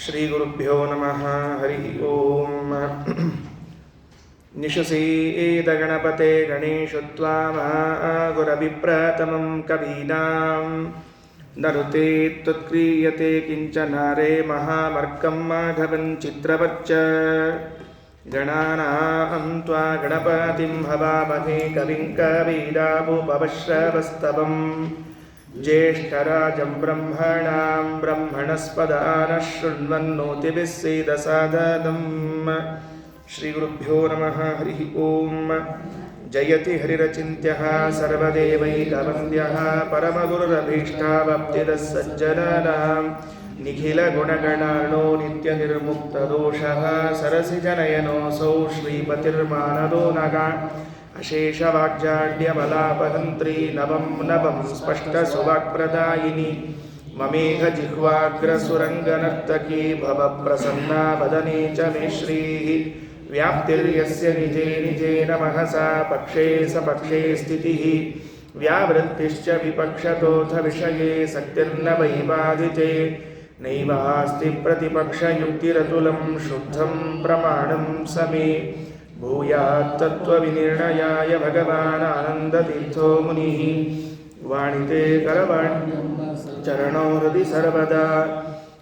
ಶ್ರೀಗುರುಭ್ಯೋ ನಮಃ. ಹರಿ ಓಂ. ನಿಶುಸೀದಗಣಪತೆ ಗಣೇಶತ್ವಾಮ ಗುರವಿಪ್ರತಮಂ ಕವೀನಾಂ ನರುತೆ ತ್ವತ್ಕ್ರಿಯತೆ ಕಿಂಚನಾರೇ ಮಹಾಮರ್ಕಂ ಮಾಘವಂ ಚಿತ್ರವಚ್ಚ ಗಣಾನಾಂ ತ್ವಾ ಗಣಪತಿಂ ಹವಾಮಹೇ ಕವಿಂ ಕವೀನಾಮುಪಮಶ್ರವಸ್ತವಂ ಜ್ಯೇಷ್ಠರಾಜಂ ಬ್ರಹ್ಮಣಾಂ ಬ್ರಹ್ಮಣಸ್ಪದಾನಃ ಶೃಣ್ವನ್ನೋತಿಭಿಃ ಸೇದಸಾದನಂ. ಶ್ರೀಗುರುಭ್ಯೋ ನಮಃ. ಹರಿ ಓಂ. ಜಯತಿ ಹರಿರಚಿಂತ್ಯಃ ಸರ್ವದೇವೈಕವಂದ್ಯಃ ಪರಮಗುರುರಭೀಷ್ಟಾವಾಪ್ತಿದಃ ಸಜ್ಜನಾನಾಂ ನಿಖಿಲಗುಣಗಣಾರ್ಣೋ ನಿತ್ಯನಿರ್ಮುಕ್ತದೋಷಃ ಸರಸಿಜನಯನೋऽಸೌ ಶ್ರೀಪತಿರ್ಮಾನದೋ ನಗ ಅಶೇಷವಾಗ್ಜಾಡ್ಯಮಲಾಪಹಂತ್ರಿ ನವಂ ನವಂ ಸ್ಪಷ್ಟಸುವಾಕ್ಪ್ರದಾಯಿನಿ ಮಮೇಘ ಜಿಹ್ವಾಗ್ರಸುರಂಗನರ್ತಕೀ ಭವಪ್ರಸನ್ನಾ ವದನೆ ಚ ಮೇ ಶ್ರೀಃ ವ್ಯಾಪ್ತಿರ್ಯಸ್ಯ ನಿಜೇ ನಿಜೇನ ಮಹಸಾ ಪಕ್ಷೇ ಸಪಕ್ಷೇ ಸ್ಥಿತಿಃ ವ್ಯಾವೃತ್ತಿಶ್ಚ ವಿಪಕ್ಷತೋऽಥ ವಿಷಯೇ ಸಕ್ತಿರ್ನ ವೈವಾದಿತೆ ನೈವಾಸ್ತಿ ಪ್ರತಿಪಕ್ಷಯುಕ್ತಿರತುಲಂ ಶುದ್ಧಂ ಪ್ರಮಾಣಂ ಸಮೇ ಭೂಯಾತ್ ತತ್ವವಿನಿರ್ಣಯಾಯ ಭಗವಾನ್ ಆನಂದತೀರ್ಥೋ ಮುನಿಃ ವಾಣಿತೆ ಕರವಾಣಿ ಚರಣೋ ಹೃದಿ ಸರ್ವದಾ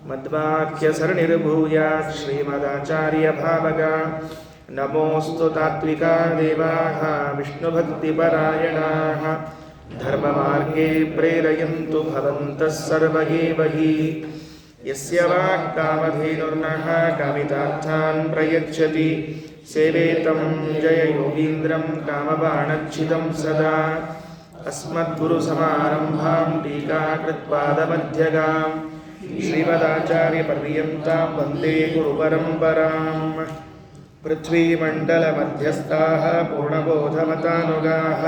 ಮದ್ವಾಕ್ಯ ಸರಣಿರ್ಭೂಯಾತ್ ಶ್ರೀಮದಾಚಾರ್ಯ ಭಾವಗ. ನಮೋऽಸ್ತು ತಾತ್ವಿಕಾ ದೇವಾಃ ವಿಷ್ಣುಭಕ್ತಿಪರಾಯಣಾಃ ಧರ್ಮಮಾರ್ಗೇ ಪ್ರೇರಯन्तु ಭವಂತಃ ಸರ್ವ ಏವ ಹಿ. ಯಸ್ಯ ವಾಕ್ಕಾಮಧೇನುರ್ನಃ ಕಾಮಿತಾರ್ಥಾನ್ ಪ್ರಯಚ್ಛತಿ ಸೇವೇತಂ ಜಯ ಯೋಗೀಂದ್ರಂ ಕಾಮಬಾಣಚ್ಛಿದಂ ಸದಾ. ಅಸ್ಮದ್ಗುರುಸಮಾರಂಭಾಂ ಟೀಕಾಕೃತ್ಪಾದಮಧ್ಯಗಾಂ ಶ್ರೀಮದಾಚಾರ್ಯಪರ್ಯಂತಾಂ ವಂದೇ ಗುರುಪರಂಪರಾಂ. ಪೃಥ್ವೀಮಂಡಲಮಧ್ಯಸ್ಥಾಃ ಪೂರ್ಣಬೋಧಮತಾನುಗಾಃ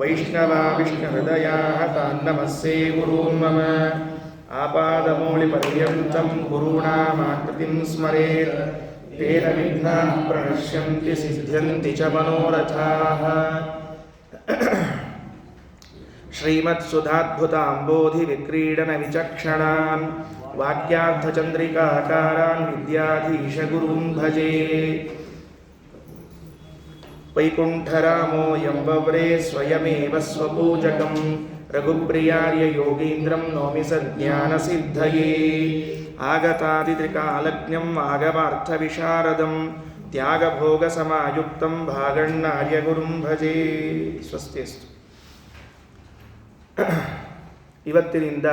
ವೈಷ್ಣವಾ ವಿಷ್ಣುಹೃದಯಾಃ ತಾನ್ ನಮಸ್ಸೇ ಗುರೂನ್ ಮಮ. ಆಪಾದಮೌಳಿಪರ್ಯಂತಂ ಗುರುಣಾಮಾಕೃತಿಂ ಸ್ಮರೇತ್ ತೇನ ವಿಘ್ನಾಃ ಪ್ರಣಶ್ಯಂತಿ ಸಿದ್ಧ್ಯಂತಿ ಚ ಮನೋರಥಾಃ. ಶ್ರೀಮತ್ಸುಧಾದ್ಭುತಾಂಬೋಧಿ ವಿಕ್ರೀಡನ ವಿಚಕ್ಷಣಾನ್ ವಾಕ್ಯಾರ್ಥಚಂದ್ರಿಕಾಕಾರಾನ್ ವಿದ್ಯಾಧೀಶ ಗುರುಂ ಭಜೆ. ವೈಕುಂಠರಾಮೋ ಎಂಬವ್ರೇ ಸ್ವಯಮೇವ ಸ್ವಪೂಜಕಂ ರಘುಪ್ರಿಯಾರ್ಯ ಯೋಗೀಂದ್ರಂ ನೌಮಿ ಸಜ್ಞಾನಸಿದ್ಧಯೇ. ಆಗತಾದಿತ್ರಿಕಾಲಜ್ಞಂ ಆಗಮಾರ್ಥವಿಶಾರದಂ ತ್ಯಾಗಭೋಗಸಮಾಯುಕ್ತಂ ಭಾಗಣ್ಣಾರ್ಯ ಗುರುಂ ಭಜೆ. ಸ್ವಸ್ತಿಯಸ್ತು. ಇವತ್ತಿನಿಂದ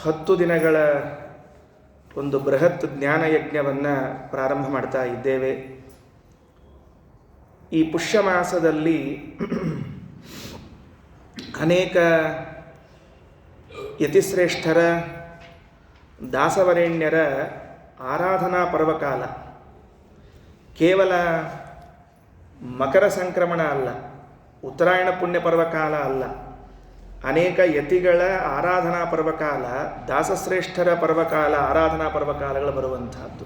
10 ದಿನಗಳ ಒಂದು ಬೃಹತ್ ಜ್ಞಾನಯಜ್ಞವನ್ನು ಪ್ರಾರಂಭ ಮಾಡ್ತಾ ಇದ್ದೇವೆ. ಈ ಪುಷ್ಯ ಮಾಸದಲ್ಲಿ ಅನೇಕ ಯತಿಶ್ರೇಷ್ಠರ ದಾಸವರೇಣ್ಯರ ಆರಾಧನಾ ಪರ್ವಕಾಲ. ಕೇವಲ ಮಕರ ಸಂಕ್ರಮಣ ಅಲ್ಲ, ಉತ್ತರಾಯಣ ಪುಣ್ಯ ಪರ್ವಕಾಲ ಅಲ್ಲ, ಅನೇಕ ಯತಿಗಳ ಆರಾಧನಾ ಪರ್ವಕಾಲ, ದಾಸಶ್ರೇಷ್ಠರ ಪರ್ವಕಾಲ, ಆರಾಧನಾ ಪರ್ವಕಾಲಗಳು ಬರುವಂತಹದ್ದು.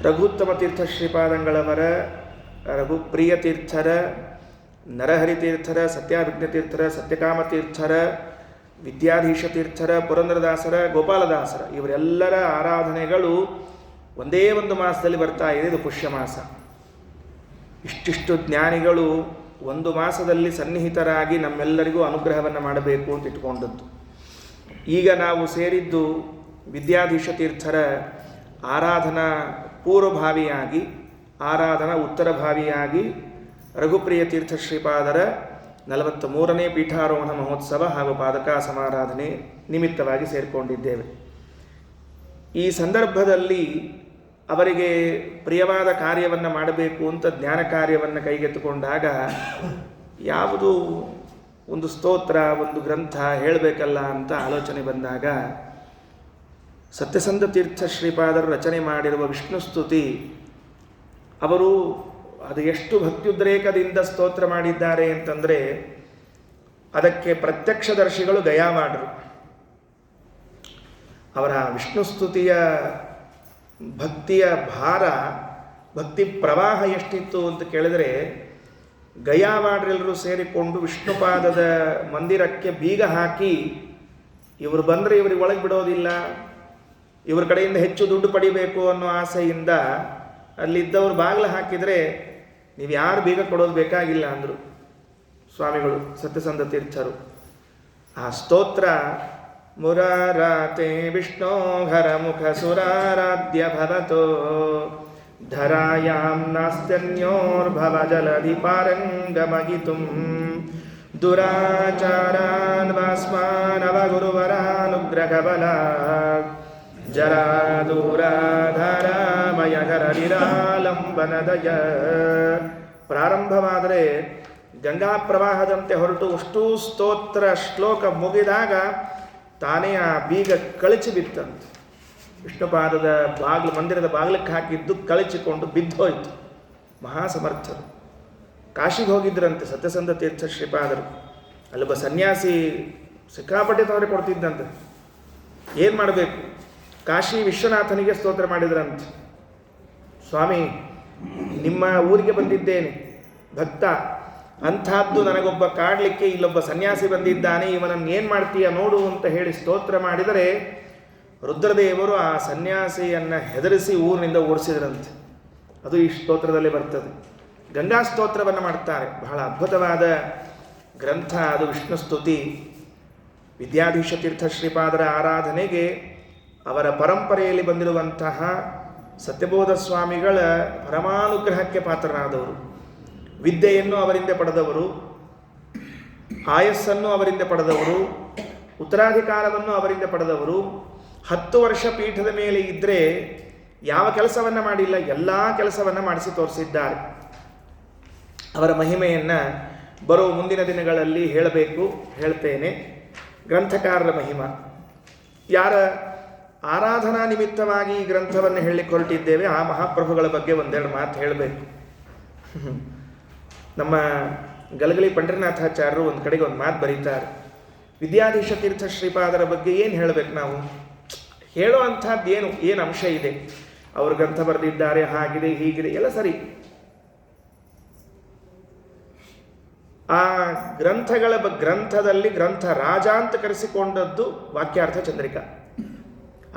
ರಘುತ್ತಮ ತೀರ್ಥ ಶ್ರೀಪಾದಂಗಳವರ, ರಘುಪ್ರಿಯ ತೀರ್ಥರ, ನರಹರಿತೀರ್ಥರ, ಸತ್ಯಾಭಿಜ್ಞತೀರ್ಥರ, ಸತ್ಯಕಾಮತೀರ್ಥರ, ವಿದ್ಯಾಧೀಶ ತೀರ್ಥರ, ಪುರಂದರದಾಸರ, ಗೋಪಾಲದಾಸರ ಇವರೆಲ್ಲರ ಆರಾಧನೆಗಳು ಒಂದೇ ಒಂದು ಮಾಸದಲ್ಲಿ ಬರ್ತಾ ಇದೆ. ಇದು ಪುಷ್ಯ ಮಾಸ. ಇಷ್ಟಿಷ್ಟು ಜ್ಞಾನಿಗಳು ಒಂದು ಮಾಸದಲ್ಲಿ ಸನ್ನಿಹಿತರಾಗಿ ನಮ್ಮೆಲ್ಲರಿಗೂ ಅನುಗ್ರಹವನ್ನು ಮಾಡಬೇಕು ಅಂತ ಇಟ್ಕೊಂಡದ್ದು. ಈಗ ನಾವು ಸೇರಿದ್ದು ವಿದ್ಯಾಧೀಶ ತೀರ್ಥರ ಆರಾಧನಾ ಪೂರ್ವಭಾವಿಯಾಗಿ, ಆರಾಧನಾ ಉತ್ತರಭಾವಿಯಾಗಿ ರಘುಪ್ರಿಯ ತೀರ್ಥ ಶ್ರೀಪಾದರ 43ನೇ ಪೀಠಾರೋಹಣ ಮಹೋತ್ಸವ ಹಾಗೂ ಪಾದಕ ಸಮಾರಾಧನೆ ನಿಮಿತ್ತವಾಗಿ ಸೇರಿಕೊಂಡಿದ್ದೇವೆ. ಈ ಸಂದರ್ಭದಲ್ಲಿ ಅವರಿಗೆ ಪ್ರಿಯವಾದ ಕಾರ್ಯವನ್ನು ಮಾಡಬೇಕು ಅಂತ ಜ್ಞಾನ ಕಾರ್ಯವನ್ನು ಕೈಗೆತ್ತಿಕೊಂಡಾಗ ಯಾವುದು ಒಂದು ಸ್ತೋತ್ರ, ಒಂದು ಗ್ರಂಥ ಹೇಳಬೇಕಲ್ಲ ಅಂತ ಆಲೋಚನೆ ಬಂದಾಗ ಸತ್ಯಸಂಧ ತೀರ್ಥ ಶ್ರೀಪಾದರು ರಚನೆ ಮಾಡಿರುವ ವಿಷ್ಣು ಸ್ತುತಿ, ಅವರು ಅದು ಎಷ್ಟು ಭಕ್ತ್ಯುದ್ರೇಕದಿಂದ ಸ್ತೋತ್ರ ಮಾಡಿದ್ದಾರೆ ಅಂತಂದರೆ ಅದಕ್ಕೆ ಪ್ರತ್ಯಕ್ಷದರ್ಶಿಗಳು ಗಯಾವಾಡರು. ಅವರ ವಿಷ್ಣು ಸ್ತುತಿಯ ಭಕ್ತಿಯ ಭಾರ, ಭಕ್ತಿ ಪ್ರವಾಹ ಎಷ್ಟಿತ್ತು ಅಂತ ಕೇಳಿದರೆ ಗಯಾವಾಡ್ರೆಲ್ಲರೂ ಸೇರಿಕೊಂಡು ವಿಷ್ಣುಪಾದದ ಮಂದಿರಕ್ಕೆ ಬೀಗ ಹಾಕಿ ಇವರು ಬಂದರೆ ಇವ್ರಿಗೆ ಒಳಗೆ ಬಿಡೋದಿಲ್ಲ, ಇವ್ರ ಕಡೆಯಿಂದ ಹೆಚ್ಚು ದುಡ್ಡು ಪಡಿಬೇಕು ಅನ್ನೋ ಆಸೆಯಿಂದ ಅಲ್ಲಿದ್ದವರು ಬಾಗಿಲು ಹಾಕಿದರೆ ನೀವು ಯಾರು ಬೀಗ ಕೊಡೋದು ಬೇಕಾಗಿಲ್ಲ ಅಂದರು ಸ್ವಾಮಿಗಳು ಸತ್ಯಸಂಧ ತೀರ್ಥರು. ಆ ಸ್ತೋತ್ರ ಮುರಾರಾತೆ ವಿಷ್ಣೋ ಘರ ಮುಖ ಸುರಾರಾಧ್ಯ ಭವತೋ ಧರಾಯಾಂ ನಾಸ್ತ್ಯನ್ಯೋರ್ಭವ ಜಲಧಿ ಪಾರಂಗಮಗಿತುಂ ದುರಾಚಾರಾನ್ ವಾಸ್ಮಾನವ ಗುರುವರಾನುಗ್ರಹಬಲ ಜರಾ ದೂರಾಧಾರಾಮಯ ಘರ ನಿರಾಲಂಬನದಯ. ಪ್ರಾರಂಭವಾದರೆ ಗಂಗಾ ಪ್ರವಾಹದಂತೆ ಹೊರಟು ಅಷ್ಟೂ ಸ್ತೋತ್ರ ಶ್ಲೋಕ ಮುಗಿದಾಗ ತಾನೇ ಆ ಬೀಗ ಕಳಚಿ ಬಿತ್ತಂತೆ. ವಿಷ್ಣುಪಾದದ ಬಾಗಿಲು, ಮಂದಿರದ ಬಾಗಿಲಕ್ಕೆ ಹಾಕಿದ್ದು ಕಳಚಿಕೊಂಡು ಬಿದ್ದೋಯ್ತು. ಮಹಾಸಮರ್ಥರು ಕಾಶಿಗೆ ಹೋಗಿದ್ರಂತೆ ಸತ್ಯಸಂಧ ತೀರ್ಥ ಶ್ರೀಪಾದರು. ಅಲ್ಲೊಬ್ಬ ಸನ್ಯಾಸಿ ಸಿಕ್ಕಾಪಟ್ಟೆ ತೊಂದರೆ ಕೊಡ್ತಿದ್ದಂತೆ. ಏನು ಮಾಡಬೇಕು? ಕಾಶಿ ವಿಶ್ವನಾಥನಿಗೆ ಸ್ತೋತ್ರ ಮಾಡಿದ್ರಂತೆ. ಸ್ವಾಮಿ, ನಿಮ್ಮ ಊರಿಗೆ ಬಂದಿದ್ದೇನೆ, ಭಕ್ತ, ಅಂಥದ್ದು ನನಗೊಬ್ಬ ಕಾಡಲಿಕ್ಕೆ ಇಲ್ಲೊಬ್ಬ ಸನ್ಯಾಸಿ ಬಂದಿದ್ದಾನೆ, ಇವನನ್ನು ಏನು ಮಾಡ್ತೀಯ ನೋಡು ಅಂತ ಹೇಳಿ ಸ್ತೋತ್ರ ಮಾಡಿದರೆ ರುದ್ರದೇವರು ಆ ಸನ್ಯಾಸಿಯನ್ನು ಹೆದರಿಸಿ ಊರಿನಿಂದ ಓಡಿಸಿದ್ರಂತೆ. ಅದು ಈ ಸ್ತೋತ್ರದಲ್ಲಿ ಬರ್ತದೆ. ಗಂಗಾ ಸ್ತೋತ್ರವನ್ನು ಮಾಡ್ತಾರೆ. ಬಹಳ ಅದ್ಭುತವಾದ ಗ್ರಂಥ ಅದು, ವಿಷ್ಣು ಸ್ತುತಿ. ವಿದ್ಯಾಧೀಶ ತೀರ್ಥ ಶ್ರೀಪಾದರ ಆರಾಧನೆಗೆ ಅವರ ಪರಂಪರೆಯಲ್ಲಿ ಬಂದಿರುವಂತಹ ಸತ್ಯಬೋಧ ಸ್ವಾಮಿಗಳ ಪರಮಾನುಗ್ರಹಕ್ಕೆ ಪಾತ್ರರಾದವರು. ವಿದ್ಯೆಯನ್ನು ಅವರಿಂದ ಪಡೆದವರು, ಆಯಸ್ಸನ್ನು ಅವರಿಂದ ಪಡೆದವರು, ಉತ್ತರಾಧಿಕಾರವನ್ನು ಅವರಿಂದ ಪಡೆದವರು. 10 ವರ್ಷ ಪೀಠದ ಮೇಲೆ ಇದ್ದರೆ ಯಾವ ಕೆಲಸವನ್ನು ಮಾಡಿಲ್ಲ, ಎಲ್ಲ ಕೆಲಸವನ್ನು ಮಾಡಿಸಿ ತೋರಿಸಿದ್ದಾರೆ. ಅವರ ಮಹಿಮೆಯನ್ನು ಬರೋ ಮುಂದಿನ ದಿನಗಳಲ್ಲಿ ಹೇಳಬೇಕು, ಹೇಳ್ತೇನೆ. ಗ್ರಂಥಕಾರರ ಮಹಿಮ, ಯಾರ ಆರಾಧನಾ ನಿಮಿತ್ತವಾಗಿ ಈ ಗ್ರಂಥವನ್ನು ಹೇಳಲಿಕ್ಕೆ ಹೊರಟಿದ್ದೇವೆ ಆ ಮಹಾಪ್ರಭುಗಳ ಬಗ್ಗೆ ಒಂದೆರಡು ಮಾತು ಹೇಳಬೇಕು. ನಮ್ಮ ಗಲಗಲಿ ಪಂಡರಿನಾಥಾಚಾರ್ಯರು ಒಂದು ಕಡೆಗೆ ಒಂದು ಮಾತು ಬರೀತಾರೆ. ವಿದ್ಯಾಧೀಶ ತೀರ್ಥ ಶ್ರೀಪಾದರ ಬಗ್ಗೆ ಏನು ಹೇಳಬೇಕು ನಾವು? ಹೇಳೋ ಅಂಥದ್ದು ಏನು ಅಂಶ ಇದೆ? ಅವರು ಗ್ರಂಥ ಬರೆದಿದ್ದಾರೆ, ಹಾಗಿದೆ ಹೀಗಿದೆ ಎಲ್ಲ ಸರಿ. ಆ ಗ್ರಂಥದಲ್ಲಿ ಗ್ರಂಥ ರಾಜ ಅಂತ ಕರೆಸಿಕೊಂಡದ್ದು ವಾಕ್ಯಾರ್ಥ ಚಂದ್ರಿಕಾ.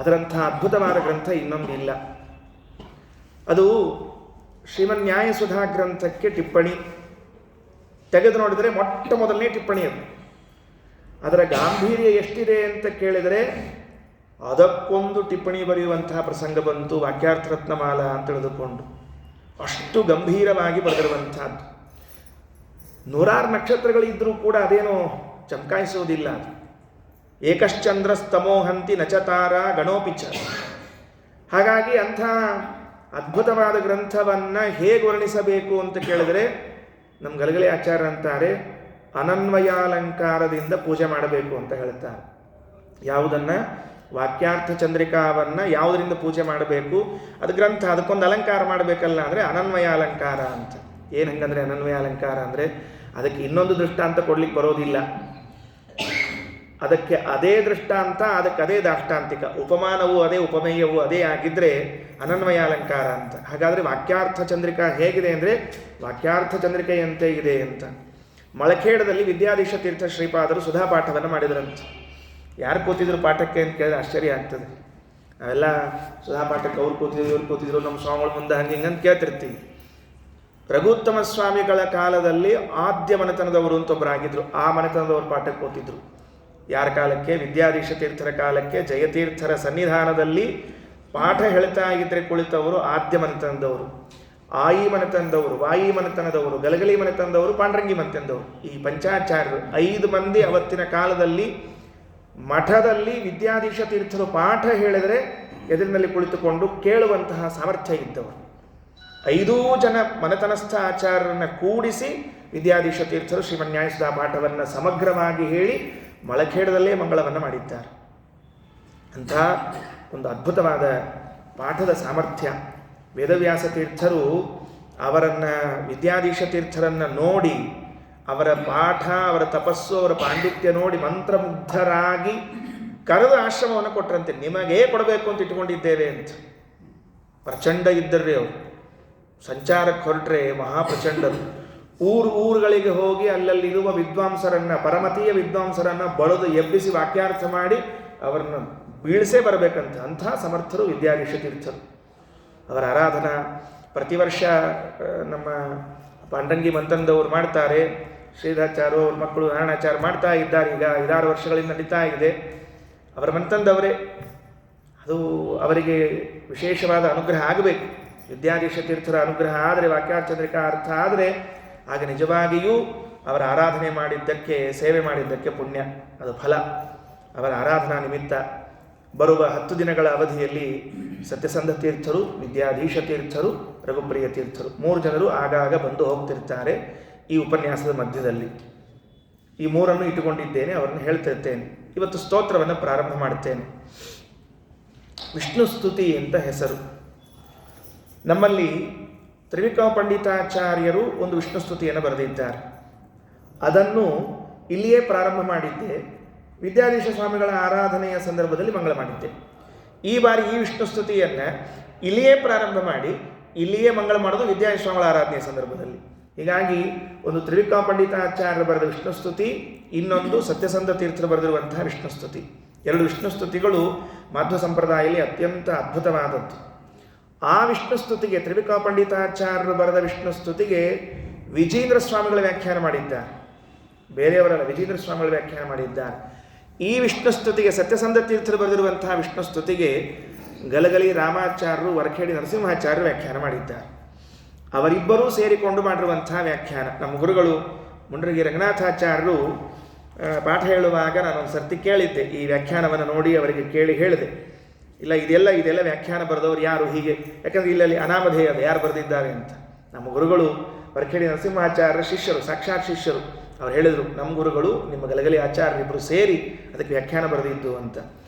ಅದರಂಥ ಅದ್ಭುತವಾದ ಗ್ರಂಥ ಇನ್ನೊಂದಿಲ್ಲ. ಅದು ಶ್ರೀಮನ್ ನ್ಯಾಯ ಸುಧಾ ಗ್ರಂಥಕ್ಕೆ ಟಿಪ್ಪಣಿ ತೆಗೆದು ನೋಡಿದರೆ ಮೊಟ್ಟ ಮೊದಲನೇ ಟಿಪ್ಪಣಿ ಅದು. ಅದರ ಗಾಂಭೀರ್ಯ ಎಷ್ಟಿದೆ ಅಂತ ಕೇಳಿದರೆ ಅದಕ್ಕೊಂದು ಟಿಪ್ಪಣಿ ಬರೆಯುವಂತಹ ಪ್ರಸಂಗ ಬಂತು ವಾಕ್ಯಾರ್ಥ ರತ್ನಮಾಲ ಅಂತ ತಿಳಿದುಕೊಂಡು. ಅಷ್ಟು ಗಂಭೀರವಾಗಿ ಬರೆದಿರುವಂಥದ್ದು. 106 ನಕ್ಷತ್ರಗಳಿದ್ದರೂ ಕೂಡ ಅದೇನೋ ಚಮಕಾಯಿಸುವುದಿಲ್ಲ. ಅದು ಏಕಶ್ಚಂದ್ರಸ್ತಮೋಹಂತಿ ನಚತಾರ ಗಣೋಪಿಚ. ಹಾಗಾಗಿ ಅಂಥ ಅದ್ಭುತವಾದ ಗ್ರಂಥವನ್ನು ಹೇಗೆ ವರ್ಣಿಸಬೇಕು ಅಂತ ಕೇಳಿದರೆ ನಮ್ಮ ಗಲಗಲಿ ಆಚಾರ್ಯ ಅಂತಾರೆ, ಅನನ್ವಯಾಲಂಕಾರದಿಂದ ಪೂಜೆ ಮಾಡಬೇಕು ಅಂತ ಹೇಳ್ತಾರೆ. ಯಾವುದನ್ನು? ವಾಕ್ಯಾರ್ಥ ಚಂದ್ರಿಕಾವನ್ನು ಯಾವುದರಿಂದ ಪೂಜೆ ಮಾಡಬೇಕು? ಅದು ಗ್ರಂಥ, ಅದಕ್ಕೊಂದು ಅಲಂಕಾರ ಮಾಡಬೇಕಲ್ಲ ಅಂದರೆ ಅನನ್ವಯಾಲಂಕಾರ ಅಂತ. ಏನು ಹಂಗಂದರೆ ಅನನ್ವಯಾಲಂಕಾರ ಅಂದರೆ ಅದಕ್ಕೆ ಇನ್ನೊಂದು ದೃಷ್ಟಾಂತ ಕೊಡ್ಲಿಕ್ಕೆ ಬರೋದಿಲ್ಲ. ಅದಕ್ಕೆ ಅದೇ ದೃಷ್ಟಾಂತ, ಅದಕ್ಕೆ ಅದೇ ದಾಷ್ಟಾಂತಿಕ, ಉಪಮಾನವೂ ಅದೇ, ಉಪಮೇಯವೂ ಅದೇ ಆಗಿದ್ದರೆ ಅನನ್ವಯಾಲಂಕಾರ ಅಂತ. ಹಾಗಾದರೆ ವಾಕ್ಯಾರ್ಥ ಚಂದ್ರಿಕಾ ಹೇಗಿದೆ ಅಂದರೆ ವಾಕ್ಯಾರ್ಥ ಚಂದ್ರಿಕೆಯಂತೆ ಇದೆ ಅಂತ. ಮಳಖೇಡದಲ್ಲಿ ವಿದ್ಯಾಧೀಶ ತೀರ್ಥ ಶ್ರೀಪಾದರು ಸುಧಾ ಪಾಠವನ್ನು ಮಾಡಿದ್ರಂತೆ. ಯಾರು ಕೂತಿದ್ರು ಪಾಠಕ್ಕೆ ಅಂತ ಕೇಳಿದ್ರೆ ಆಶ್ಚರ್ಯ ಆಗ್ತದೆ. ನಾವೆಲ್ಲ ಸುಧಾ ಪಾಠಕ್ಕೆ ಅವ್ರು ಕೂತಿದ್ರು ಇವ್ರು ಕೂತಿದ್ರು, ನಮ್ಮ ಸ್ವಾಮಿಗಳ ಮುಂದೆ ಹಂಗೆ ಹಿಂಗಂತ ಕೇಳ್ತಿರ್ತೀವಿ. ರಘುತ್ತಮ ಸ್ವಾಮಿಗಳ ಕಾಲದಲ್ಲಿ ಆದ್ಯ ಮನೆತನದವರು ಅಂತ ಒಬ್ಬರಾಗಿದ್ದರು. ಆ ಮನೆತನದವರು ಪಾಠಕ್ಕೆ ಕೂತಿದ್ರು. ಯಾರ ಕಾಲಕ್ಕೆ? ವಿದ್ಯಾಧೀಶ ತೀರ್ಥರ ಕಾಲಕ್ಕೆ ಜಯತೀರ್ಥರ ಸನ್ನಿಧಾನದಲ್ಲಿ ಪಾಠ ಹೇಳ್ತಾ ಇದ್ದರೆ ಕುಳಿತವರು ಆದ್ಯ ಮನೆತನದವರು, ಆಯಿ ಮನೆತನದವರು, ವಾಯಿ ಮನೆತನದವರು, ಗಲಗಲಿ ಮನೆತನದವರು, ಪಾಂಡ್ರಂಗಿ ಮನೆತನದವರು. ಈ ಪಂಚಾಚಾರ್ಯರು 5 ಮಂದಿ ಅವತ್ತಿನ ಕಾಲದಲ್ಲಿ ಮಠದಲ್ಲಿ ವಿದ್ಯಾಧೀಶ ತೀರ್ಥರು ಪಾಠ ಹೇಳಿದರೆ ಎದುರಿನಲ್ಲಿ ಕುಳಿತುಕೊಂಡು ಕೇಳುವಂತಹ ಸಾಮರ್ಥ್ಯ ಇದ್ದವರು. 5 ಜನ ಮನೆತನಸ್ಥ ಆಚಾರ್ಯರನ್ನು ಕೂಡಿಸಿ ವಿದ್ಯಾಧೀಶ ತೀರ್ಥರು ಶ್ರೀಮನ್ಯಾಯಸುಧಾ ಪಾಠವನ್ನು ಸಮಗ್ರವಾಗಿ ಹೇಳಿ ಮಳಖೇಡದಲ್ಲೇ ಮಂಗಳವನ್ನು ಮಾಡಿದ್ದಾರೆ. ಅಂಥ ಒಂದು ಅದ್ಭುತವಾದ ಪಾಠದ ಸಾಮರ್ಥ್ಯ. ವೇದವ್ಯಾಸ ತೀರ್ಥರು ಅವರನ್ನು, ವಿದ್ಯಾಧೀಶ ತೀರ್ಥರನ್ನು ನೋಡಿ, ಅವರ ಪಾಠ, ಅವರ ತಪಸ್ಸು, ಅವರ ಪಾಂಡಿತ್ಯ ನೋಡಿ ಮಂತ್ರಮುಗ್ಧರಾಗಿ ಕರೆದು ಆಶ್ರಮವನ್ನು ಕೊಟ್ಟರಂತೆ. ನಿಮಗೇ ಕೊಡಬೇಕು ಅಂತ ಇಟ್ಟುಕೊಂಡಿದ್ದೇವೆ ಅಂತ. ಪ್ರಚಂಡ ಇದ್ದರ್ರಿ ಅವರು. ಸಂಚಾರಕ್ಕೆ ಹೊರಟ್ರೆ ಮಹಾಪ್ರಚಂಡರು. ಊರುಗಳಿಗೆ ಹೋಗಿ ಅಲ್ಲಲ್ಲಿರುವ ವಿದ್ವಾಂಸರನ್ನು, ಪರಮತೀಯ ವಿದ್ವಾಂಸರನ್ನು ಬಳಿದು ಎಬ್ಬಿಸಿ ವಾಕ್ಯಾರ್ಥ ಮಾಡಿ ಅವರನ್ನು ಬೀಳಿಸೇ ಬರಬೇಕಂತ ಅಂಥ ಸಮರ್ಥರು ವಿದ್ಯಾಧೀಶ ತೀರ್ಥರು. ಅವರ ಆರಾಧನಾ ಪ್ರತಿ ವರ್ಷ ನಮ್ಮ ಪಾಂಡಂಗಿ ಮಂತನದವರು ಮಾಡ್ತಾರೆ. ಶ್ರೀಧರಾಚಾರ್ಯ ಅವ್ರ ಮಕ್ಕಳು ನಾರಾಯಣಾಚಾರ್ಯ ಮಾಡ್ತಾ ಇದ್ದಾರೆ. ಈಗ 5-6 ವರ್ಷಗಳಿಂದ ನಡೀತಾ ಇದೆ. ಅವರ ಮಂತನದವರೇ. ಅದು ಅವರಿಗೆ ವಿಶೇಷವಾದ ಅನುಗ್ರಹ ಆಗಬೇಕು. ವಿದ್ಯಾಧೀಶ ತೀರ್ಥರ ಅನುಗ್ರಹ ಆದರೆ, ವಾಕ್ಯಾರ್ಚಂದ್ರಿಕಾ ಅರ್ಥ ಆದರೆ, ಆಗ ನಿಜವಾಗಿಯೂ ಅವರ ಆರಾಧನೆ ಮಾಡಿದ್ದಕ್ಕೆ, ಸೇವೆ ಮಾಡಿದ್ದಕ್ಕೆ ಪುಣ್ಯ, ಅದು ಫಲ. ಅವರ ಆರಾಧನಾ ನಿಮಿತ್ತ ಬರುವ 10 ದಿನಗಳ ಅವಧಿಯಲ್ಲಿ ಸತ್ಯಸಂಧ ತೀರ್ಥರು, ವಿದ್ಯಾಧೀಶ ತೀರ್ಥರು, ರಘುಪ್ರಿಯ ತೀರ್ಥರು 3 ಜನರು ಆಗಾಗ ಬಂದು ಹೋಗ್ತಿರ್ತಾರೆ. ಈ ಉಪನ್ಯಾಸದ ಮಧ್ಯದಲ್ಲಿ ಈ 3 ಇಟ್ಟುಕೊಂಡಿದ್ದೇನೆ, ಅವರನ್ನು ಹೇಳ್ತಿರ್ತೇನೆ. ಇವತ್ತು ಸ್ತೋತ್ರವನ್ನು ಪ್ರಾರಂಭ ಮಾಡುತ್ತೇನೆ. ವಿಷ್ಣು ಸ್ತುತಿ ಅಂತ ಹೆಸರು. ನಮ್ಮಲ್ಲಿ ತ್ರಿವಿಕ್ರಮ ಪಂಡಿತಾಚಾರ್ಯರು ಒಂದು ವಿಷ್ಣು ಸ್ತುತಿಯನ್ನು ಬರೆದಿದ್ದಾರೆ. ಅದನ್ನು ಇಲ್ಲಿಯೇ ಪ್ರಾರಂಭ ಮಾಡಿದ್ದೆ. ವಿದ್ಯಾಧೀಶ ಸ್ವಾಮಿಗಳ ಆರಾಧನೆಯ ಸಂದರ್ಭದಲ್ಲಿ ಮಂಗಳ ಮಾಡಿದ್ದೆ. ಈ ಬಾರಿ ಈ ವಿಷ್ಣು ಸ್ತುತಿಯನ್ನು ಇಲ್ಲಿಯೇ ಪ್ರಾರಂಭ ಮಾಡಿ ಇಲ್ಲಿಯೇ ಮಂಗಳ ಮಾಡೋದು ವಿದ್ಯಾಧೀಶ ಸ್ವಾಮಿಗಳ ಆರಾಧನೆಯ ಸಂದರ್ಭದಲ್ಲಿ. ಹೀಗಾಗಿ ಒಂದು ತ್ರಿವಿಕ್ರಮ ಪಂಡಿತಾಚಾರ್ಯರು ಬರೆದ ವಿಷ್ಣು ಸ್ತುತಿ, ಇನ್ನೊಂದು ಸತ್ಯಸಂಧ ತೀರ್ಥರು ಬರೆದಿರುವಂತಹ ವಿಷ್ಣು ಸ್ತುತಿ. 2 ವಿಷ್ಣು ಸ್ತುತಿಗಳು ಮಾಧ್ವ ಸಂಪ್ರದಾಯದಲ್ಲಿ ಅತ್ಯಂತ ಅದ್ಭುತವಾದದ್ದು. ಆ ವಿಷ್ಣು ಸ್ತುತಿಗೆ, ತ್ರಿವಿಕ್ರಮ ಪಂಡಿತಾಚಾರ್ಯರು ಬರೆದ ವಿಷ್ಣು ಸ್ತುತಿಗೆ ವಿಜೇಂದ್ರ ಸ್ವಾಮಿಗಳ ವ್ಯಾಖ್ಯಾನ ಮಾಡಿದ್ದಾರೆ. ಬೇರೆಯವರಲ್ಲ, ವಿಜೇಂದ್ರ ಸ್ವಾಮಿಗಳ ವ್ಯಾಖ್ಯಾನ ಮಾಡಿದ್ದಾರೆ. ಈ ವಿಷ್ಣು ಸ್ತುತಿಗೆ, ಸತ್ಯಸಂಧ ತೀರ್ಥರು ಬರೆದಿರುವಂತಹ ವಿಷ್ಣು ಸ್ತುತಿಗೆ ಗಲಗಲಿ ರಾಮಾಚಾರ್ಯರು, ವರಖೇಡಿ ನರಸಿಂಹಾಚಾರ್ಯರು ವ್ಯಾಖ್ಯಾನ ಮಾಡಿದ್ದಾರೆ. ಅವರಿಬ್ಬರೂ ಸೇರಿಕೊಂಡು ಮಾಡಿರುವಂತಹ ವ್ಯಾಖ್ಯಾನ. ನಮ್ಮ ಗುರುಗಳು ಮುಂಡ್ರಗಿ ರಂಗನಾಥಾಚಾರ್ಯರು ಪಾಠ ಹೇಳುವಾಗ ನಾನೊಂದು ಸರ್ತಿ ಕೇಳಿದ್ದೆ. ಈ ವ್ಯಾಖ್ಯಾನವನ್ನು ನೋಡಿ ಅವರಿಗೆ ಕೇಳಿ ಹೇಳಿದೆ, ಇಲ್ಲ ಇದೆಲ್ಲ ವ್ಯಾಖ್ಯಾನ ಬರೆದವರು ಯಾರು, ಹೀಗೆ. ಯಾಕಂದರೆ ಇಲ್ಲಲ್ಲಿ ಅನಾಮಧೇಯ ಅದು ಯಾರು ಬರೆದಿದ್ದಾರೆ ಅಂತ. ನಮ್ಮ ಗುರುಗಳು ವರಖೇಡಿ ನರಸಿಂಹಾಚಾರ್ಯರ ಶಿಷ್ಯರು, ಸಾಕ್ಷಾತ್ ಶಿಷ್ಯರು. ಅವ್ರು ಹೇಳಿದರು, ನಮ್ಮ ಗುರುಗಳು ನಿಮ್ಮ ಗಲಗಲಿ ಆಚಾರ್ಯರಿಬ್ಬರು ಸೇರಿ ಅದಕ್ಕೆ ವ್ಯಾಖ್ಯಾನ ಬರೆದಿದ್ದು ಅಂತ.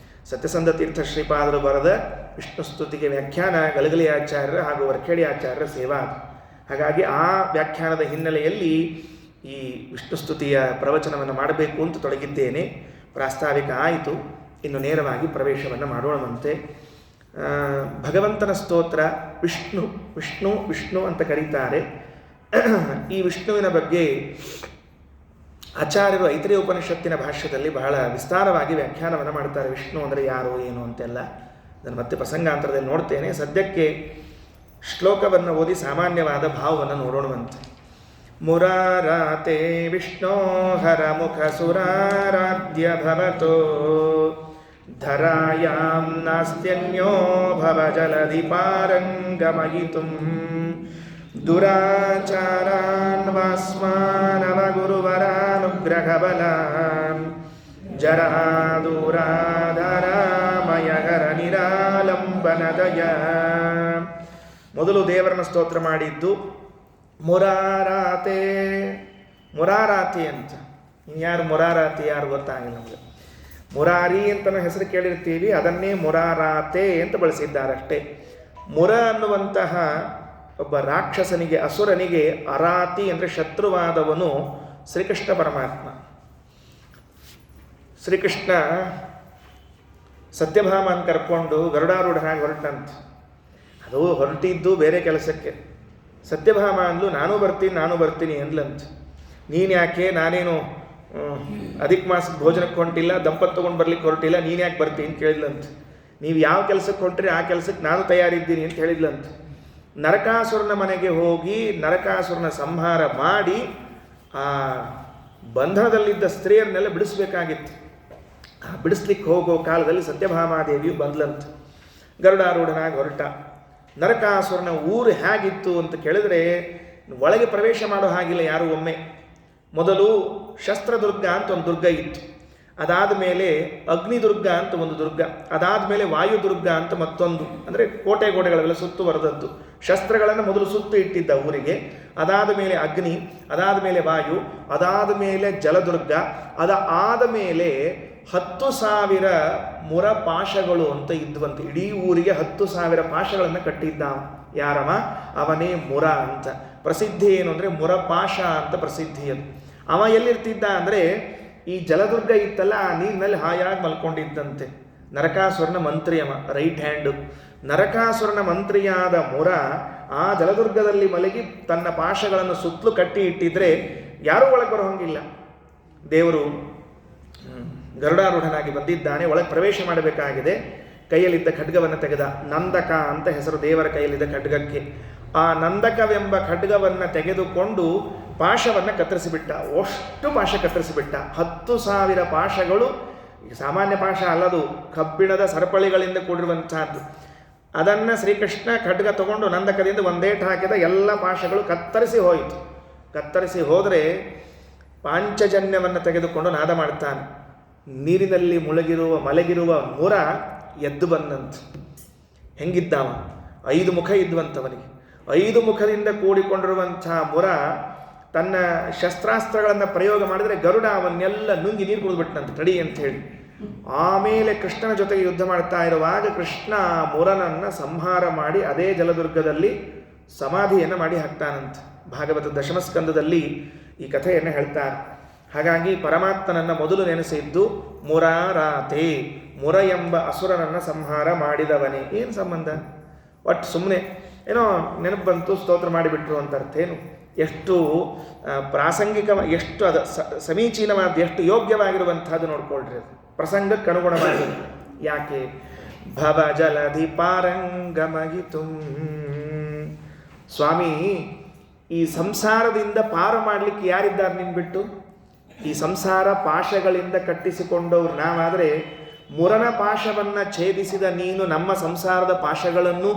ಸತ್ಯಸಂಧ ತೀರ್ಥ ಶ್ರೀಪಾದರು ಬರೆದ ವಿಷ್ಣು ಸ್ತುತಿಗೆ ವ್ಯಾಖ್ಯಾನ ಗಲಗಲಿ ಆಚಾರ್ಯರ ಹಾಗೂ ವರಖೇಡಿ ಆಚಾರ್ಯರ ಸೇವಾ. ಹಾಗಾಗಿ ಆ ವ್ಯಾಖ್ಯಾನದ ಹಿನ್ನೆಲೆಯಲ್ಲಿ ಈ ವಿಷ್ಣು ಸ್ತುತಿಯ ಪ್ರವಚನವನ್ನು ಮಾಡಬೇಕು ಅಂತ ತೊಡಗಿದ್ದೇನೆ. ಪ್ರಾಸ್ತಾವಿಕ ಆಯಿತು, ಇನ್ನು ನೇರವಾಗಿ ಪ್ರವೇಶವನ್ನು ಮಾಡೋಣವಂತೆ. ಭಗವಂತನ ಸ್ತೋತ್ರ ವಿಷ್ಣು ವಿಷ್ಣು ವಿಷ್ಣು ಅಂತ ಕರೀತಾರೆ. ಈ ವಿಷ್ಣುವಿನ ಬಗ್ಗೆ ಆಚಾರ್ಯರು ಐತರೇಯ ಉಪನಿಷತ್ತಿನ ಭಾಷ್ಯದಲ್ಲಿ ಬಹಳ ವಿಸ್ತಾರವಾಗಿ ವ್ಯಾಖ್ಯಾನವನ್ನು ಮಾಡ್ತಾರೆ. ವಿಷ್ಣು ಅಂದರೆ ಯಾರು, ಏನು ಅಂತೆಲ್ಲ. ನಾನು ಮತ್ತೆ ಪ್ರಸಂಗಾಂತರದಲ್ಲಿ ನೋಡ್ತೇನೆ. ಸದ್ಯಕ್ಕೆ ಶ್ಲೋಕವನ್ನು ಓದಿ ಸಾಮಾನ್ಯವಾದ ಭಾವವನ್ನು ನೋಡೋಣವಂತೆ. ಮುರಾರಾತೆ ವಿಷ್ಣೋ ಹರ ಮುಖ ಸುರಾರಾಧ್ಯ ಭವತೋ ಧರಾಯಾಂ ನಾಸ್ತ್ಯನ್ಯೋ ಭವ ಜಲಧಿ ಪಾರಂಗಮಯಿತುಂ ದುರಾಚಾರಾನ್ ವಾಸ್ಮಾನವ ಗುರುವರಾನುಗ್ರಹಬಲಾನ್ ಜರಾದೂರಾಧರಾಮಯಗರ ನಿರಾಲಂಬನದಯ. ಮೊದಲು ದೇವರನ್ನ ಸ್ತೋತ್ರ ಮಾಡಿದ್ದು ಮುರಾರಾತೆ. ಮುರಾರಾತಿ ಅಂತ, ಇನ್ಯಾರು ಮುರಾರಾತಿ ಯಾರು ಗೊತ್ತಾಗಿಲ್ಲ ನಮಗೆ. ಮುರಾರಿ ಅಂತನೂ ಹೆಸರು ಕೇಳಿರ್ತೀವಿ, ಅದನ್ನೇ ಮುರಾರಾತೆ ಅಂತ ಬಳಸಿದ್ದಾರಷ್ಟೇ. ಮುರ ಅನ್ನುವಂತಹ ಒಬ್ಬ ರಾಕ್ಷಸನಿಗೆ, ಅಸುರನಿಗೆ ಅರಾತಿ ಅಂದರೆ ಶತ್ರುವಾದವನು ಶ್ರೀಕೃಷ್ಣ ಪರಮಾತ್ಮ. ಶ್ರೀಕೃಷ್ಣ ಸತ್ಯಭಾಮನ ಕರ್ಕೊಂಡು ಗರುಡಾರೂಢನಾಗಿ ಹೊರಟಂತ. ಅದು ಹೊರಟಿದ್ದು ಬೇರೆ ಕೆಲಸಕ್ಕೆ. ಸತ್ಯಭಾಮ ಅಂದ್ಲು, ನಾನು ಬರ್ತೀನಿ ಅಂದ್ಲಂತ. ನೀನು ಯಾಕೆ, ನಾನೇನು ಅಧಿಕ ಮಾಸಕ್ಕೆ ಭೋಜನಕ್ಕೆ ಹೊಂಟಿಲ್ಲ, ದಂಪತಿ ತೊಗೊಂಡು ಬರ್ಲಿಕ್ಕೆ ಹೊರಟಿಲ್ಲ, ನೀನು ಯಾಕೆ ಬರ್ತೀನಿ ಅಂತ ಕೇಳಿದ್ಲಂತ. ನೀವು ಯಾವ ಕೆಲಸಕ್ಕೆ ಹೊಂಟ್ರಿ ಆ ಕೆಲಸಕ್ಕೆ ನಾನು ತಯಾರಿದ್ದೀನಿ ಅಂತ ಹೇಳಿದ್ಲಂತ. ನರಕಾಸುರನ ಮನೆಗೆ ಹೋಗಿ ನರಕಾಸುರನ ಸಂಹಾರ ಮಾಡಿ ಆ ಬಂಧನದಲ್ಲಿದ್ದ ಸ್ತ್ರೀಯರನ್ನೆಲ್ಲ ಬಿಡಿಸ್ಬೇಕಾಗಿತ್ತು. ಆ ಬಿಡಿಸ್ಲಿಕ್ಕೆ ಹೋಗೋ ಕಾಲದಲ್ಲಿ ಸತ್ಯಭಾಮಾದೇವಿಯು ಬಂದ್ಲಂತ. ಗರುಡಾರೂಢನಾಗಿ ಹೊರಟ. ನರಕಾಸುರನ ಊರು ಹೇಗಿತ್ತು ಅಂತ ಕೇಳಿದ್ರೆ, ಒಳಗೆ ಪ್ರವೇಶ ಮಾಡೋ ಹಾಗಿಲ್ಲ ಯಾರು. ಒಮ್ಮೆ ಮೊದಲು ಶಸ್ತ್ರದುರ್ಗ ಅಂತ ಒಂದು ದುರ್ಗ ಇತ್ತು. ಅದಾದ ಮೇಲೆ ಅಗ್ನಿದುರ್ಗ ಅಂತ ಒಂದು ದುರ್ಗ, ಅದಾದ ಮೇಲೆ ವಾಯುದುರ್ಗ ಅಂತ ಮತ್ತೊಂದು, ಅಂದರೆ ಕೋಟೆ ಗೋಡೆಗಳೆಲ್ಲ ಸುತ್ತುವರೆದದ್ದು. ಶಸ್ತ್ರಗಳನ್ನು ಮೊದಲು ಸುತ್ತು ಇಟ್ಟಿದ್ದ ಊರಿಗೆ. ಅದಾದ ಮೇಲೆ ಅಗ್ನಿ, ಅದಾದ ಮೇಲೆ ವಾಯು, ಅದಾದ ಮೇಲೆ ಜಲದುರ್ಗ, ಅದಾದ ಮೇಲೆ 10,000 ಮುರ ಪಾಶಗಳು ಅಂತ ಇದ್ವಂತೆ. ಇಡೀ ಊರಿಗೆ 10,000 ಪಾಶಗಳನ್ನು ಕಟ್ಟಿದ್ದ ಯಾರವ, ಅವನೇ ಮುರ ಅಂತ. ಪ್ರಸಿದ್ಧಿ ಏನು ಅಂದರೆ ಮುರಪಾಶ ಅಂತ ಪ್ರಸಿದ್ಧಿ. ಅದು ಅವ ಎಲ್ಲಿರ್ತಿದ್ದ ಅಂದರೆ, ಈ ಜಲದುರ್ಗ ಇತ್ತಲ್ಲ, ಆ ನೀರಿನಲ್ಲಿ ಹಾಯಾಗಿ ಮಲ್ಕೊಂಡಿದ್ದಂತೆ. ನರಕಾಸುರನ ಮಂತ್ರಿಯವ, ರೈಟ್ ಹ್ಯಾಂಡು. ನರಕಾಸುರನ ಮಂತ್ರಿಯಾದ ಮುರ ಆ ಜಲದುರ್ಗದಲ್ಲಿ ಮಲಗಿ ತನ್ನ ಪಾಶಗಳನ್ನು ಸುತ್ತಲೂ ಕಟ್ಟಿ ಇಟ್ಟಿದ್ರೆ ಯಾರೂ ಒಳಗೆ ಬರೋ ಹಂಗಿಲ್ಲ. ದೇವರು ಗರುಡಾರೂಢನಾಗಿ ಬಂದಿದ್ದಾನೆ, ಒಳಗೆ ಪ್ರವೇಶ ಮಾಡಬೇಕಾಗಿದೆ. ಕೈಯಲ್ಲಿದ್ದ ಖಡ್ಗವನ್ನು ತೆಗೆದ. ನಂದಕ ಅಂತ ಹೆಸರು ದೇವರ ಕೈಯಲ್ಲಿದ್ದ ಖಡ್ಗಕ್ಕೆ. ಆ ನಂದಕವೆಂಬ ಖಡ್ಗವನ್ನು ತೆಗೆದುಕೊಂಡು ಪಾಶವನ್ನು ಕತ್ತರಿಸಿಬಿಟ್ಟ. ಅಷ್ಟು ಪಾಶ ಕತ್ತರಿಸಿಬಿಟ್ಟ. 10,000 ಪಾಶಗಳು. ಸಾಮಾನ್ಯ ಪಾಶ ಅಲ್ಲದು, ಕಬ್ಬಿಣದ ಸರಪಳಿಗಳಿಂದ ಕೂಡಿರುವಂತಹದ್ದು. ಅದನ್ನು ಶ್ರೀಕೃಷ್ಣ ಖಡ್ಗ ತಗೊಂಡು ನಂದಕದಿಂದ ಒಂದೇಟು ಹಾಕಿದ. ಎಲ್ಲ ಪಾಶಗಳು ಕತ್ತರಿಸಿ ಹೋಯಿತು. ಕತ್ತರಿಸಿ ಹೋದರೆ ಪಾಂಚಜನ್ಯವನ್ನು ತೆಗೆದುಕೊಂಡು ನಾದ ಮಾಡ್ತಾನೆ. ನೀರಿನಲ್ಲಿ ಮಲಗಿರುವ ಮುರ ಎದ್ದು ಬಂದಂತ. ಹೆಂಗಿದ್ದಾವ? 5 ಮುಖ ಇದ್ವಂತವನಿಗೆ. 5 ಮುಖದಿಂದ ಕೂಡಿಕೊಂಡಿರುವಂಥ ಮುರ ತನ್ನ ಶಸ್ತ್ರಾಸ್ತ್ರಗಳನ್ನು ಪ್ರಯೋಗ ಮಾಡಿದರೆ ಗರುಡ ಅವನ್ನೆಲ್ಲ ನುಂಗಿ ನೀರು ಕುಡಿದ್ಬಿಟ್ಟನಂತೆ, ತಡಿ ಅಂತ ಹೇಳಿ. ಆಮೇಲೆ ಕೃಷ್ಣನ ಜೊತೆಗೆ ಯುದ್ಧ ಮಾಡ್ತಾ ಇರುವಾಗ ಕೃಷ್ಣ ಮುರನನ್ನು ಸಂಹಾರ ಮಾಡಿ ಅದೇ ಜಲದುರ್ಗದಲ್ಲಿ ಸಮಾಧಿಯನ್ನು ಮಾಡಿ ಹಾಕ್ತಾನಂತ. ಭಾಗವತ ದಶಮಸ್ಕಂದದಲ್ಲಿ ಈ ಕಥೆಯನ್ನು ಹೇಳ್ತಾರೆ. ಹಾಗಾಗಿ ಪರಮಾತ್ಮನನ್ನು ಮೊದಲು ನೆನೆಸಿದ್ದು ಮುರಾರಾತೆ, ಮುರ ಎಂಬ ಅಸುರನನ್ನು ಸಂಹಾರ ಮಾಡಿದವನೇ. ಏನು ಸಂಬಂಧ? ಒಟ್ಟು ಸುಮ್ಮನೆ ಏನೋ ನೆನಪು ಬಂತು ಸ್ತೋತ್ರ ಮಾಡಿಬಿಟ್ರು ಅಂತ ಅರ್ಥ ಏನು? ಎಷ್ಟು ಪ್ರಾಸಂಗಿಕ, ಎಷ್ಟು ಅದು ಸಮೀಚೀನವಾದ, ಎಷ್ಟು ಯೋಗ್ಯವಾಗಿರುವಂಥದ್ದು ನೋಡ್ಕೊಳ್ರಿ. ಅದು ಪ್ರಸಂಗಕ್ಕೆ ಅನುಗುಣವಾಗಿ. ಯಾಕೆ? ಭವ ಜಲಧಿ ಪಾರಂಗಮಗಿತು. ಸ್ವಾಮಿ, ಈ ಸಂಸಾರದಿಂದ ಪಾರು ಮಾಡಲಿಕ್ಕೆ ಯಾರಿದ್ದಾರೆ ನಿನ್ನ ಬಿಟ್ಟು? ಈ ಸಂಸಾರ ಪಾಶಗಳಿಂದ ಕಟ್ಟಿಸಿಕೊಂಡವ್ರು ನಾವಾದರೆ, ಮುರನ ಪಾಶವನ್ನು ಛೇದಿಸಿದ ನೀನು ನಮ್ಮ ಸಂಸಾರದ ಪಾಶಗಳನ್ನು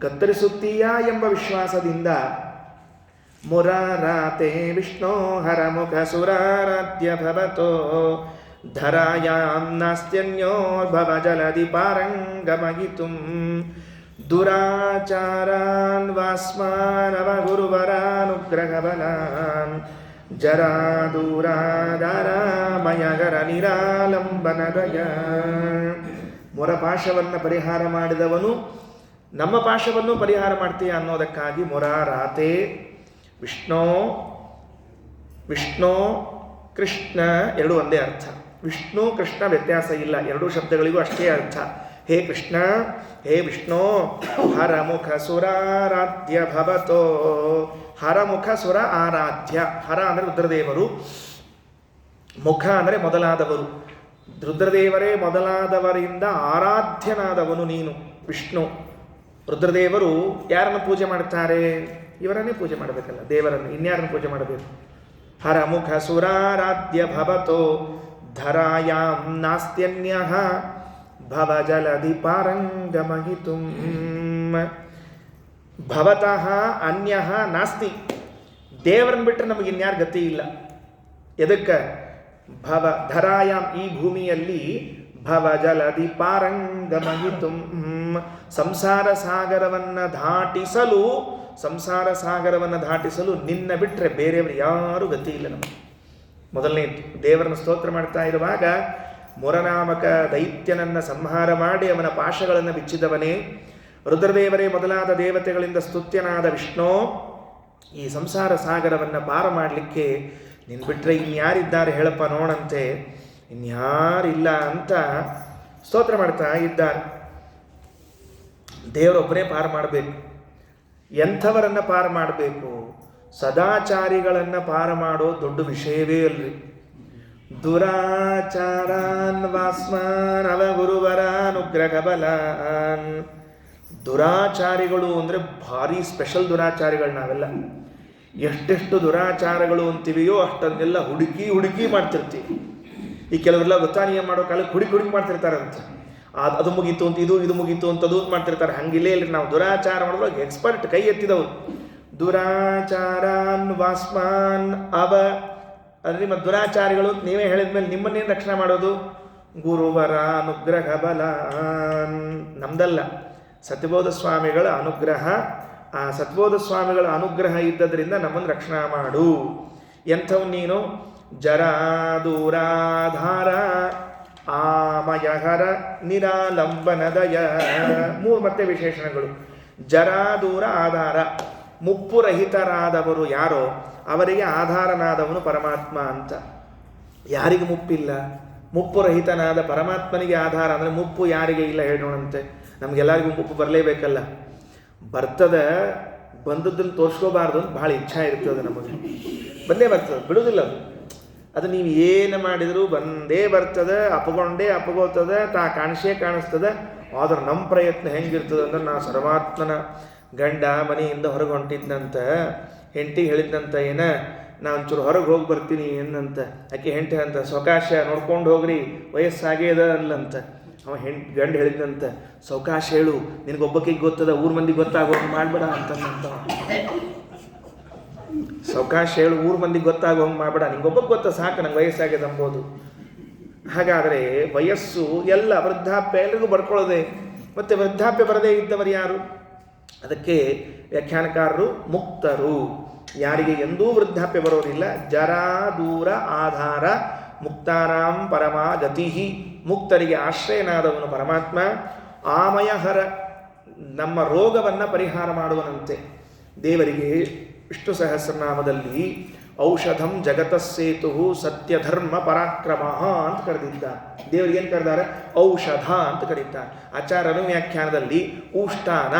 ಕತ್ತರಿಸುತ್ತೀಯಾ ಎಂಬ ವಿಶ್ವಾಸದಿಂದ ಮುರಾರಾತೆ ವಿಷ್ಣೋ ಹರಮುಖ ಸುರಾರಾಧ್ಯ ಭವತೋ ಧರಾಯಾಂ ನಾಸ್ತ್ಯನ್ಯೋರ್ಭವ ಜಲಧಿ ಪಾರಂಗಮಗಿತುಂ ದುರಾಚಾರಾನ್ ವಾಸ್ಮಾನವ ಗುರುವರಾನುಗ್ರಹಬಲಾನ್ ಜರಾ ದೂರಾಧಾರಾಮಯಗರ ನಿರಾಲಂಬನದಯ. ಮೊರಪಾಶವನ್ನು ಪರಿಹಾರ ಮಾಡಿದವನು ನಮ್ಮ ಪಾಶವನ್ನು ಪರಿಹಾರ ಮಾಡ್ತೀಯ ಅನ್ನೋದಕ್ಕಾಗಿ ಮುರಾರಾತೆ. ವಿಷ್ಣೋ ಕೃಷ್ಣ ಎರಡೂ ಒಂದೇ ಅರ್ಥ. ವಿಷ್ಣು ಕೃಷ್ಣ ವ್ಯತ್ಯಾಸ ಇಲ್ಲ, ಎರಡೂ ಶಬ್ದಗಳಿಗೂ ಅಷ್ಟೇ ಅರ್ಥ. ಹೇ ಕೃಷ್ಣ, ಹೇ ವಿಷ್ಣು, ಹರಮುಖ ಸುರಾರಾಧ್ಯ ಭವತೋ. ಹರಮುಖ ಸುರ ಆರಾಧ್ಯ. ಹರ ಅಂದರೆ ರುದ್ರದೇವರು, ಮುಖ ಅಂದರೆ ಮೊದಲಾದವರು. ರುದ್ರದೇವರೇ ಮೊದಲಾದವರಿಂದ ಆರಾಧ್ಯನಾದವನು ನೀನು ವಿಷ್ಣು. ರುದ್ರದೇವರು ಯಾರನ್ನು ಪೂಜೆ ಮಾಡ್ತಾರೆ? ಇವರನ್ನೇ ಪೂಜೆ ಮಾಡಬೇಕಲ್ಲ, ದೇವರನ್ನು. ಇನ್ಯಾರನ್ನು ಪೂಜೆ ಮಾಡಬೇಕು? ಹರಮುಖ ಸುರಾರಾಧ್ಯ ಭವತೋ ಧರಾಯಾಂ ನಾಸ್ತ್ಯನ್ಯಃ ಭವ ಜಲಧಿ ಪಾರಂಗಮಗಿತುಂ. ಭವತಃ ಅನ್ಯಃ ನಾಸ್ತಿ. ದೇವರನ್ನು ಬಿಟ್ಟರೆ ನಮಗೆ ಇನ್ಯಾರು ಗತಿ ಇಲ್ಲ. ಎದಕ್ಕೆ? ಭವ ಧರಾಯಾಂ, ಈ ಭೂಮಿಯಲ್ಲಿ, ಭವ ಜಲಧಿ ಪಾರಂಗಮಗಿತುಂ, ಸಂಸಾರ ಸಾಗರವನ್ನು ದಾಟಿಸಲು ನಿನ್ನ ಬಿಟ್ಟರೆ ಬೇರೆಯವರು ಯಾರೂ ಗತಿ ಇಲ್ಲ ನಮಗೆ. ಮೊದಲನೇ ದೇವರನ್ನು ಸ್ತೋತ್ರ ಮಾಡ್ತಾ ಇರುವಾಗ ಮುರನಾಮಕ ದೈತ್ಯನನ್ನು ಸಂಹಾರ ಮಾಡಿ ಅವನ ಪಾಶಗಳನ್ನು ಬಿಚ್ಚಿದವನೇ, ರುದ್ರದೇವರೇ ಮೊದಲಾದ ದೇವತೆಗಳಿಂದ ಸ್ತುತ್ಯನಾದ ವಿಷ್ಣು, ಈ ಸಂಸಾರ ಸಾಗರವನ್ನು ಪಾರ ಮಾಡಲಿಕ್ಕೆ ನಿನ್ನ ಬಿಟ್ಟರೆ ಇನ್ಯಾರಿದ್ದಾರೆ ಹೇಳಪ್ಪ ನೋಡಂತೆ, ಇನ್ಯಾರಿಲ್ಲ ಅಂತ ಸ್ತೋತ್ರ ಮಾಡ್ತಾ ಇದ್ದಾರೆ. ದೇವರೊಬ್ಬರೇ ಪಾರು ಮಾಡಬೇಕು. ಎಂಥವರನ್ನು ಪಾರು ಮಾಡಬೇಕು? ಸದಾಚಾರಿಗಳನ್ನು ಪಾರು ಮಾಡೋ ದೊಡ್ಡ ವಿಷಯವೇ ಅಲ್ರಿ. ದುರಾಚಾರಾನ್ ವಾಸ್ಮಾನ್ ಅವ ಗುರುವರಾನುಗ್ರಹ ಬಲಾನ್. ದುರಾಚಾರಿಗಳು ಅಂದರೆ ಭಾರಿ ಸ್ಪೆಷಲ್ ದುರಾಚಾರಿಗಳು ನಾವೆಲ್ಲ. ಎಷ್ಟೆಷ್ಟು ದುರಾಚಾರಗಳು ಅಂತೀವಿಯೋ ಅಷ್ಟನ್ನೆಲ್ಲ ಹುಡುಕಿ ಮಾಡ್ತಿರ್ತೀವಿ. ಈ ಕೆಲವರೆಲ್ಲ ಗೊತ್ತಾನಿಯ ಮಾಡೋ ಕಾಲಕ್ಕೆ ಹುಡುಕಿ ಮಾಡ್ತಿರ್ತಾರಂತ. ಅದು ಮುಗೀತು ಅಂತ ಇದು ಮುಗೀತು ಅಂತ ಅದು ಮಾಡ್ತಿರ್ತಾರೆ. ಹಂಗಿಲ್ಲೇ ಇಲ್ಲರಿ, ನಾವು ದುರಾಚಾರ ಮಾಡೋದ್ರೊಳಗೆ ಎಕ್ಸ್ಪರ್ಟ್, ಕೈ ಎತ್ತಿದವರು. ದುರಾಚಾರಾನ್ ವಾಸ್ಮಾನ್ ಅವ ಅಂದರೆ ನಿಮ್ಮ ದುರಾಚಾರಿಗಳು ಅಂತ ನೀವೇ ಹೇಳಿದ್ಮೇಲೆ ನಿಮ್ಮನ್ನೇನು ರಕ್ಷಣೆ ಮಾಡೋದು? ಗುರುವರ ಅನುಗ್ರಹ ಬಲ. ನಮ್ದಲ್ಲ, ಸತ್ಯಬೋಧ ಸ್ವಾಮಿಗಳ ಅನುಗ್ರಹ. ಆ ಸತ್ಯಬೋಧ ಸ್ವಾಮಿಗಳ ಅನುಗ್ರಹ ಇದ್ದದ್ರಿಂದ ನಮ್ಮನ್ನು ರಕ್ಷಣೆ ಮಾಡು. ಎಂಥವು ನೀನು? ಜರಾ ದೂರಾಧಾರ ಆಮಯಹರ ನಿರಾಲಂಬನದಯ. 3 ಮತ್ತೆ ವಿಶೇಷಣಗಳು. ಜರಾ ದೂರ ಆಧಾರ. ಮುಪ್ಪುರಹಿತರಾದವರು ಯಾರೋ ಅವರಿಗೆ ಆಧಾರನಾದವನು ಪರಮಾತ್ಮ ಅಂತ. ಯಾರಿಗೆ ಮುಪ್ಪಿಲ್ಲ? ಮುಪ್ಪುರಹಿತನಾದ ಪರಮಾತ್ಮನಿಗೆ ಆಧಾರ ಅಂದರೆ ಮುಪ್ಪು ಯಾರಿಗೆ ಇಲ್ಲ ಹೇಳೋಣಂತೆ. ನಮಗೆಲ್ಲರಿಗೂ ಮುಪ್ಪು ಬರಲೇಬೇಕಲ್ಲ. ಬರ್ತದೆ, ಬಂದದ್ದನ್ನು ತೋರಿಸ್ಕೋಬಾರ್ದು ಅಂತ ಭಾಳ ಇಚ್ಛಾ ಇರ್ತದೆ ನಮಗೆ. ಬಂದೇ ಬರ್ತದೆ, ಬಿಡುವುದಿಲ್ಲ ಅದು. ಅದು ನೀವು ಏನು ಮಾಡಿದರೂ ಬಂದೇ ಬರ್ತದೆ, ಅಪಗೊಂಡೇ ಅಪಗೋತದೆ, ಕಾಣಿಸ್ತದೆ. ಆದ್ರೆ ನಮ್ಮ ಪ್ರಯತ್ನ ಹೆಂಗಿರ್ತದೆ ಅಂದ್ರೆ, ನಾ ಸರ್ವಾತ್ಮನ ಗಂಡ ಮನೆಯಿಂದ ಹೊರಗೆ ಹೊಂಟಿದ್ನಂತ, ಹೆಂಡತಿಗೆ ಹೇಳಿದ್ನಂತ, ನಾ ಒಂಚೂರು ಹೊರಗೆ ಹೋಗಿ ಬರ್ತೀನಿ ಏನಂತ. ಆಕೆ ಹೆಂಡತಿ ಅಂತ, ಸವಕಾಶ ನೋಡ್ಕೊಂಡು ಹೋಗ್ರಿ, ವಯಸ್ಸಾಗೇದ ಅಲ್ಲಂತ. ಅವ ಗಂಡ ಹೇಳಿದ್ನಂತ, ಸವಕಾಶ ಹೇಳು, ನಿನಗೊಬ್ಬಕ್ಕಿಗೆ ಗೊತ್ತದ, ಊರ್ ಮಂದಿಗೆ ಗೊತ್ತಾಗೋದು ಮಾಡಬೇಡ ಅಂತಂದಂತ. ಸವಕಾಶ ಹೇಳು, ಊರ್ ಮಂದಿಗೆ ಗೊತ್ತಾಗೋಂಗೆ ಮಾಡಬೇಡ, ನಿಂಗೊಬ್ಬಕ್ಕೆ ಗೊತ್ತ ಸಾಕು, ನಂಗೆ ವಯಸ್ಸಾಗ್ಯದ ಅಂಬೋದು. ಹಾಗಾದರೆ ವಯಸ್ಸು ಎಲ್ಲ ವೃದ್ಧಾಪ್ಯ ಎಲ್ರಿಗೂ ಬರ್ಕೊಳ್ಳೋದೆ. ಮತ್ತು ವೃದ್ಧಾಪ್ಯ ಬರದೇ ಇದ್ದವರು ಯಾರು? ಅದಕ್ಕೆ ವ್ಯಾಖ್ಯಾನಕಾರರು ಮುಕ್ತರು, ಯಾರಿಗೆ ಎಂದೂ ವೃದ್ಧಾಪ್ಯ ಬರೋದಿಲ್ಲ. ಜರಾ ದೂರ ಆಧಾರ ಮುಕ್ತಾನಾಂ ಪರಮಾ ಗತಿ. ಮುಕ್ತರಿಗೆ ಆಶ್ರಯನಾದವನು ಪರಮಾತ್ಮ. ಆಮಯಹರ, ನಮ್ಮ ರೋಗವನ್ನು ಪರಿಹಾರ ಮಾಡುವನಂತೆ. ದೇವರಿಗೆ ವಿಷ್ಣು ಸಹಸ್ರನಾಮದಲ್ಲಿ ಔಷಧಂ ಜಗತಸ್ಸೇತು ಸತ್ಯಧರ್ಮ ಪರಾಕ್ರಮ ಅಂತ ಕರೆದಿದ್ದಾರೆ. ದೇವರಿಗೆ ಏನು ಕರೆದಾರೆ? ಔಷಧ ಅಂತ ಕರೀತಾರೆ. ಆಚಾರ್ಯನು ವ್ಯಾಖ್ಯಾನದಲ್ಲಿ ಉಷ್ಟಾನ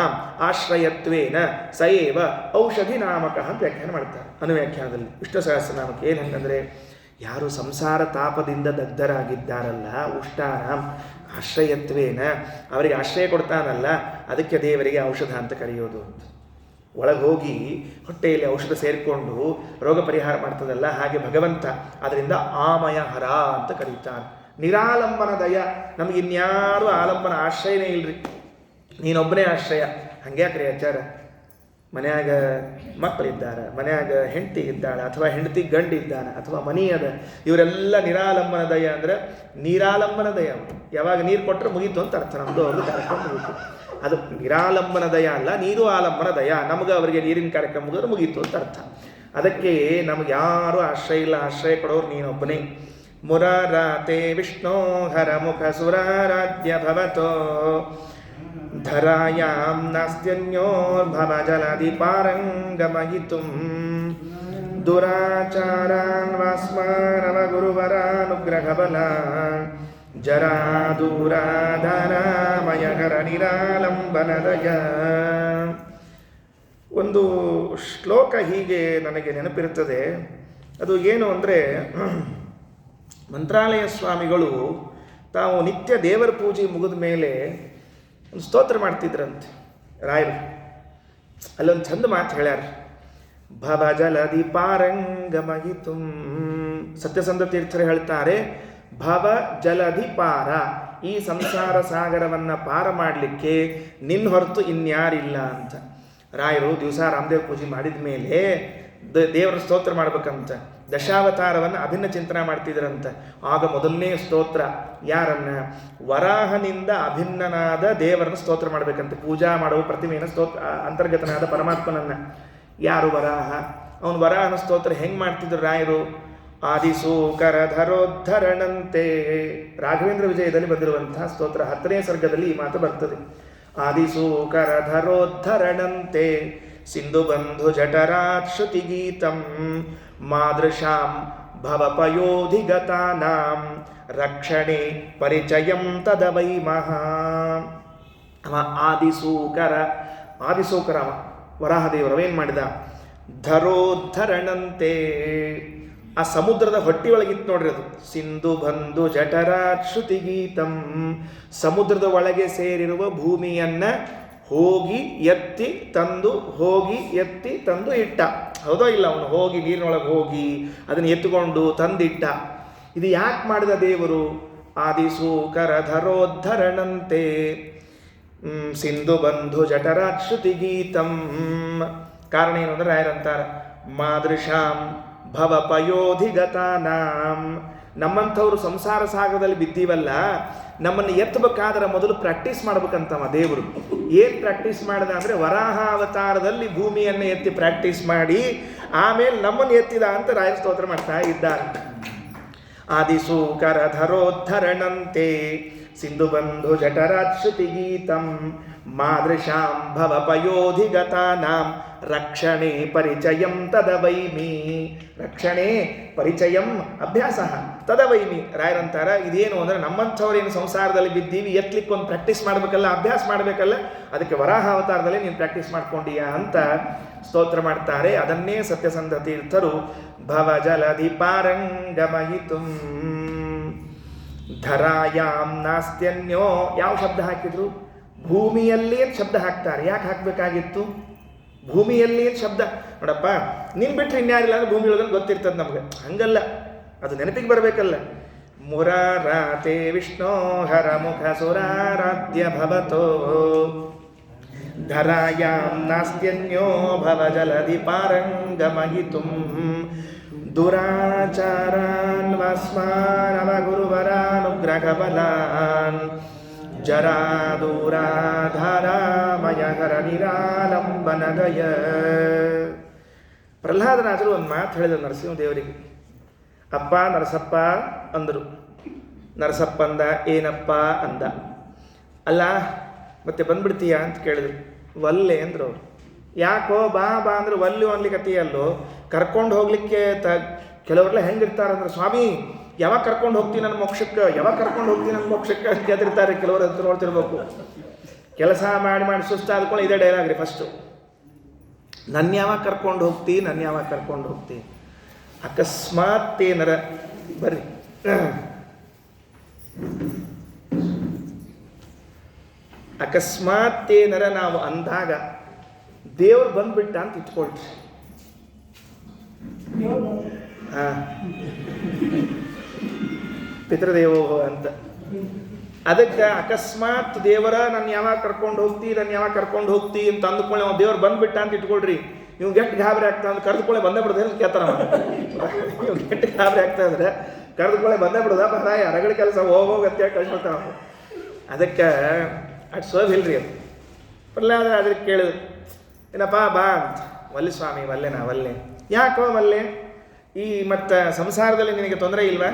ಆಶ್ರಯತ್ವೇನ ಸಯೇವ ಔಷಧಿ ನಾಮಕ ಅಂತ ವ್ಯಾಖ್ಯಾನ ಮಾಡ್ತಾರೆ. ಅನುವ್ಯಾಖ್ಯಾನದಲ್ಲಿ ವಿಷ್ಣು ಸಹಸ್ರನಾಮಕ್ಕೆ ಏನು ಹಂಗಂದರೆ, ಯಾರು ಸಂಸಾರ ತಾಪದಿಂದ ದಗ್ಧರಾಗಿದ್ದಾರಲ್ಲ, ಉಷ್ಟಾನ ಆಶ್ರಯತ್ವೇನ, ಅವರಿಗೆ ಆಶ್ರಯ ಕೊಡ್ತಾನಲ್ಲ, ಅದಕ್ಕೆ ದೇವರಿಗೆ ಔಷಧ ಅಂತ ಕರೆಯೋದು. ಒಳಗೆ ಹೋಗಿ ಹೊಟ್ಟೆಯಲ್ಲಿ ಔಷಧ ಸೇರಿಕೊಂಡು ರೋಗ ಪರಿಹಾರ ಮಾಡ್ತದಲ್ಲ, ಹಾಗೆ ಭಗವಂತ. ಅದರಿಂದ ಆಮಯಹರ ಅಂತ ಕರೀತಾರೆ. ನಿರಾಲಂಬನ ದಯ, ನಮಗೆ ಇನ್ಯಾರು ಆಲಂಬನ ಆಶ್ರಯನೇ ಇಲ್ರಿ, ನೀನೊಬ್ಬನೇ ಆಶ್ರಯ. ಹಂಗ್ಯಾಕ್ರಿ ಆಚಾರ? ಮನ್ಯಾಗ ಮಕ್ಕಳಿದ್ದಾರೆ, ಮನ್ಯಾಗ ಹೆಂಡತಿ ಇದ್ದಾಳೆ, ಅಥವಾ ಹೆಂಡತಿ ಗಂಡಿದ್ದಾನೆ, ಅಥವಾ ಮನಿ ಅದ, ಇವರೆಲ್ಲ ನಿರಾಲಂಬನ ದಯ ಅಂದರೆ ನೀರಾಲಂಬನ ದಯ. ಯಾವಾಗ ನೀರು ಕೊಟ್ಟರೆ ಮುಗೀತು ಅಂತ ಅರ್ಥ. ನಮ್ಮದು ಅವ್ರಿಗೆ ಕಾರ್ಯಕ್ರಮ ಮುಗೀತು. ಅದು ನಿರಾಲಂಬನ ದಯ ಅಲ್ಲ, ನೀರು ಆಲಂಬನ ದಯ. ನಮಗೆ ಅವರಿಗೆ ನೀರಿನ ಕಾರ್ಯಕ್ರಮ ಮುಗಿದ್ರೆ ಮುಗೀತು ಅಂತ ಅರ್ಥ. ಅದಕ್ಕೆ ನಮಗೆ ಯಾರು ಆಶ್ರಯ ಇಲ್ಲ, ಆಶ್ರಯ ಕೊಡೋರು ನೀನೊಬ್ಬನೇ. ಮುರಾರಾತೆ ವಿಷ್ಣೋ ಹರ ಮುಖ ಸುರಾರಾಧ್ಯ ಭವತೋ ಧರಾಯಾಂ ನಾಸ್ತ್ಯನ್ಯೋರ್ಭವ ಜಲಧಿ ಪಾರಂಗಮಯಿತುಂ ದುರಾಚಾರಾನ್ ವಾಸ್ಮಾನವ ಗುರುವರಾನುಗ್ರಹ ಬಲ ಜರಾ ದೂರಾಧಾರಾಮಯಕರ ನಿರಾಲಂಬನದಯ. ಒಂದು ಶ್ಲೋಕ ಹೀಗೆ ನನಗೆ ನೆನಪಿರುತ್ತದೆ. ಅದು ಏನು ಅಂದರೆ, ಮಂತ್ರಾಲಯ ಸ್ವಾಮಿಗಳು ತಾವು ನಿತ್ಯ ದೇವರ ಪೂಜೆ ಮುಗಿದ ಮೇಲೆ ಒಂದು ಸ್ತೋತ್ರ ಮಾಡ್ತಿದ್ರಂತೆ ರಾಯರು. ಅಲ್ಲೊಂದು ಚಂದ ಮಾತು ಹೇಳ್ಯಾರ, ಭವ ಜಲಧಿ ಪಾರಂಗಮಯಿತು. ಸತ್ಯಸಂಧ ತೀರ್ಥರು ಹೇಳ್ತಾರೆ, ಭವ ಜಲಧಿ ಪಾರ, ಈ ಸಂಸಾರ ಸಾಗರವನ್ನು ಪಾರ ಮಾಡಲಿಕ್ಕೆ ನಿನ್ನ ಹೊರತು ಇನ್ಯಾರಿಲ್ಲ ಅಂತ. ರಾಯರು ದಿವಸ ರಾಮದೇವ ಪೂಜೆ ಮಾಡಿದ ಮೇಲೆ ದೇವರ ಸ್ತೋತ್ರ ಮಾಡ್ಬೇಕಂತ ದಶಾವತಾರವನ್ನು ಅಭಿನ್ನ ಚಿಂತನೆ ಮಾಡ್ತಿದ್ರಂತ. ಆಗ ಮೊದಲನೇ ಸ್ತೋತ್ರ ಯಾರನ್ನ? ವರಾಹನಿಂದ ಅಭಿನ್ನನಾದ ದೇವರನ್ನ ಸ್ತೋತ್ರ ಮಾಡಬೇಕಂತ. ಪೂಜಾ ಮಾಡುವ ಪ್ರತಿಮೆಯನ್ನು ಅಂತರ್ಗತನಾದ ಪರಮಾತ್ಮನನ್ನ. ಯಾರು ವರಾಹ? ಅವನು ವರಾಹನ ಸ್ತೋತ್ರ ಹೆಂಗೆ ಮಾಡ್ತಿದ್ರು ರಾಯರು? ಆದಿಸೂಕರಧರೋದ್ಧರಣಂತೆ, ರಾಘವೇಂದ್ರ ವಿಜಯದಲ್ಲಿ ಬಂದಿರುವಂತಹ ಸ್ತೋತ್ರ 10ನೇ ಸರ್ಗದಲ್ಲಿ ಈ ಮಾತು ಬರ್ತದೆ. ಆದಿಸೂಕರಧರೋದ್ಧರಣಂತೆ ಸಿಂಧು ಬಂಧು ಜಠರಾತ್ ಶ್ರುತಿ ಗೀತಂ ಮಾದೃಶಾಂ ಭವಪಯೋಧಿಗತಾನಾಂ ರಕ್ಷಣೆ ಪರಿಚಯಂ ತದವೈ ಮಹಾ. ಅವ ಆದಿಸೂಕರ ವರಾಹದೇವರವೇನು ಮಾಡಿದ? ಧರೋದ್ಧರಣಂತೆ, ಆ ಸಮುದ್ರದ ಹೊಟ್ಟಿಯೊಳಗಿತ್ತು ನೋಡ್ರಿ ಅದು. ಸಿಂಧು ಬಂಧು ಜಠರಾತ್ ಶ್ರುತಿ ಗೀತಂ, ಸಮುದ್ರದ ಒಳಗೆ ಸೇರಿರುವ ಭೂಮಿಯನ್ನ ಹೋಗಿ ಎತ್ತಿ ತಂದು ಇಟ್ಟ. ಹೌದೋ ಇಲ್ಲ? ಅವನು ಹೋಗಿ ನೀರಿನೊಳಗೆ ಹೋಗಿ ಅದನ್ನು ಎತ್ತುಕೊಂಡು ತಂದಿಟ್ಟ. ಇದು ಯಾಕೆ ಮಾಡಿದ ದೇವರು? ಆದಿಸೂಕರಧರೋದ್ಧರಣಂತೆ ಸಿಂಧು ಬಂಧು ಜಠರಾತ್ ಶ್ರುತಿ ಗೀತಂ. ಕಾರಣ ಏನು ಅಂದ್ರೆ ರಾಯರಂತಾರ, ಮಾದೃಶಾಂ ಭವಪಯೋಧಿಗತಾನಾಂ, ನಮ್ಮಂಥವ್ರು ಸಂಸಾರ ಸಾಗರದಲ್ಲಿ ಬಿದ್ದೀವಲ್ಲ, ನಮ್ಮನ್ನು ಎತ್ತಬೇಕಾದ್ರೆ ಮೊದಲು ಪ್ರಾಕ್ಟೀಸ್ ಮಾಡ್ಬೇಕಂತವ ದೇವರು. ಏನು ಪ್ರಾಕ್ಟೀಸ್ ಮಾಡಿದ ಅಂದರೆ, ವರಾಹ ಅವತಾರದಲ್ಲಿ ಭೂಮಿಯನ್ನು ಎತ್ತಿ ಪ್ರಾಕ್ಟೀಸ್ ಮಾಡಿ ಆಮೇಲೆ ನಮ್ಮನ್ನು ಎತ್ತಿದ ಅಂತ ರಾಯ ಸ್ತೋತ್ರ ಮಾಡ್ತಾ ಇದ್ದಾರೆ. ಆದಿಸೂಕರಧರೋದ್ಧರಣಂತೆ ಸಿಂಧು ಬಂಧು ಜಠರಾತ್ ಶ್ರುತಿ ಗೀತಂ ಮಾದೃಶಾಂ ಭವಪಯೋಧಿಗತಾನಾಂ ರಕ್ಷಣೆ ಪರಿಚಯಂ ತದವೈಮಿ. ರಕ್ಷಣೆ ಪರಿಚಯಂ ಅಭ್ಯಾಸ, ತದವೈಮಿ ರಾಯರಂತಾರ. ಇದೇನು ಅಂದರೆ ನಮ್ಮಂಥವ್ರೇನು ಸಂಸಾರದಲ್ಲಿ ಬಿದ್ದೀವಿ, ಎತ್ತಲಿಕ್ಕೆ ಒಂದು ಪ್ರಾಕ್ಟೀಸ್ ಮಾಡಬೇಕಲ್ಲ, ಅಭ್ಯಾಸ ಮಾಡಬೇಕಲ್ಲ, ಅದಕ್ಕೆ ವರಾಹ ಅವತಾರದಲ್ಲಿ ನೀನು ಪ್ರಾಕ್ಟೀಸ್ ಮಾಡ್ಕೊಂಡೀಯಾ ಅಂತ ಸ್ತೋತ್ರ ಮಾಡ್ತಾರೆ. ಅದನ್ನೇ ಸತ್ಯಸಂಧ ತೀರ್ಥರು ಭವಜಲಧಿ ಪಾರಂಗಮಯಿತುಂ ಧರಾಯಾಮ್ ನಾಸ್ತ್ಯನ್ಯೋ. ಯಾವ ಶಬ್ದ ಹಾಕಿದ್ರು? ಭೂಮಿಯಲ್ಲಿ ಶಬ್ದ ಹಾಕ್ತಾರೆ. ಯಾಕೆ ಹಾಕಬೇಕಾಗಿತ್ತು? ಭೂಮಿಯಲ್ಲಿ ಶಬ್ದ ನೋಡಪ್ಪ, ನಿನ್ ಬಿಟ್ಟರೆ ಇನ್ಯಾರಿಲ್ಲ ಅಂದ್ರೆ ಭೂಮಿ ಒಳಗಂದು ಗೊತ್ತಿರ್ತದೆ ನಮ್ಗೆ. ಹಂಗಲ್ಲ, ಅದು ನೆನಪಿಗೆ ಬರಬೇಕಲ್ಲ. ಮುರಾರಾತೆ ವಿಷ್ಣೋ ಹರ ಮುಖ ಸುರಾರಾಧ್ಯ ಭವತೋ ಧರಾಯಾಮ್ ನಾಸ್ತ್ಯನ್ಯೋ ಭವ ಜಲಧಿ ಪಾರಂಗಮಯಿತುಂ ದುರಾಚಾರಾನ್ ವಸ್ಮಾನವ ಗುರುವರಾನುಗ್ರಹಬಲಾನ್ ಜರಾ ದೂರಾಧಾರಾಮಯ ಹರ ನಿರಾಲಂಬನದಯ. ಪ್ರಹ್ಲಾದರಾಜರು ಒಂದು ಮಾತು ಹೇಳಿದರು ನರಸಿಂಹದೇವರಿಗೆ. ಅಪ್ಪ ನರಸಪ್ಪ ಅಂದರು. ನರಸಪ್ಪ ಅಂದ, ಏನಪ್ಪ ಅಂದ. ಅಲ್ಲ ಮತ್ತೆ ಬಂದ್ಬಿಡ್ತೀಯಾ ಅಂತ ಕೇಳಿದ್ರು. ವಲ್ಲೆ ಅಂದರು ಅವರು. ಯಾಕೋ ಬಾ ಬಾ ಅಂದ್ರೆ ವಲ್ಲು ಅನ್ಲಿಕ್ಕತ್ತೀಯಲ್ಲೋ, ಕರ್ಕೊಂಡು ಹೋಗ್ಲಿಕ್ಕೆ ಕೆಲವರೆಲ್ಲ ಹೆಂಗಿರ್ತಾರಂದ್ರೆ, ಸ್ವಾಮಿ ಯಾವಾಗ ಕರ್ಕೊಂಡು ಹೋಗ್ತೀನಿ ನನ್ನ ಮೋಕ್ಷಕ್ಕೆ, ಯಾವಾಗ ಕರ್ಕೊಂಡು ಹೋಗ್ತೀನಿ ನನ್ನ ಮೋಕ್ಷಕ್ಕೆ ಅಂತ ಕೇಳ್ತಿರ್ತಾರೆ ಕೆಲವರು. ಅಂತ ನೋಡ್ತಿರ್ಬೇಕು. ಕೆಲಸ ಮಾಡಿ ಮಾಡಿ ಸುಸ್ತಾದ್ಕೊಂಡು ಇದೇ ಡೈಲಾಗ್ ರೀ ಫಸ್ಟು. ನನ್ನ ಯಾವಾಗ ಕರ್ಕೊಂಡು ಹೋಗ್ತಿ, ನನ್ನ ಯಾವಾಗ ಕರ್ಕೊಂಡು ಹೋಗ್ತಿ. ಅಕಸ್ಮಾತ್ ಏನಾರ ಬರ್ರಿ ಅಕಸ್ಮಾತ್ ಏನಾರ ನಾವು ಅಂದಾಗ ದೇವ್ರು ಬಂದ್ಬಿಟ್ಟ ಅಂತ ಇಟ್ಕೊಳ್ರಿ. ಪಿತೃದೇವೋ ಅಂತ. ಅದಕ್ಕೆ ಅಕಸ್ಮಾತ್ ದೇವರ ನನ್ನ ಯಾವಾಗ ಕರ್ಕೊಂಡು ಹೋಗ್ತಿ, ನನ್ನ ಯಾವಾಗ ಕರ್ಕೊಂಡು ಹೋಗ್ತಿ ಅಂತ ಅಂದ್ಕೊಳ್ಳಿ. ಅವ್ನು ದೇವ್ರು ಬಂದ್ಬಿಟ್ಟ ಅಂತ ಇಟ್ಕೊಳ್ರಿ. ಇವ್ಗೆ ಎಷ್ಟು ಗಾಬರಿ ಆಗ್ತಾ ಅಂದ್ರೆ ಕರೆದುಕೊಳ್ಳೆ ಬಂದೇ ಬಿಡೋದೇ ಅಂತ ಕೇಳ್ತಾರ. ಇವ್ಗೆ ಎಷ್ಟು ಗಾಬರಿ ಆಗ್ತಾ ಇದ್ರೆ ಕರೆದುಕೊಳ್ಳೆ ಬಂದೇ ಬಿಡೋದ ಬರಾಯ ರಗಡ ಕೆಲಸ ಹೋಗೋಗತ್ತೆ ಕಳ್ಸ್ಕೊಳ್ತಾವ. ಅದಕ್ಕೆ ಅಷ್ಟು ಸೋಭಿಲ್ರಿ ಅದು. ಪ್ರಹ್ಲಾದ ಅದಕ್ಕೆ ಕೇಳಿದ್ರು, ಏನಪ್ಪ ಬಾ ಅಂತ. ವಲ್ಲೆ ಸ್ವಾಮಿ, ವಲ್ಲೆ ನಾ ವಲ್ಲೆ. ಯಾಕೋ ವಲ್ಲೆ? ಈ ಮತ್ತು ಸಂಸಾರದಲ್ಲಿ ನಿನಗೆ ತೊಂದರೆ ಇಲ್ವಾ?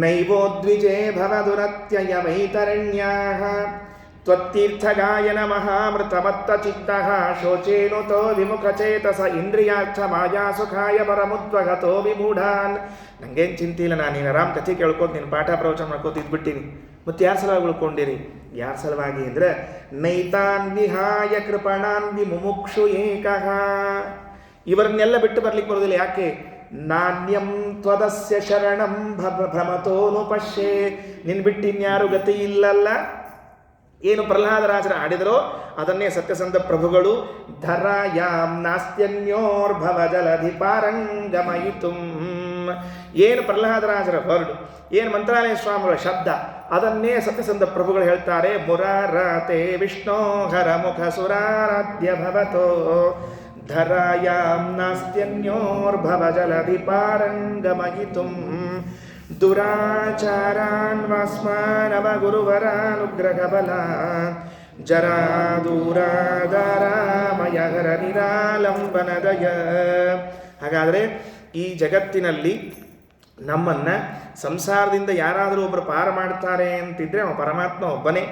ನೈವೋದ್ವಿಜೇ ಭವದುರತ್ಯಯ ವೈತರಣ್ಯಾಃ ತ್ವತ್ತೀರ್ಥಗಾಯನ ಮಹಾಮೃತಮತ್ತ ಚಿತ್ತಃ ಶೋಚೇನುತೋ ವಿಮುಖಚೇತಸ ಇಂದ್ರಿಯಾರ್ಥ ಮಾಯಾ ಸುಖಾಯ ಪರಮುದ್ವಗತೋ ವಿಮೂಢಾನ್. ನಂಗೇನು ಚಿಂತೆ ಇಲ್ಲ, ನಾನು ನೀನು ಆರಾಮ್ ಕಥೆ ಕೇಳ್ಕೋತ ನೀನು ಪಾಠ ಪ್ರವಚನ ಮಾಡ್ಕೋತ ಇದ್ಬಿಟ್ಟಿನಿ. ಮತ್ತು ಯಾರ ಸಲುವಾಗಿ ಉಳ್ಕೊಂಡಿರಿ? ಯಾರ ಸಲುವಾಗಿ ಅಂದರೆ ನೈತಾನ್ ವಿಹಾಯ ಕೃಪಣಾನ್ ವಿಮುಮುಕ್ಷು ಏಕಃ. ಇವರನ್ನೆಲ್ಲ ಬಿಟ್ಟು ಬರ್ಲಿಕ್ಕೆ ಬರೋದಿಲ್ಲ. ಯಾಕೆ? ನಾಣ್ಯಂ ತ್ವದಸ್ಯ ಶರಣಂ ಭ್ರಮತೋನು ಪಶ್ಯೆ. ನಿನ್ನ ಬಿಟ್ಟು ಇನ್ಯಾರು ಗತಿ ಇಲ್ಲಲ್ಲ. ಏನು ಪ್ರಹ್ಲಾದರಾಜರ ಆಡಿದರೋ ಅದನ್ನೇ ಸತ್ಯಸಂಧ ಪ್ರಭುಗಳು ಧರಾಯಾಮ್ ನಾಸ್ತ್ಯನ್ಯೋರ್ಭವ ಜಲಧಿ ಪಾರಂಗಮಯಿತುಂ. ಏನು ಪ್ರಹ್ಲಾದರಾಜರ ವರ್ಡ್, ಏನು ಮಂತ್ರಾಲಯ ಸ್ವಾಮಿಗಳ ಶಬ್ದ, ಅದನ್ನೇ ಸತ್ಯಸಂಧ ಪ್ರಭುಗಳು ಹೇಳ್ತಾರೆ. ಮುರಾರಾತೆ ವಿಷ್ಣೋ ಹರ ಮುಖ ಸುರಾರಾಧ್ಯ ಭವತೋ ಧರಾಯಾಮ್ ನಾಸ್ತ್ಯನ್ಯೋರ್ಭವ ಜಲಧಿ ಪಾರಂಗಮಯಿತುಂ ದುರಾಚಾರಾನ್ ವಸ್ಮಾನವ ಗುರುವರಾನುಗ್ರಹಬಲಾನ್ ಜರಾ ದೂರಾಧಾರಾಮಯ ಹರ ನಿರಾಲಂಬನದಯ. ಹಾಗಾದರೆ ಈ ಜಗತ್ತಿನಲ್ಲಿ ನಮ್ಮನ್ನು ಸಂಸಾರದಿಂದ ಯಾರಾದರೂ ಒಬ್ಬರು ಪಾರ ಮಾಡ್ತಾರೆ ಅಂತಿದ್ರೆ ಅವ ಪರಮಾತ್ಮ ಒಬ್ಬನೇ.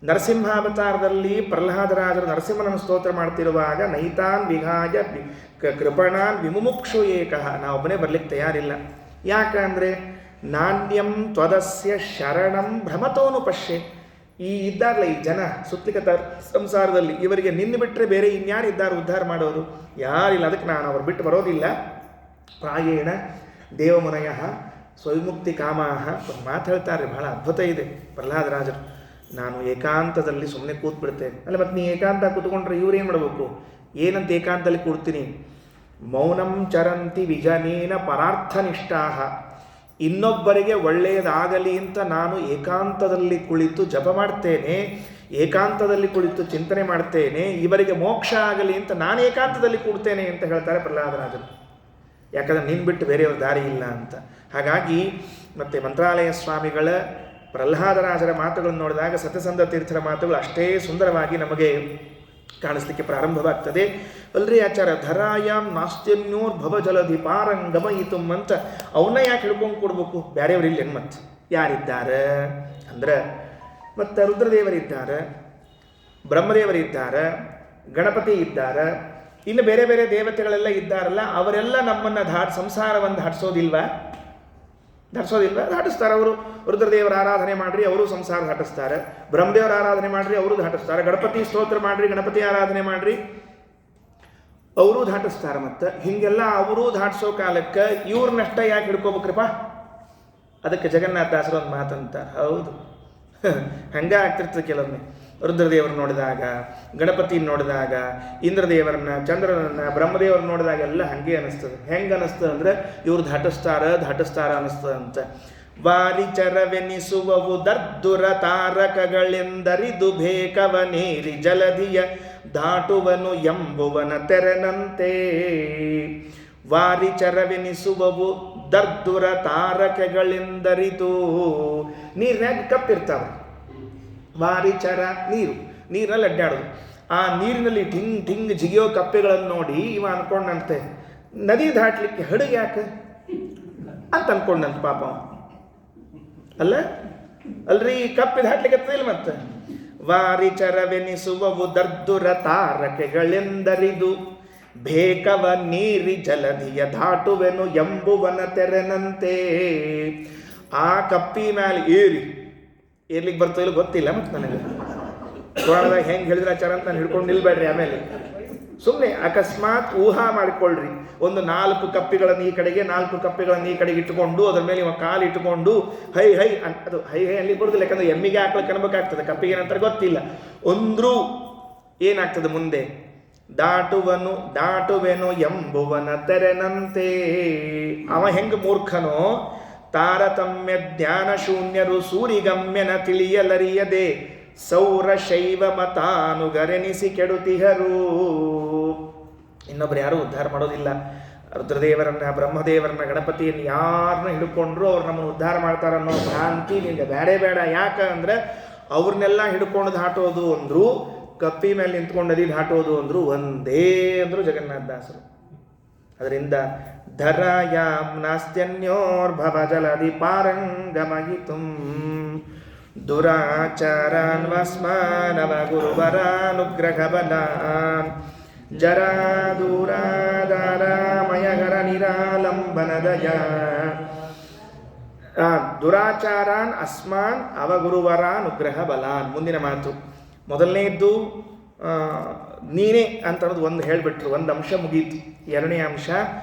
ನರಸಿಂಹಾವತಾರದಲ್ಲಿ ಪ್ರಹ್ಲಾದರಾಜರು ನರಸಿಂಹನನ್ನು ಸ್ತೋತ್ರ ಮಾಡ್ತಿರುವಾಗ ನೈತಾನ್ ವಿಹಾಯ ಕೃಪಣಾನ್ ವಿಮುಮುಕ್ಷು ಏಕಃ, ನಾವೊಬ್ಬನೇ ಬರ್ಲಿಕ್ಕೆ ತಯಾರಿಲ್ಲ. ಯಾಕಂದರೆ ನಾಣ್ಯಂ ತ್ವದಸ್ಯ ಶರಣಂ ಭ್ರಮತೋನು ಪಶ್ಯೆ. ಈ ಇದ್ದಾರಲ್ಲ ಈ ಜನ ಸುತ್ತಲಿಕ್ಕೆ ಸಂಸಾರದಲ್ಲಿ, ಇವರಿಗೆ ನಿನ್ನ ಬಿಟ್ಟರೆ ಬೇರೆ ಇನ್ಯಾರು ಇದ್ದಾರೆ ಉದ್ಧಾರ ಮಾಡೋರು? ಯಾರಿಲ್ಲ. ಅದಕ್ಕೆ ನಾನು ಅವ್ರು ಬಿಟ್ಟು ಬರೋದಿಲ್ಲ. ಪ್ರಾಯೇಣ ದೇವಮುನಯ ಸ್ವವಿಮುಕ್ತಿ ಕಾಮಾಹ. ಒಂದು ಮಾತು ಹೇಳ್ತಾರೆ, ಬಹಳ ಅದ್ಭುತ ಇದೆ ಪ್ರಹ್ಲಾದರಾಜರು. ನಾನು ಏಕಾಂತದಲ್ಲಿ ಸುಮ್ಮನೆ ಕೂತ್ಬಿಡ್ತೇನೆ. ಅಲ್ಲ ಮತ್ತು ನೀ ಏಕಾಂತ ಕೂತ್ಕೊಂಡ್ರೆ ಇವ್ರೇನು ಮಾಡಬೇಕು? ಏನಂತ ಏಕಾಂತದಲ್ಲಿ ಕೂಡ್ತೀನಿ? ಮೌನಂ ಚರಂತಿ ವಿಜನೇನ ಪರಾರ್ಥನಿಷ್ಠಾಹ. ಇನ್ನೊಬ್ಬರಿಗೆ ಒಳ್ಳೆಯದಾಗಲಿ ಅಂತ ನಾನು ಏಕಾಂತದಲ್ಲಿ ಕುಳಿತು ಜಪ ಮಾಡ್ತೇನೆ, ಏಕಾಂತದಲ್ಲಿ ಕುಳಿತು ಚಿಂತನೆ ಮಾಡ್ತೇನೆ. ಇವರಿಗೆ ಮೋಕ್ಷ ಆಗಲಿ ಅಂತ ನಾನು ಏಕಾಂತದಲ್ಲಿ ಕೂಡ್ತೇನೆ ಅಂತ ಹೇಳ್ತಾರೆ ಪ್ರಹ್ಲಾದರಾಜರು. ಯಾಕಂದರೆ ನಿನ್ನ ಬಿಟ್ಟು ಬೇರೆಯವ್ರ ದಾರಿ ಇಲ್ಲ ಅಂತ. ಹಾಗಾಗಿ ಮತ್ತು ಮಂತ್ರಾಲಯ ಸ್ವಾಮಿಗಳ ಪ್ರಹ್ಲಾದರಾಜರ ಮಾತುಗಳನ್ನು ನೋಡಿದಾಗ ಸತ್ಯಸಂಧ ತೀರ್ಥರ ಮಾತುಗಳು ಅಷ್ಟೇ ಸುಂದರವಾಗಿ ನಮಗೆ ಕಾಣಿಸ್ಲಿಕ್ಕೆ ಪ್ರಾರಂಭವಾಗ್ತದೆ. ಅಲ್ರಿ ಆಚಾರ ಧರಾಯಾಮ್ ನಾಸ್ತ್ಯನ್ಯೋರ್ ಭವ ಜಲಧಿ ಪಾರಂಗಮಯಿತುಂ ಅಂತ ಅವನ್ನ ಯಾಕೆ ಹಿಡ್ಕೊಂಡು ಕೊಡ್ಬೇಕು? ಬೇರೆಯವ್ರು ಇಲ್ಲ. ಮತ್ತು ಯಾರಿದ್ದಾರೆ ಅಂದ್ರೆ ಮತ್ತು ರುದ್ರದೇವರಿದ್ದಾರೆ, ಬ್ರಹ್ಮದೇವರಿದ್ದಾರೆ, ಗಣಪತಿ ಇದ್ದಾರೆ, ಇನ್ನು ಬೇರೆ ಬೇರೆ ದೇವತೆಗಳೆಲ್ಲ ಇದ್ದಾರಲ್ಲ, ಅವರೆಲ್ಲ ನಮ್ಮನ್ನು ಸಂಸಾರವನ್ನು ದಾಟಿಸೋದಿಲ್ವಾ? ದಾಟಿಸೋದಿಲ್ಲ, ದಾಟಿಸ್ತಾರೆ ಅವರು. ರುದ್ರದೇವರ ಆರಾಧನೆ ಮಾಡ್ರಿ, ಅವರು ಸಂಸಾರ ದಾಟಿಸ್ತಾರೆ. ಬ್ರಹ್ಮದೇವರ ಆರಾಧನೆ ಮಾಡ್ರಿ, ಅವರು ದಾಟಿಸ್ತಾರೆ. ಗಣಪತಿ ಸ್ತೋತ್ರ ಮಾಡ್ರಿ, ಗಣಪತಿ ಆರಾಧನೆ ಮಾಡ್ರಿ, ಅವರು ದಾಟಿಸ್ತಾರೆ. ಮತ್ತು ಹೀಗೆಲ್ಲ ಅವರು ದಾಟಿಸೋ ಕಾಲಕ್ಕೆ ಇವ್ರನ್ನಷ್ಟ ಯಾಕೆ ಹಿಡ್ಕೋಬೇಕ್ರಪ್ಪ? ಅದಕ್ಕೆ ಜಗನ್ನಾಥದಾಸರು ಒಂದು ಮಾತಂತ, ಹೌದು ಹಂಗ ಆಗ್ತಿರ್ತದೆ ಕೆಲವೊಮ್ಮೆ. ರುದ್ರದೇವರನ್ನ ನೋಡಿದಾಗ, ಗಣಪತಿ ನೋಡಿದಾಗ, ಇಂದ್ರದೇವರನ್ನ, ಚಂದ್ರನನ್ನ, ಬ್ರಹ್ಮದೇವರನ್ನ ನೋಡಿದಾಗ ಎಲ್ಲ ಹಂಗೆ ಅನಿಸ್ತದೆ. ಹೆಂಗೆ ಅನಿಸ್ತದೆ ಅಂದರೆ ಇವ್ರು ದಾಟಿಸ್ತಾರ ಅನಿಸ್ತದೆ ಅಂತ. ವಾರಿಚರವೆನಿಸುವವು ದರ್ದುರ ತಾರಕಗಳೆಂದರಿದು ಬೇಕವನೇರಿ ಜಲಧಿಯ ದಾಟುವನು ಎಂಬುವನ ತೆರನಂತೆ. ವಾರಿಚರವೆನಿಸುವವು ದರ್ದುರ ತಾರಕಗಳೆಂದರಿದು. ನೀರಿನಾಗ ಕಪ್ಪಿರ್ತಾವೆ. ವಾರಿಚರ ನೀರಿನಲ್ಲಿ ಅಡ್ಡಾಡೋದು. ಆ ನೀರಿನಲ್ಲಿ ಠಿಂಗ್ ಠಿಂಗ್ ಜಿಗಿಯೋ ಕಪ್ಪೆಗಳನ್ನು ನೋಡಿ ಇವ ಅನ್ಕೊಂಡಂತೆ, ನದಿ ದಾಟ್ಲಿಕ್ಕೆ ಹಡಗು ಯಾಕೆ ಅಂತ ಅನ್ಕೊಂಡಂತೆ ಪಾಪ. ಅಲ್ರಿ ಕಪ್ಪೆ ದಾಟ್ಲಿಕ್ಕೆ ಇಲ್ಲ. ಮತ್ತೆ ವಾರಿಚರವೆನಿಸುವವು ದರ್ದುರ ತಾರಕೆಗಳೆಂದರಿದು ಬೇಕವ ನೀರಿ ಜಲಧಿಯ ದಾಟುವೆನು ಎಂಬುವನ ತೆರೆನಂತೆ. ಆ ಕಪ್ಪಿ ಮ್ಯಾಲೆ ಏರ್ಲಿಕ್ಕೆ ಬರ್ತೋ ಇಲ್ಲ ಗೊತ್ತಿಲ್ಲ. ಮತ್ತು ನನಗೆ ಪುರಾಣದಾಗ ಹೆಂಗೆ ಹೇಳಿದ್ರೆ ಆಚಾರ ಅಂತ ನಾನು ಹಿಡ್ಕೊಂಡು ನಿಲ್ಬೇಡ್ರಿ. ಆಮೇಲೆ ಸುಮ್ಮನೆ ಅಕಸ್ಮಾತ್ ಊಹಾ ಮಾಡಿಕೊಳ್ಳ್ರಿ. ಒಂದು 4 ಕಪ್ಪಿಗಳನ್ನು ಈ ಕಡೆಗೆ, 4 ಕಪ್ಪಿಗಳನ್ನು ಈ ಕಡೆಗೆ ಇಟ್ಟುಕೊಂಡು ಅದರ ಮೇಲೆ ಇವ ಕಾಲು ಇಟ್ಟುಕೊಂಡು ಹೈ ಅದು ಹೈ ಅಲ್ಲಿ ಬರೋದಿಲ್ಲ. ಯಾಕಂದ್ರೆ ಎಮ್ಮಿಗೆ ಹಾಕ್ಲಿಕ್ಕೆ ಅನ್ಬೇಕಾಗ್ತದೆ, ಕಪ್ಪಿಗೆ ಏನಂತಾರೆ ಗೊತ್ತಿಲ್ಲ. ಒಂದ್ರೂ ಏನಾಗ್ತದೆ ಮುಂದೆ, ದಾಟುವೆನು ಎಂಬುವನ ತೆರೆನಂತೆ. ಅವ ಹೆಂಗ ಮೂರ್ಖನೋ, ತಾರತಮ್ಯ ಜ್ಞಾನ ಶೂನ್ಯರು ಸೂರಿಗಮ್ಯನ ತಿಳಿಯಲರಿಯದೆ ಸೌರ ಶೈವ ಮತಾನುಗರೆನಿಸಿ ಕೆಡುತಿಹರು. ಇನ್ನೊಬ್ರು ಯಾರು ಉದ್ಧಾರ ಮಾಡೋದಿಲ್ಲ. ರುದ್ರದೇವರನ್ನ, ಬ್ರಹ್ಮದೇವರನ್ನ, ಗಣಪತಿಯನ್ನು ಯಾರನ್ನ ಹಿಡ್ಕೊಂಡ್ರು ಅವ್ರು ನಮ್ಮನ್ನು ಉದ್ಧಾರ ಮಾಡ್ತಾರನ್ನೋ ಭ್ರಾಂತಿ ನಿಮಗೆ ಬೇಡ. ಯಾಕಂದ್ರೆ ಅವ್ರನ್ನೆಲ್ಲ ಹಿಡ್ಕೊಂಡು ದಾಟೋದು ಅಂದ್ರು, ಕಪ್ಪಿ ಮೇಲೆ ನಿಂತ್ಕೊಂಡು ನದಿ ದಾಟೋದು ಅಂದ್ರು ಒಂದೇ ಅಂದ್ರು ಜಗನ್ನಾಥದಾಸರು. ಅದರಿಂದ ಧರಾಯಾಂ ನಾಸ್ತ್ಯನ್ಯೋರ್ಭವ ಜಲಧಿ ಪಾರಂಗಮಹಿತುಂ ದುರಾಚಾರಾನ್ವಸ್ಮಾನವ ಗುರುವರಾನುಗ್ರಹ ಬಲಾನ್ ಜರಾ ದೂರಾದಾರಾಮಯಗರ ನಿರಾಲಂಬನದಯ. ದುರಾಚಾರಾನ್ ಅಸ್ಮಾನ್ ಅವಗುರುವರಾನುಗ್ರಹ ಬಲಾನ್. ಮುಂದಿನ ಮಾತು ಮೊದಲನೇದ್ದು ನೀನೇ ಅಂತ ಅನ್ನೋದು ಒಂದು ಹೇಳಿಬಿಟ್ರು, ಒಂದು ಅಂಶ ಮುಗೀತು. ಎರಡನೇ ಅಂಶ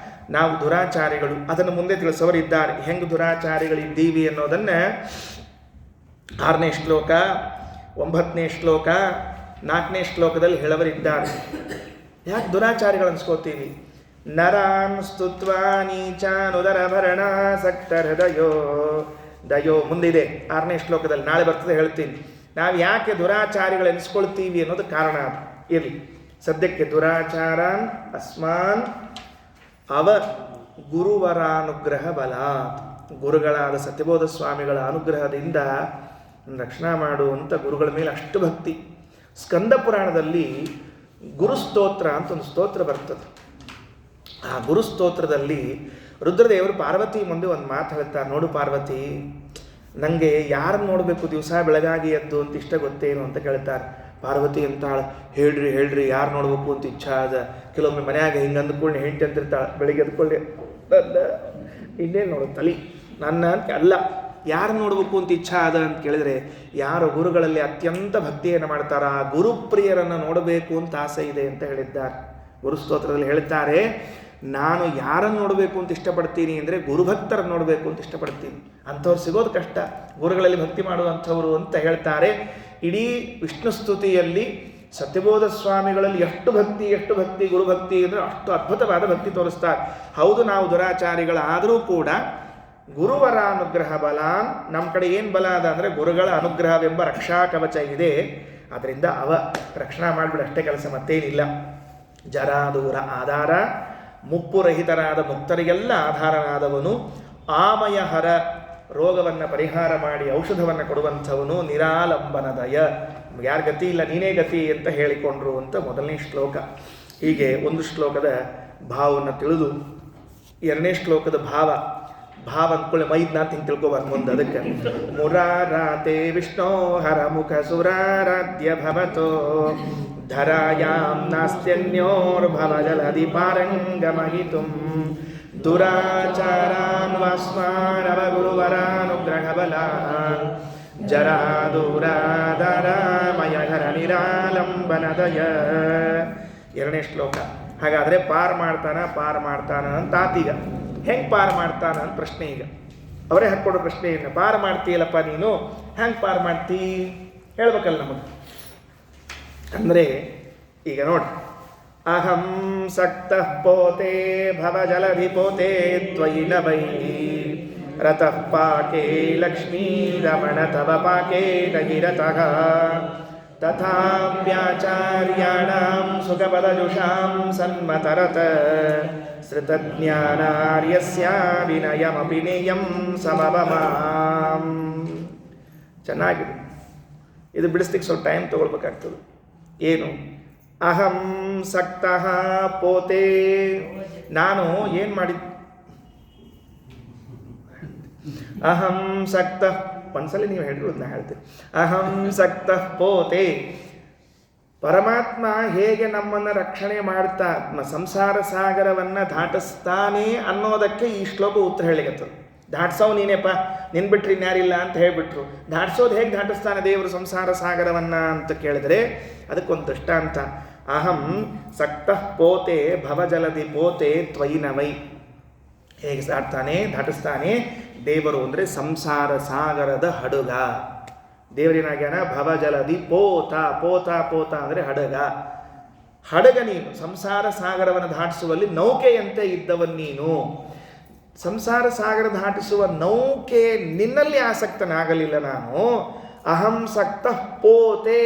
ನಾವು ದುರಾಚಾರಿಗಳು, ಅದನ್ನು ಮುಂದೆ ತಿಳಿಸೋರಿದ್ದಾರೆ. ಹೆಂಗೆ ದುರಾಚಾರಿಗಳಿದ್ದೀವಿ ಅನ್ನೋದನ್ನು 6ನೇ ಶ್ಲೋಕ, 9ನೇ ಶ್ಲೋಕ, 4ನೇ ಶ್ಲೋಕದಲ್ಲಿ ಹೇಳವರಿದ್ದಾರೆ. ಯಾಕೆ ದುರಾಚಾರಿಗಳು ಅನ್ಸ್ಕೋತೀವಿ? ನರಾನ್ ಸ್ತುತ್ವಾ ನೀಚಾನುದರ ಭರಣಾಸಕ್ತ ದಯೋ ಮುಂದಿದೆ 6ನೇ ಶ್ಲೋಕದಲ್ಲಿ, ನಾಳೆ ಬರ್ತದೆ ಹೇಳ್ತೀನಿ. ನಾವು ಯಾಕೆ ದುರಾಚಾರಿಗಳು ಎನಿಸ್ಕೊಳ್ತೀವಿ ಅನ್ನೋದು ಕಾರಣ ಅದು. ಇರಲಿ, ಸದ್ಯಕ್ಕೆ ದುರಾಚಾರಾನ್ ಅಸ್ಮಾನ್ ಅವ ಗುರುವರಾನುಗ್ರಹ ಬಲಾತ್. ಗುರುಗಳಾದ ಸತ್ಯಬೋಧ ಸ್ವಾಮಿಗಳ ಅನುಗ್ರಹದಿಂದ ರಕ್ಷಣಾ ಮಾಡುವಂಥ ಗುರುಗಳ ಮೇಲೆ ಅಷ್ಟು ಭಕ್ತಿ. ಸ್ಕಂದ ಪುರಾಣದಲ್ಲಿ ಗುರುಸ್ತೋತ್ರ ಅಂತ ಒಂದು ಸ್ತೋತ್ರ ಬರ್ತದೆ. ಆ ಗುರುಸ್ತೋತ್ರದಲ್ಲಿ ರುದ್ರದೇವರು ಪಾರ್ವತಿ ಮುಂದೆ ಒಂದು ಮಾತು ಹೇಳ್ತಾರೆ, ನೋಡು ಪಾರ್ವತಿ, ನನಗೆ ಯಾರನ್ನು ನೋಡಬೇಕು ದಿವಸ ಬೆಳಗಾಗಿ ಎದ್ದು ಅಂತ ಇಷ್ಟ ಗೊತ್ತೇನು ಅಂತ ಕೇಳ್ತಾರೆ. ಪಾರ್ವತಿ ಅಂತಾಳೆ, ಹೇಳ್ರಿ ಯಾರು ನೋಡ್ಬೇಕು ಅಂತ ಇಚ್ಛಾ ಅದ. ಕೆಲವೊಮ್ಮೆ ಮನ್ಯಾಗ ಹಿಂಗೆ ಅಂದ್ಕೊಳ್ಳಿ ಹೆಂಡತಿ ಅಂತಿರ್ತಾಳೆ, ಬೆಳಿಗ್ಗೆ ಎದ್ಕೊಳ್ಳಿ ಇನ್ನೇನು ನೋಡು ತಲಿ ನನ್ನ ಅಂತ ಅಲ್ಲ, ಯಾರು ನೋಡಬೇಕು ಅಂತ ಇಚ್ಛಾ ಅದ ಅಂತ ಕೇಳಿದರೆ, ಯಾರು ಗುರುಗಳಲ್ಲಿ ಅತ್ಯಂತ ಭಕ್ತಿಯನ್ನು ಮಾಡ್ತಾರ ಆ ಗುರುಪ್ರಿಯರನ್ನು ನೋಡಬೇಕು ಅಂತ ಆಸೆ ಇದೆ ಅಂತ ಹೇಳಿದ್ದಾರೆ. ಗುರುಸ್ತೋತ್ರದಲ್ಲಿ ಹೇಳ್ತಾರೆ, ನಾನು ಯಾರನ್ನು ನೋಡಬೇಕು ಅಂತ ಇಷ್ಟಪಡ್ತೀನಿ ಅಂದರೆ ಗುರುಭಕ್ತರನ್ನು ನೋಡಬೇಕು ಅಂತ ಇಷ್ಟಪಡ್ತೀನಿ. ಅಂಥವ್ರು ಸಿಗೋದು ಕಷ್ಟ, ಗುರುಗಳಲ್ಲಿ ಭಕ್ತಿ ಮಾಡುವಂಥವ್ರು ಅಂತ ಹೇಳ್ತಾರೆ. ಇಡೀ ವಿಷ್ಣು ಸ್ತುತಿಯಲ್ಲಿ ಸತ್ಯಬೋಧ ಸ್ವಾಮಿಗಳಲ್ಲಿ ಎಷ್ಟು ಭಕ್ತಿ ಗುರುಭಕ್ತಿ ಅಂದರೆ ಅಷ್ಟು ಅದ್ಭುತವಾದ ಭಕ್ತಿ ತೋರಿಸ್ತಾರೆ. ಹೌದು, ನಾವು ದುರಾಚಾರಿಗಳಾದರೂ ಕೂಡ ಗುರುವರ ಅನುಗ್ರಹ ಬಲಾನ್, ನಮ್ಮ ಕಡೆ ಏನು ಬಲ ಅದ ಅಂದರೆ ಗುರುಗಳ ಅನುಗ್ರಹವೆಂಬ ರಕ್ಷಾ ಕವಚ ಇದೆ. ಅದರಿಂದ ಅವ ರಕ್ಷಣಾ ಮಾಡಿಬಿಡು ಅಷ್ಟೇ ಕೆಲಸ, ಮತ್ತೇನಿಲ್ಲ. ಜರಾದೂರ ಆಧಾರ, ಮುಪ್ಪುರಹಿತರಾದ ಮುಕ್ತರಿಗೆಲ್ಲ ಆಧಾರನಾದವನು, ಆಮಯ ಹರ ರೋಗವನ್ನು ಪರಿಹಾರ ಮಾಡಿ ಔಷಧವನ್ನು ಕೊಡುವಂಥವನು, ನಿರಾಲಂಬನದಯ, ಯಾರ ಗತಿ ಇಲ್ಲ ನೀನೇ ಗತಿ ಅಂತ ಹೇಳಿಕೊಂಡ್ರು ಅಂತ ಮೊದಲನೇ ಶ್ಲೋಕ. ಹೀಗೆ ಒಂದು ಶ್ಲೋಕದ ಭಾವವನ್ನು ತಿಳಿದು 2ನೇ ಶ್ಲೋಕದ ಭಾವ ಅಂದ್ಕೊಳ್ಳಿ ಮೈದ್ನಾಥ್ ಹಿಂಗೆ ತಿಳ್ಕೊಬಾರ್ದು ಮುಂದೆ. ಅದಕ್ಕೆ ಮುರಾರಾತೆ ವಿಷ್ಣೋ ಹರ ಮುಖ ಸುರಾರಾಧ್ಯ ಭವತೋ ಧರಾಯಾಂ ನಾಸ್ತ್ಯನ್ಯೋರ್ಭವ ಜಲಧಿ ಪಾರಂಗಮಹಿತುಂ ದುರಾಚಾರಾನ್ ವಾಸ್ಮಾನವಗುರುವರಾನುಗ್ರಹಬಲಾನ್ ಜರಾದೂರಾದರಾಮಯಘರ ನಿರಾಲಂಬನದಯ. ಎರಡನೇ ಶ್ಲೋಕ. ಹಾಗಾದರೆ ಪಾರ್ ಮಾಡ್ತಾನ ಅಂತ ಆತೀಗ. ಹೆಂಗೆ ಪಾರ್ ಮಾಡ್ತಾನ ಅಂತ ಪ್ರಶ್ನೆ. ಈಗ ಅವರೇ ಹಾಕ್ಕೊಡೋ ಪ್ರಶ್ನೆಯನ್ನು. ಪಾರ್ ಮಾಡ್ತೀಯಲ್ಲಪ್ಪ ನೀನು, ಹೆಂಗೆ ಪಾರ್ ಮಾಡ್ತೀ ಹೇಳ್ಬೇಕಲ್ಲ ನಮಗೆ. ಅಂದರೆ ಈಗ ನೋಡಿ, ಅಹಂ ಸಕ್ತಃ ಪೋತೆ ಭವಜಲಧಿ ಪೋತೆ ತ್ವಯಿ ನ ವೈ ರತಃ ಪಾಕೆ ಲಕ್ಷ್ಮೀ ರಮಣ ತವ ಪಾಕೆ ನಹಿ ರತಃ ತಥಾಪ್ಯಾಚಾರ್ಯಾಣಾಂ ಸುಖಪದಜುಷಾಂ ಸನ್ಮತರತ ಶ್ರುತಜ್ಞಾನಾರ್ಯಸ್ಯ ವಿನಯಮಪಿ ನೇಯಂ ಸಮವಮಾಂ. ಚೆನ್ನಾಗಿದೆ. ಇದು ಬಿಡಿಸ್ಲಿಕ್ಕೆ ಸ್ವಲ್ಪ ಟೈಮ್ ತೊಗೊಳ್ಬೇಕಾಗ್ತದೆ. ಏನು? ಅಹಂ ಸಕ್ತಃ ಪೋತೆ, ನಾನು ಏನು ಮಾಡಿ, ಅಹಂ ಸಕ್ತಃ, ಒಂದ್ಸಲ ನೀವು ಹೇಳಿರೋದು ನಾ ಹೇಳ್ತೀನಿ. ಅಹಂ ಸಕ್ತಃ ಪೋತೆ, ಪರಮಾತ್ಮ ಹೇಗೆ ನಮ್ಮನ್ನು ರಕ್ಷಣೆ ಮಾಡ್ತಾ ಸಂಸಾರ ಸಾಗರವನ್ನು ದಾಟಿಸ್ತಾನೆ ಅನ್ನೋದಕ್ಕೆ ಈ ಶ್ಲೋಕ ಉತ್ತರ ಹೇಳಿಗತ್ತದು. ದಾಟ್ಸೋ ನೀನೇಪ್ಪ, ನಿನ್ ಬಿಟ್ರಿ ಇನ್ಯಾರಿಲ್ಲ ಅಂತ ಹೇಳಿಬಿಟ್ರು. ದಾಟ್ಸೋದು ಹೇಗೆ ದಾಟಿಸ್ತಾನೆ ದೇವರು ಸಂಸಾರ ಸಾಗರವನ್ನು ಅಂತ ಕೇಳಿದರೆ ಅದಕ್ಕೊಂದು ದೃಷ್ಟಾಂತ. ಅಹಂ ಸಕ್ತಃ ಪೋತೆ ಭವಜಲದಿ ಪೋತೆ ತ್ವಯಿ ನ ವೈ. ಹೇಗೆ ದಾಟಿಸ್ತಾನೆ ದೇವರು ಅಂದರೆ ಸಂಸಾರ ಸಾಗರದ ಹಡುಗ. ದೇವರೇನಾಗ್ಯಾನ? ಭವಜಲದಿ ಪೋತ. ಪೋತ ಪೋತ ಅಂದರೆ ಹಡಗ. ಹಡಗ ನೀನು. ಸಂಸಾರ ಸಾಗರವನ್ನು ದಾಟಿಸುವಲ್ಲಿ ನೌಕೆಯಂತೆ ಇದ್ದವನ್ ನೀನು. ಸಂಸಾರ ಸಾಗರ ದಾಟಿಸುವ ನೌಕೆ ನಿನ್ನಲ್ಲಿ ಆಸಕ್ತನಾಗಲಿಲ್ಲ ನಾನು. ಅಹಂ ಸಕ್ತಃ ಪೋತೆ,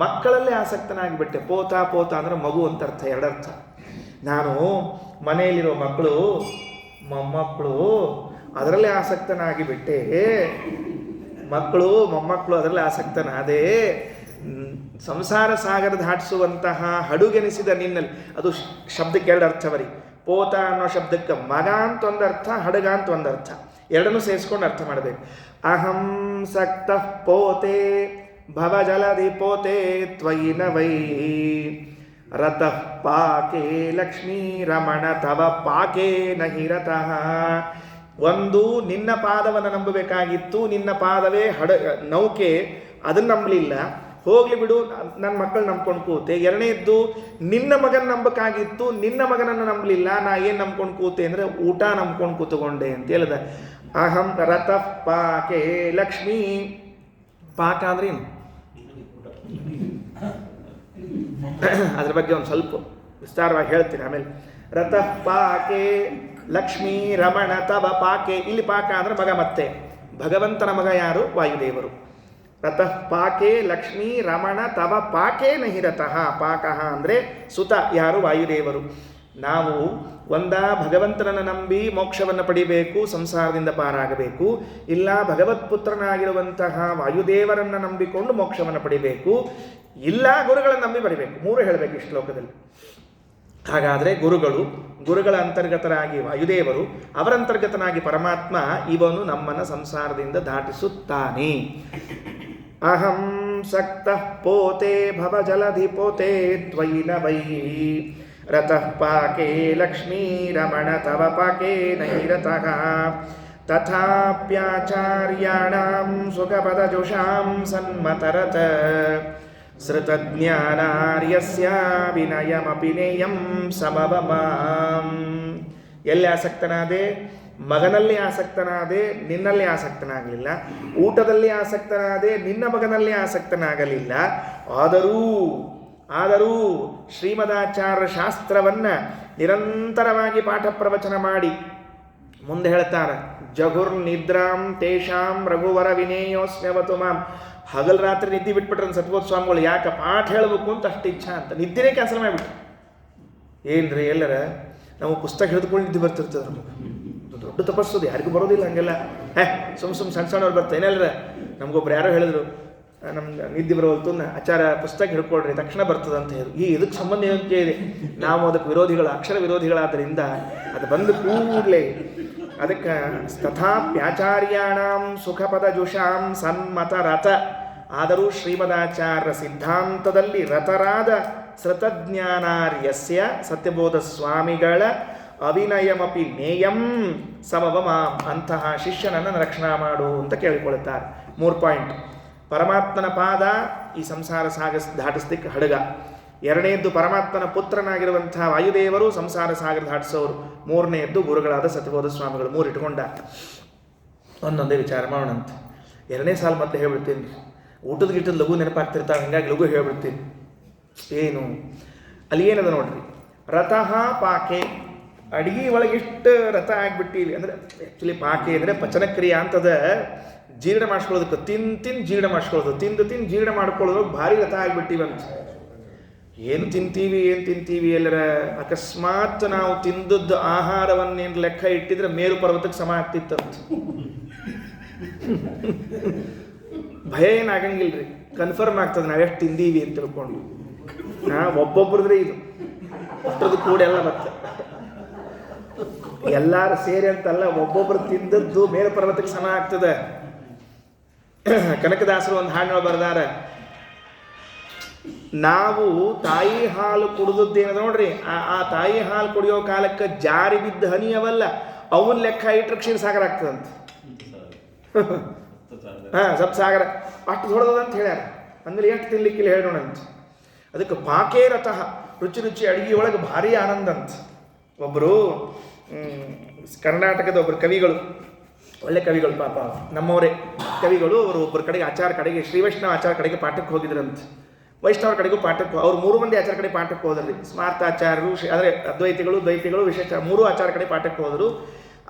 ಮಕ್ಕಳಲ್ಲೇ ಆಸಕ್ತನಾಗಿಬಿಟ್ಟೆ. ಪೋತ ಪೋತ ಅಂದರೆ ಮಗು ಅಂತ ಅರ್ಥ, ಎರಡರ್ಥ. ನಾನು ಮನೆಯಲ್ಲಿರೋ ಮಕ್ಕಳು, ಮೊಮ್ಮಕ್ಕಳು, ಅದರಲ್ಲೇ ಆಸಕ್ತನಾಗಿಬಿಟ್ಟೆ. ಮಕ್ಕಳು ಮೊಮ್ಮಕ್ಕಳು ಅದರಲ್ಲೇ ಆಸಕ್ತನಾದೆ. ಸಂಸಾರ ಸಾಗರ ದಾಟಿಸುವಂತಹ ಹಡುಗೆನಿಸಿದ ನಿನ್ನಲ್ಲಿ, ಅದು ಶಬ್ದಕ್ಕೆ ಎರಡು ಅರ್ಥ ಬರೀ. ಪೋತ ಅನ್ನೋ ಶಬ್ದಕ್ಕೆ ಮಗ ಅಂತ ಒಂದು ಅರ್ಥ, ಹಡಗ ಅಂತ ಒಂದು ಅರ್ಥ. ಎರಡನ್ನೂ ಸೇರಿಸ್ಕೊಂಡು ಅರ್ಥ ಮಾಡಬೇಕು. ಅಹಂ ಸಕ್ತಃ ಪೋತೆ ಭವಜಲಧಿ ಪೋತೆ ತ್ವಯಿ ನ ವೈ ರತಃ ಪಾಕೆ ಲಕ್ಷ್ಮೀ ರಮಣ ತವ ಪಾಕೆ ನಹಿ ರತಃ. ಒಂದು, ನಿನ್ನ ಪಾದವನ್ನು ನಂಬಬೇಕಾಗಿತ್ತು, ನಿನ್ನ ಪಾದವೇ ನೌಕೆ, ಅದನ್ನು ನಂಬಲಿಲ್ಲ, ಹೋಗ್ಲಿ ಬಿಡು ನನ್ನ ಮಕ್ಕಳು ನಂಬ್ಕೊಂಡು ಕೂತೆ. ಎರಡನೇದ್ದು, ನಿನ್ನ ಮಗನ ನಂಬಕಾಗಿತ್ತು, ನಿನ್ನ ಮಗನನ್ನು ನಂಬಲಿಲ್ಲ, ನಾ ಏನು ನಂಬ್ಕೊಂಡು ಕೂತೆ ಅಂದರೆ ಊಟ ನಂಬ್ಕೊಂಡು ಕೂತ್ಕೊಂಡೆ ಅಂತ ಹೇಳಿದ. ಅಹಂ ರತಃ ಪಾಕೆ ಲಕ್ಷ್ಮೀ. ಪಾಕ ಅಂದ್ರೆ ಏನು? ಅದ್ರ ಬಗ್ಗೆ ಒಂದು ಸ್ವಲ್ಪ ವಿಸ್ತಾರವಾಗಿ ಹೇಳ್ತೀನಿ ಆಮೇಲೆ. ರತಃ ಪಾಕೆ ಲಕ್ಷ್ಮೀ ರಮಣ ತವ ಪಾಕೆ. ಇಲ್ಲಿ ಪಾಕ ಅಂದರೆ ಮಗ. ಮತ್ತೆ ಭಗವಂತನ ಮಗ ಯಾರು? ವಾಯುದೇವರು. ರತಃ ಪಾಕೆ ಲಕ್ಷ್ಮೀ ರಮಣ ತವ ಪಾಕೆ ನಹಿ ರತಃ. ಪಾಕಃ ಅಂದರೆ ಸುತ. ಯಾರು? ವಾಯುದೇವರು. ನಾವು ಭಗವಂತನನ್ನು ನಂಬಿ ಮೋಕ್ಷವನ್ನು ಪಡಿಬೇಕು, ಸಂಸಾರದಿಂದ ಪಾರಾಗಬೇಕು. ಇಲ್ಲ ಭಗವತ್ಪುತ್ರನಾಗಿರುವಂತಹ ವಾಯುದೇವರನ್ನು ನಂಬಿಕೊಂಡು ಮೋಕ್ಷವನ್ನು ಪಡಿಬೇಕು. ಇಲ್ಲ ಗುರುಗಳನ್ನು ನಂಬಿ ಪಡಿಬೇಕು. ಮೂರು ಹೇಳಬೇಕು ಈ ಶ್ಲೋಕದಲ್ಲಿ. ಹಾಗಾದರೆ ಗುರುಗಳ ಅಂತರ್ಗತರಾಗಿ ವಾಯುದೇವರು, ಅವರಂತರ್ಗತನಾಗಿ ಪರಮಾತ್ಮ, ಇವನು ನಮ್ಮನ್ನು ಸಂಸಾರದಿಂದ ದಾಟಿಸುತ್ತಾನೆ. ಅಹಂ ಸಕ್ತಃ ಪೋತೆ ಭವಜಲಧಿ ಪೋತೆ ತ್ವಯಿ ನ ವೈ ರತಃ ಪಾಕೆ ಲಕ್ಷ್ಮೀ ರಮಣ ತವ ಪಾಕೆ ನಹಿ ರತಃ ತಥಾಪ್ಯಾಚಾರ್ಯಾಣಾಂ ಸುಖಪದಜುಷಾಂ ಸನ್ಮತರತ ಶ್ರುತಜ್ಞಾನಾರ್ಯಸ್ಯ ವಿನಯಮಪಿ ನೇಯಂ ಸಮವಮಾಂ. ಎಲ್ಲಿ ಆಸಕ್ತನಾದೆ? ಮಗನಲ್ಲಿ ಆಸಕ್ತನಾದೆ, ನಿನ್ನಲ್ಲಿ ಆಸಕ್ತನಾಗಲಿಲ್ಲ. ಊಟದಲ್ಲಿ ಆಸಕ್ತನಾದೆ, ನಿನ್ನ ಮಗನಲ್ಲಿ ಆಸಕ್ತನಾಗಲಿಲ್ಲ. ಆದರೂ ಶ್ರೀಮದಾಚಾರ್ಯ ಶಾಸ್ತ್ರವನ್ನು ನಿರಂತರವಾಗಿ ಪಾಠ ಪ್ರವಚನ ಮಾಡಿ ಮುಂದೆ ಹೇಳ್ತಾರೆ. ಜಗುರ್ ನಿದ್ರಾಂ ತೇಷಾಂ ರಘುವರ ವಿನೇಯೋಸ್ಮ್ಯವತು ಮಾಂ. ಹಗಲು ರಾತ್ರಿ ನಿದ್ದೆ ಬಿಟ್ಬಿಟ್ರೆ ಸತ್ಬೋಧ ಸ್ವಾಮಿಗಳು. ಯಾಕೆ? ಪಾಠ ಹೇಳಬೇಕು ಅಂತ ಅಷ್ಟು ಇಚ್ಛಾ ಅಂತ ನಿದ್ದೆನೇ ಕ್ಯಾನ್ಸಲ್ ಮಾಡಿಬಿಟ್ರು. ಏನ್ರಿ, ಎಲ್ಲರ ನಾವು ಪುಸ್ತಕ ಹಿಡಿದುಕೊಂಡು ನಿದ್ದೆ ಬರ್ತಿರ್ತದೆ. ನಮಗೆ ದೊಡ್ಡ ತಪಸ್ಸೋದು, ಯಾರಿಗೂ ಬರೋದಿಲ್ಲ ಹಂಗೆಲ್ಲ. ಸುಮ್ ಸಣ್ಣವ್ರು ಬರ್ತಾ ಏನೆಲ್ಲರ. ನಮಗೊಬ್ರು ಯಾರೋ ಹೇಳಿದ್ರು, ನಮ್ಗೆ ನಿದ್ದೆ ಬರೋಲ್ತು, ಆಚಾರ ಪುಸ್ತಕ ಹಿಡ್ಕೊಳ್ರಿ ತಕ್ಷಣ ಬರ್ತದೆ ಅಂತ ಹೇಳಿ. ಇದಕ್ಕೆ ಸಂಬಂಧ ಏನಕ್ಕೆ ಇದೆ? ನಾವು ಅದಕ್ಕೆ ವಿರೋಧಿಗಳು, ಅಕ್ಷರ ವಿರೋಧಿಗಳಾದ್ದರಿಂದ ಅದು ಬಂದು ಕೂಡಲೇ ಅದಕ್ಕೆ ತಥಾಪ್ಯಾಚಾರ್ಯಾಣಾಂ ಸುಖಪದಜುಷಾಂ ಸನ್ಮತ ರಥ. ಆದರೂ ಶ್ರೀಮದಾಚಾರ್ಯ ಸಿದ್ಧಾಂತದಲ್ಲಿ ರತರಾದ ಶ್ರುತಜ್ಞಾನಾರ್ಯಸ್ಯ ಸತ್ಯಬೋಧ ಸ್ವಾಮಿಗಳ ಅವಿನಯಮಪಿ ನೇಯಂ ಸಮವಮಾಂ, ಅಂತಹ ಶಿಷ್ಯನನ್ನು ರಕ್ಷಣಾ ಮಾಡು ಅಂತ ಕೇಳಿಕೊಳ್ಳುತ್ತಾರೆ. 3 ಪಾಯಿಂಟ್. ಪರಮಾತ್ಮನ ಪಾದ ಈ ಸಂಸಾರ ದಾಟಿಸ್ಲಿಕ್ಕೆ ಹಡಗ. 2ನೇದ್ದು ಪರಮಾತ್ಮನ ಪುತ್ರನಾಗಿರುವಂಥ ವಾಯುದೇವರು ಸಂಸಾರ ಸಾಗರ ದಾಟಿಸೋರು. 3ನೇದ್ದು ಗುರುಗಳಾದ ಸತ್ಯಬೋಧ ಸ್ವಾಮಿಗಳು. 3 ಇಟ್ಕೊಂಡ ಒಂದೊಂದೇ ವಿಚಾರ ಮಾಡೋಣಂತ. 2ನೇ ಸಾಲ ಮತ್ತೆ ಹೇಳ್ಬಿಡ್ತೀನಿ. ಊಟದ ಗಿಟ್ಟದ ಲಘು ನೆನಪಾಗ್ತಿರ್ತಾವೆ, ಹೀಗಾಗಿ ಲಘು ಹೇಳ್ಬಿಡ್ತೀನಿ. ಏನು ಅಲ್ಲಿ ಏನದ ನೋಡ್ರಿ, ರಥಃ ಪಾಕೆ, ಅಡಿಗೆ ಒಳಗೆ ಇಷ್ಟು ರಥ ಆಗಿಬಿಟ್ಟಿವಿ ಅಂದರೆ ಆ್ಯಕ್ಚುಲಿ ಪಾಕೆ ಅಂದರೆ ಪಚನಕ್ರಿಯೆ ಅಂತದ. ಜೀರ್ಣ ಮಾಡಿಸ್ಕೊಳ್ಳೋದಕ್ಕೆ ತಿಂದು ಜೀರ್ಣ ಮಾಡಿಸ್ಕೊಳ್ಳೋದು, ತಿಂದು ಜೀರ್ಣ ಮಾಡ್ಕೊಳ್ಳೋದು ಭಾರಿ ರಥ ಆಗಿಬಿಟ್ಟಿವಂತ. ಏನು ತಿಂತೀವಿ ಎಲ್ಲರ ಅಕಸ್ಮಾತ್ ನಾವು ತಿಂದದ್ದು ಆಹಾರವನ್ನೇನು ಲೆಕ್ಕ ಇಟ್ಟಿದ್ರೆ ಮೇರು ಪರ್ವತಕ್ಕೆ ಸಮ ಆಗ್ತಿತ್ತಂತ. ಭಯ ಏನಾಗಂಗಿಲ್ರಿ, ಕನ್ಫರ್ಮ್ ಆಗ್ತದೆ ನಾವೆಷ್ಟು ತಿಂದೀವಿ ಅಂತ ತಿಳ್ಕೊಂಡು. ಒಬ್ಬೊಬ್ರದ್ರೆ ಇದು ಅಷ್ಟರದ್ದು ಕೂಡ ಎಲ್ಲ ಮತ್ತೆ ಎಲ್ಲಾರು ಸೇರಿ ಅಂತಲ್ಲ, ಒಬ್ಬೊಬ್ರು ತಿಂದದ್ದು ಮೇರು ಪರ್ವತಕ್ಕೆ ಸಮ ಆಗ್ತದೆ. ಕನಕದಾಸರು ಒಂದು ಹಾಡು ಬರ್ದಾರ, ನಾವು ತಾಯಿ ಹಾಲು ಕುಡಿದದ್ದೇನ ನೋಡ್ರಿ, ಆ ತಾಯಿ ಹಾಲು ಕುಡಿಯೋ ಕಾಲಕ್ಕೆ ಜಾರಿ ಬಿದ್ದ ಹನಿಯವಲ್ಲ, ಅವನ್ ಲೆಕ್ಕ ಇಟ್ಟರೆ ಕ್ಷೀರಸಾಗರ ಆಗ್ತದಂತ. ಸಪ್ಸಾಗರ ಅಷ್ಟು ದೊಡ್ಡದಂತ ಹೇಳ್ಯಾರ. ಅಂದ್ರೆ ಎಷ್ಟು ತಿನ್ಲಿಕ್ಕಿಲ್ಲ ಹೇಳೋಣಂತ. ಅದಕ್ಕೆ ಪಾಕೇ ರಥಃ, ರುಚಿ ಅಡಿಗೆ ಒಳಗೆ ಭಾರಿ ಆನಂದ ಅಂತ. ಒಬ್ಬರು ಕರ್ನಾಟಕದ ಒಬ್ಬರು ಕವಿಗಳು, ಒಳ್ಳೆ ಕವಿಗಳು, ಪಾಪ ನಮ್ಮವರೇ ಕವಿಗಳು. ಅವರು ಒಬ್ಬರ ಕಡೆಗೆ ಆಚಾರ ಕಡೆಗೆ, ಶ್ರೀ ವೈಷ್ಣವ ಆಚಾರ ಕಡೆಗೆ ಪಾಠಕ್ಕೆ ಹೋಗಿದ್ರಂತ. ವೈಷ್ಣವರ ಕಡೆಗೂ ಪಾಠಕ್ಕೆ, ಅವ್ರು 3 ಮಂದಿ ಆಚಾರ ಕಡೆ ಪಾಠಕ್ಕೆ ಹೋದ್ರಿ. ಸ್ಮಾರ್ತಾಚಾರ್ಯರು, ಅಂದರೆ ಅದ್ವೈತಿಗಳು, ದ್ವೈತಿಗಳು, ವಿಶೇಷ 3 ಆಚಾರ ಕಡೆ ಪಾಠಕ್ಕೆ ಹೋದರು.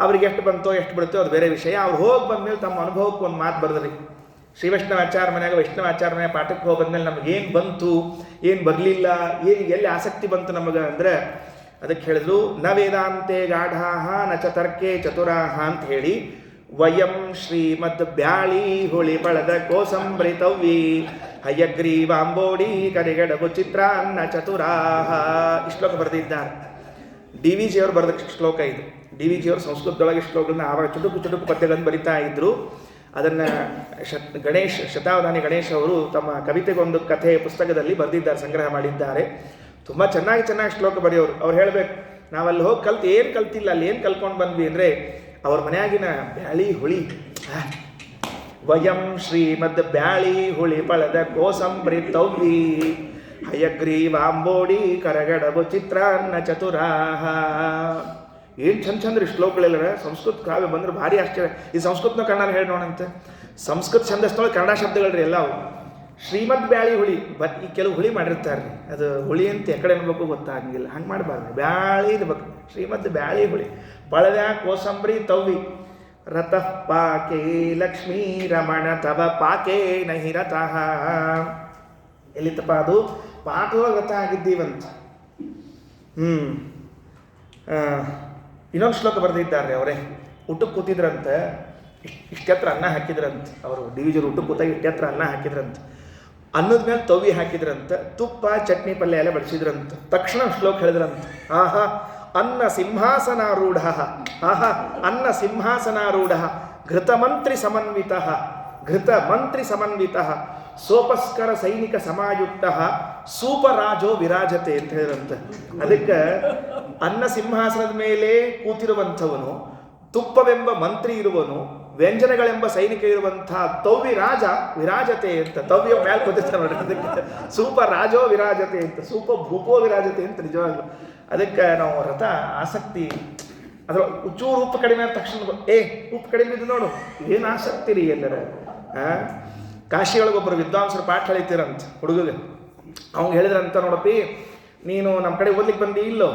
ಅವ್ರಿಗೆ ಎಷ್ಟು ಬಂತೋ ಎಷ್ಟು ಬಿಡುತ್ತೋ ಅದು ಬೇರೆ ವಿಷಯ. ಅವ್ರು ಹೋಗಿ ಬಂದಮೇಲೆ ತಮ್ಮ ಅನುಭವಕ್ಕೆ ಒಂದು ಮಾತು ಬರೆದ್ರಿ. ಶ್ರೀ ವೈಷ್ಣವ ಆಚಾರ ಮನೆಯಾಗ, ವೈಷ್ಣವ ಆಚಾರ ಮನೆಯಾಗ ಪಾಠಕ್ಕೆ ಹೋಗಿ ಬಂದಮೇಲೆ ನಮಗೇನು ಬಂತು, ಏನು ಬರಲಿಲ್ಲ, ಎಲ್ಲಿ ಆಸಕ್ತಿ ಬಂತು ನಮಗೆ ಅಂದರೆ, ಅದಕ್ಕೆ ಹೇಳಿದ್ರು, ನ ವೇದಾಂತೆ ಗಾಢಾಹ ನ ಚ ತರ್ಕೆ ಚತುರಾಹ ಅಂತ ಹೇಳಿ, ವಯಂ ಶ್ರೀಮದ್ ಬ್ಯಾಳಿ ಹುಳಿ ಬಳದ ಕೋಸಂಬರಿತವ್ವಿ ಹಯಗ್ರೀವಾಂಬೋಡಿ ಕರಿಗಡಬು ಚಿತ್ರಾನ್ನ ಚತುರಾಹ. ಈ ಶ್ಲೋಕ ಬರೆದಿದ್ದಾರೆ. ಡಿ ವಿ ಜಿಯವರು ಬರೆದ ಶ್ಲೋಕ ಇದು. ಡಿ ವಿ ಜಿಯವರು ಸಂಸ್ಕೃತದೊಳಗೆ ಶ್ಲೋಕಗಳನ್ನ ಆವಾಗ ಚುಟುಕು ಪದ್ಯಗಳನ್ನು ಬರಿತಾ ಇದ್ರು. ಅದನ್ನು ಶತಾವಧಾನಿ ಗಣೇಶ್ ಅವರು ತಮ್ಮ ಕವಿತೆಗೊಂದು ಕಥೆ ಪುಸ್ತಕದಲ್ಲಿ ಬರೆದಿದ್ದಾರೆ, ಸಂಗ್ರಹ ಮಾಡಿದ್ದಾರೆ. ತುಂಬ ಚೆನ್ನಾಗಿ ಶ್ಲೋಕ ಬರೆಯೋರು. ಅವ್ರು ಹೇಳಬೇಕು, ನಾವಲ್ಲಿ ಹೋಗಿ ಏನು ಕಲ್ತಿಲ್ಲ, ಅಲ್ಲಿ ಏನು ಕಲ್ಕೊಂಡು ಬಂದ್ವಿ ಅಂದರೆ ಅವ್ರ ಮನೆಯಾಗಿನ ಬ್ಯಾಳಿ ಹುಳಿ, ವಯಂ ಶ್ರೀಮದ್ ಬ್ಯಾಳಿ ಹುಳಿ ಪಳದ ಕೋಸಂಬರಿತವ್ವಿ ಹಯಗ್ರೀವಾಂಬೋಡಿ ಕರಗಡಬು ಚಿತ್ರಾನ್ನ ಚತುರಾಹ. ಏನು ಚಂದ್ರಿ ಶ್ಲೋಕಗಳೆಲ್ಲರ. ಸಂಸ್ಕೃತ ಕಾವ್ಯ ಬಂದ್ರೆ ಭಾರಿ ಆಶ್ಚರ್ಯ. ಈ ಸಂಸ್ಕೃತನ ಕನ್ನಡ ಹೇಳಿ ನೋಡಂತೆ. ಸಂಸ್ಕೃತ ಛಂದಸ್ಥೊಳಗೆ ಕನ್ನಡ ಶಬ್ದಗಳ್ರಿ ಎಲ್ಲವು. ಶ್ರೀಮದ್ ಬ್ಯಾಳಿ ಹುಳಿ, ಈ ಕೆಲವು ಹುಳಿ ಮಾಡಿರ್ತಾರೆ, ಅದು ಹುಳಿ ಅಂತ ಎಕಡೆ ಅನ್ಬೇಕು ಗೊತ್ತಾಗಂಗಿಲ್ಲ. ಹಂಗೆ ಮಾಡಬಾರ್ದು, ಬ್ಯಾಳಿ ಇರ್ಬೇಕು. ಶ್ರೀಮದ್ ಬ್ಯಾಳಿ ಹುಳಿ ಪಳದ ಕೋಸಂಬರಿ ತವ್ವಿ ರಥಃ ಪಾಕೆ ಲಕ್ಷ್ಮೀ ರಮಣ ತವ ಪಾಕೆ ನಹಿ ರಥಃ. ಎಲ್ಲಿತ್ತಪ್ಪ ಅದು? ಪಾಠದೊಳಗೆ ರಥ ಆಗಿದ್ದೀವಂತ. ಇನ್ನೊಂದು ಶ್ಲೋಕ ಬರೆದಿದ್ದಾರೆ ಅವರೇ. ಊಟಕ್ಕೆ ಕೂತಿದ್ರಂತ, ಇಷ್ಟೆತ್ರ ಅನ್ನ ಹಾಕಿದ್ರಂತ. ಅವರು ಡಿ ವಿ ಜಿಯವರು ಊಟಕ್ಕೆ ಕೂತಾಗ ಇಷ್ಟೆತ್ರ ಅನ್ನ ಹಾಕಿದ್ರಂತ. ಅನ್ನದ ಮೇಲೆ ತವ್ವಿ ಹಾಕಿದ್ರಂತ, ತುಪ್ಪ ಚಟ್ನಿ ಪಲ್ಯ ಎಲ್ಲ ಬಡಿಸಿದ್ರಂತ. ತಕ್ಷಣ ಶ್ಲೋಕ ಹೇಳಿದ್ರಂತ, ಆಹಾ ಅನ್ನ ಸಿಂಹಾಸನಾರೂಢ, ಆಹಾ ಅನ್ನ ಸಿಂಹಾಸನಾರೂಢ ಘೃತಮಂತ್ರಿ ಸಮನ್ವಿತ ಸೋಪಸ್ಕರ ಸೈನಿಕ ಸಮಾಯುಕ್ತ ಸೂಪರಾಜೋ ವಿರಾಜತೆ ಅಂತ ಹೇಳಿದಂತೆ. ಅದಕ್ಕೆ ಅನ್ನ ಸಿಂಹಾಸನದ ಮೇಲೆ ಕೂತಿರುವಂಥವನು, ತುಪ್ಪವೆಂಬ ಮಂತ್ರಿ ಇರುವನು, ವ್ಯಂಜನಗಳೆಂಬ ಸೈನಿಕ ಇರುವಂತಹ ತವ್ವಿ ರಾಜ ವಿರಾಜತೆ ಅಂತ. ತವ್ಯ ಮೇಲೆ ಕೂತಿರ್ತಾನೆ ನೋಡ್ರಿ. ಅದಕ್ಕೆ ಸೂಪ ರಾಜೋ ವಿರಾಜತೆ ಅಂತ, ಸೂಪ ಭೂಪೋ ವಿರಾಜತೆ ಅಂತ ನಿಜವಾಗ್ಲು. ಅದಕ್ಕೆ ನಾವು ರಥ ಆಸಕ್ತಿ, ಅದ್ರ ಚೂರು ಉಪ್ಪು ಕಡಿಮೆ ಆದ ತಕ್ಷಣ ಉಪ್ಪು ಕಡಿಮೆ ಇದ್ದು ನೋಡು, ಏನು ಆಸಕ್ತಿ ರೀ ಎಲ್ಲರ. ಕಾಶಿಯೊಳಗೊಬ್ಬರು ವಿದ್ವಾಂಸರು ಪಾಠ ಹೇಳಿತೀರಂತ ಹುಡುಗಗೆ. ಅವ್ನು ಹೇಳಿದ್ರಂತ, ನೋಡಪ್ಪಿ ನೀನು ನಮ್ಮ ಕಡೆ ಓದ್ಲಿಕ್ಕೆ ಬಂದಿ ಇಲ್ಲೋ,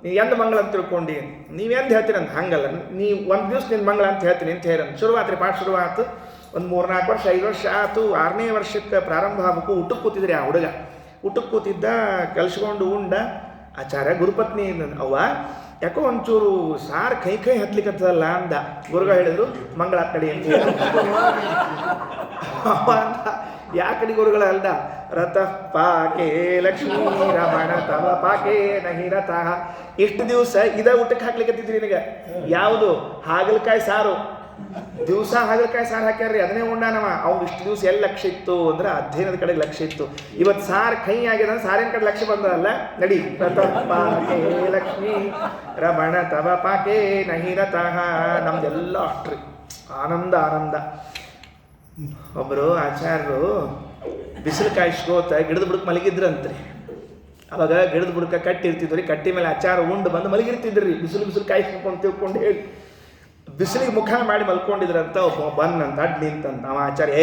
ನೀವು ಎಂದ ಮಂಗಳ ಅಂತ ತಿಳ್ಕೊಂಡು ನೀವೆಂದು ಹೇಳ್ತೀರಂತ. ಹಂಗಲ್ಲ, ನೀವು ಒಂದು ದಿವ್ಸ ನಿನ್ನ ಮಂಗಳ ಅಂತ ಹೇಳ್ತೀನಿ ಅಂತ ಹೇಳಂತ. ಶುರುವಾತ್ರಿ ಪಾಠ ಶುರುವಾತು. ಒಂದು 3-4 ವರ್ಷ 5 ವರ್ಷ ಆಯ್ತು. 6ನೇ ವರ್ಷಕ್ಕೆ ಪ್ರಾರಂಭ ಆಗಬೇಕು. ಊಟಕ್ಕೆ ಕೂತಿದ್ರಿ ಆ ಹುಡುಗ. ಊಟಕ್ಕೆ ಕೂತಿದ್ದ, ಕಲ್ಸ್ಕೊಂಡು ಉಂಡ. ಆಚಾರ್ಯ ಗುರುಪತ್ನಿ ಅವ್ವ ಯಾಕೋ ಒಂಚೂರು ಸಾರು ಕೈ ಹತ್ಲಿಕ್ಕತ್ತದಲ್ಲ ಅಂದ. ಗುರುಗ ಹೇಳಿದ್ರು, ಮಂಗಳ ಕಡೆ ಅಂತ. ಯಾಕಡೆ ಗುರುಗಳ ಅಲ್ದ, ರಥ ಪಾಕೆ ಲಕ್ಷ್ಮೀ ರಮಣ ತವ ಪಾಕೆ ನಹಿ ರಥಃ. ಇಷ್ಟು ದಿವಸ ಇದ ಊಟಕ್ಕೆ ಹಾಕ್ಲಿಕ್ಕತ್ತಿದ್ರಿ ನಿನಗೆ. ಯಾವುದು? ಹಾಗಲಕಾಯಿ ಸಾರು, ದಿವಸ ಹಾಗಲಕಾಯಿ ಸಾರು ಹಾಕ್ಯಾರ್ರಿ, ಅದನ್ನೇ ಉಂಡಾನವ. ಅವ್ನು ಇಷ್ಟು ದಿವಸ ಎಲ್ಲಿ ಲಕ್ಷ್ಯ ಇತ್ತು ಅಂದ್ರೆ ಅಧ್ಯಯನದ ಕಡೆಗೆ ಲಕ್ಷ್ಯ ಇತ್ತು. ಇವತ್ತು ಸಾರು ಕೈ ಆಗಿದೆ ಅಂದ್ರೆ ಸಾರಿನ ಕಡೆ ಲಕ್ಷ್ಯ ಬಂದಲ್ಲ. ನಡಿ ಪಾಕೆ ಲಕ್ಷ್ಮೀ ರಮಣ ತವ ಪಾಕೆ ನಹಿರತಃ. ನಮ್ದೆಲ್ಲ ಅಷ್ಟ್ರಿ ಆನಂದ ಆನಂದ. ಒಬ್ಬರು ಆಚಾರ್ಯರು ಬಿಸಿಲು ಕಾಯಿಸ್ಕೋತ ಗಿಡದ ಬುಡಕ್ಕೆ ಮಲಗಿದ್ರಂತ್ರಿ. ಅವಾಗ ಗಿಡದ ಬುಡಕ್ಕೆ ಕಟ್ಟಿರ್ತಿದ್ರಿ, ಕಟ್ಟಿ ಮೇಲೆ ಆಚಾರ ಉಂಡು ಬಂದು ಮಲಗಿರ್ತಿದ್ರಿ. ಬಿಸಿಲು ಕಾಯಿಸ್ಕೊಂಡು ತಿಳ್ಕೊಂಡು ಹೇಳಿ ಬಿಸಿಲಿಗೆ ಮುಖ ಮಾಡಿ ಮಲ್ಕೊಂಡಿದ್ರಂತ. ಒಬ್ಬ ಬನ್ನಂತ ಅಡ್ ನಿಂತಂತ. ಅವ ಆಚಾರ್ಯ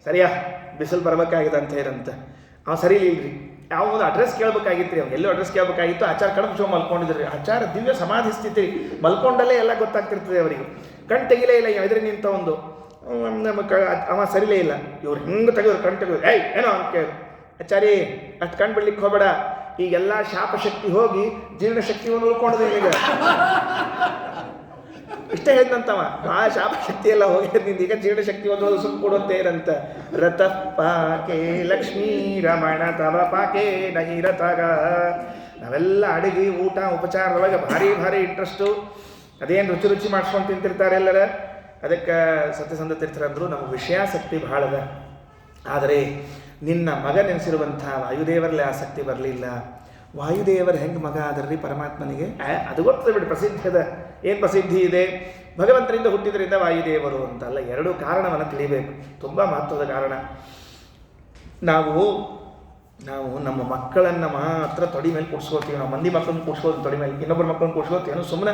ಸರಿಯಾ ಬಿಸಿಲು ಬರ್ಬೇಕಾಗಿದೆ ಅಂತ ಹೇಳಂತ. ಅವ ಸರಿ ಇಲ್ರಿ, ಯಾವ ಒಂದು ಅಡ್ರೆಸ್ ಕೇಳ್ಬೇಕಾಗಿತ್ತು ರೀ. ಅವ್ನು ಎಲ್ಲೋ ಅಡ್ರೆಸ್ ಕೇಳಬೇಕಾಗಿತ್ತು. ಆಚಾರ ಕಣ್ಮುಚ್ಚೋ ಮಲ್ಕೊಂಡಿದ್ರಿ. ಆಚಾರ ದಿವ್ಯ ಸಮಾಧಿ ಸ್ಥಿತಿ, ಮಲ್ಕೊಂಡಲ್ಲೇ ಎಲ್ಲ ಗೊತ್ತಾಗ್ತಿರ್ತದೆ ಅವರಿಗೆ. ಕಣ್ ತೆಗಿಲೇ ಇಲ್ಲ. ಎದುರು ನಿಂತ ಒಂದು ಅವ ಸರಿಲೇ ಇಲ್ಲ. ಇವ್ರು ಹಿಂಗೆ ತೆಗೆದ್ರು, ಕಣ್ ತೆಗೆದ್ರು. ಏನೋ ಅಂತ ಕೇಳಿ, ಆಚಾರಿ ಅಷ್ಟು ಕಣ್ ಬಿಡ್ಲಿಕ್ಕೆ ಹೋಗಬೇಡ, ಈಗೆಲ್ಲ ಶಾಪ ಶಕ್ತಿ ಹೋಗಿ ಜೀರ್ಣ ಶಕ್ತಿ ಒಂದು ಉಳ್ಕೊಂಡಿದೆ ಈಗ. ಇಷ್ಟೇ ಹೇಳಿದಂತವ. ಆ ಶಾಪ ಶಕ್ತಿ ಎಲ್ಲ ಹೋಗಿದ್ದಿಂದ ಈಗ ಜೀರ್ಣ ಶಕ್ತಿ ಒಂದು ಸುಮ್ ಕೊಡುತ್ತೇರಂತ. ರಥ ಪಾಕೆ ಲಕ್ಷ್ಮೀ ರಮಣ ತವ ಪಾಕೆ ನಹಿರತಗ. ನಾವೆಲ್ಲ ಅಡಿಗೆ ಊಟ ಉಪಚಾರದೊಳಗೆ ಭಾರಿ ಭಾರಿ ಇಂಟ್ರೆಸ್ಟು. ಅದೇನು ರುಚಿ ರುಚಿ ಮಾಡ್ಸ್ಕೊಂಡು ತಿಂತಿರ್ತಾರೆ ಎಲ್ಲರ. ಅದಕ್ಕೆ ಸತ್ಯಸಂಧ ತೀರ್ಥರಂದ್ರು ನಮಗೆ ವಿಷಯಾಸಕ್ತಿ ಭಾಳದ. ಆದರೆ ನಿನ್ನ ಮಗ ನೆನೆಸಿರುವಂಥ ವಾಯುದೇವರಲ್ಲಿ ಆಸಕ್ತಿ ಬರಲಿಲ್ಲ. ವಾಯುದೇವರು ಹೆಂಗೆ ಮಗ ಅದರ್ರಿ ಪರಮಾತ್ಮನಿಗೆ? ಅದು ಗೊತ್ತದೆ ಬಿಡಿ, ಪ್ರಸಿದ್ಧಿ ಅದ. ಏನು ಪ್ರಸಿದ್ಧಿ ಇದೆ? ಭಗವಂತರಿಂದ ಹುಟ್ಟಿದ್ರಿಂದ ವಾಯುದೇವರು ಅಂತಲ್ಲ. ಎರಡು ಕಾರಣವನ್ನು ತಿಳಿಬೇಕು, ತುಂಬ ಮಹತ್ವದ ಕಾರಣ. ನಾವು ನಮ್ಮ ಮಕ್ಕಳನ್ನು ಮಾತ್ರ ತೊಡಿ ಮೇಲೆ ಕೂಡ್ಸ್ಕೊಳ್ತೀವಿ. ನಾವು ಮಂದಿ ಮಕ್ಕಳನ್ನ ಕೂಡ್ಸ್ಕೋದು ತೊಡಿ ಮೇಲೆ, ಇನ್ನೊಬ್ಬರ ಮಕ್ಕಳನ್ನ ಕೂಡ್ಸ್ಕೊಳ್ತೀವಿ. ಸುಮ್ಮನೆ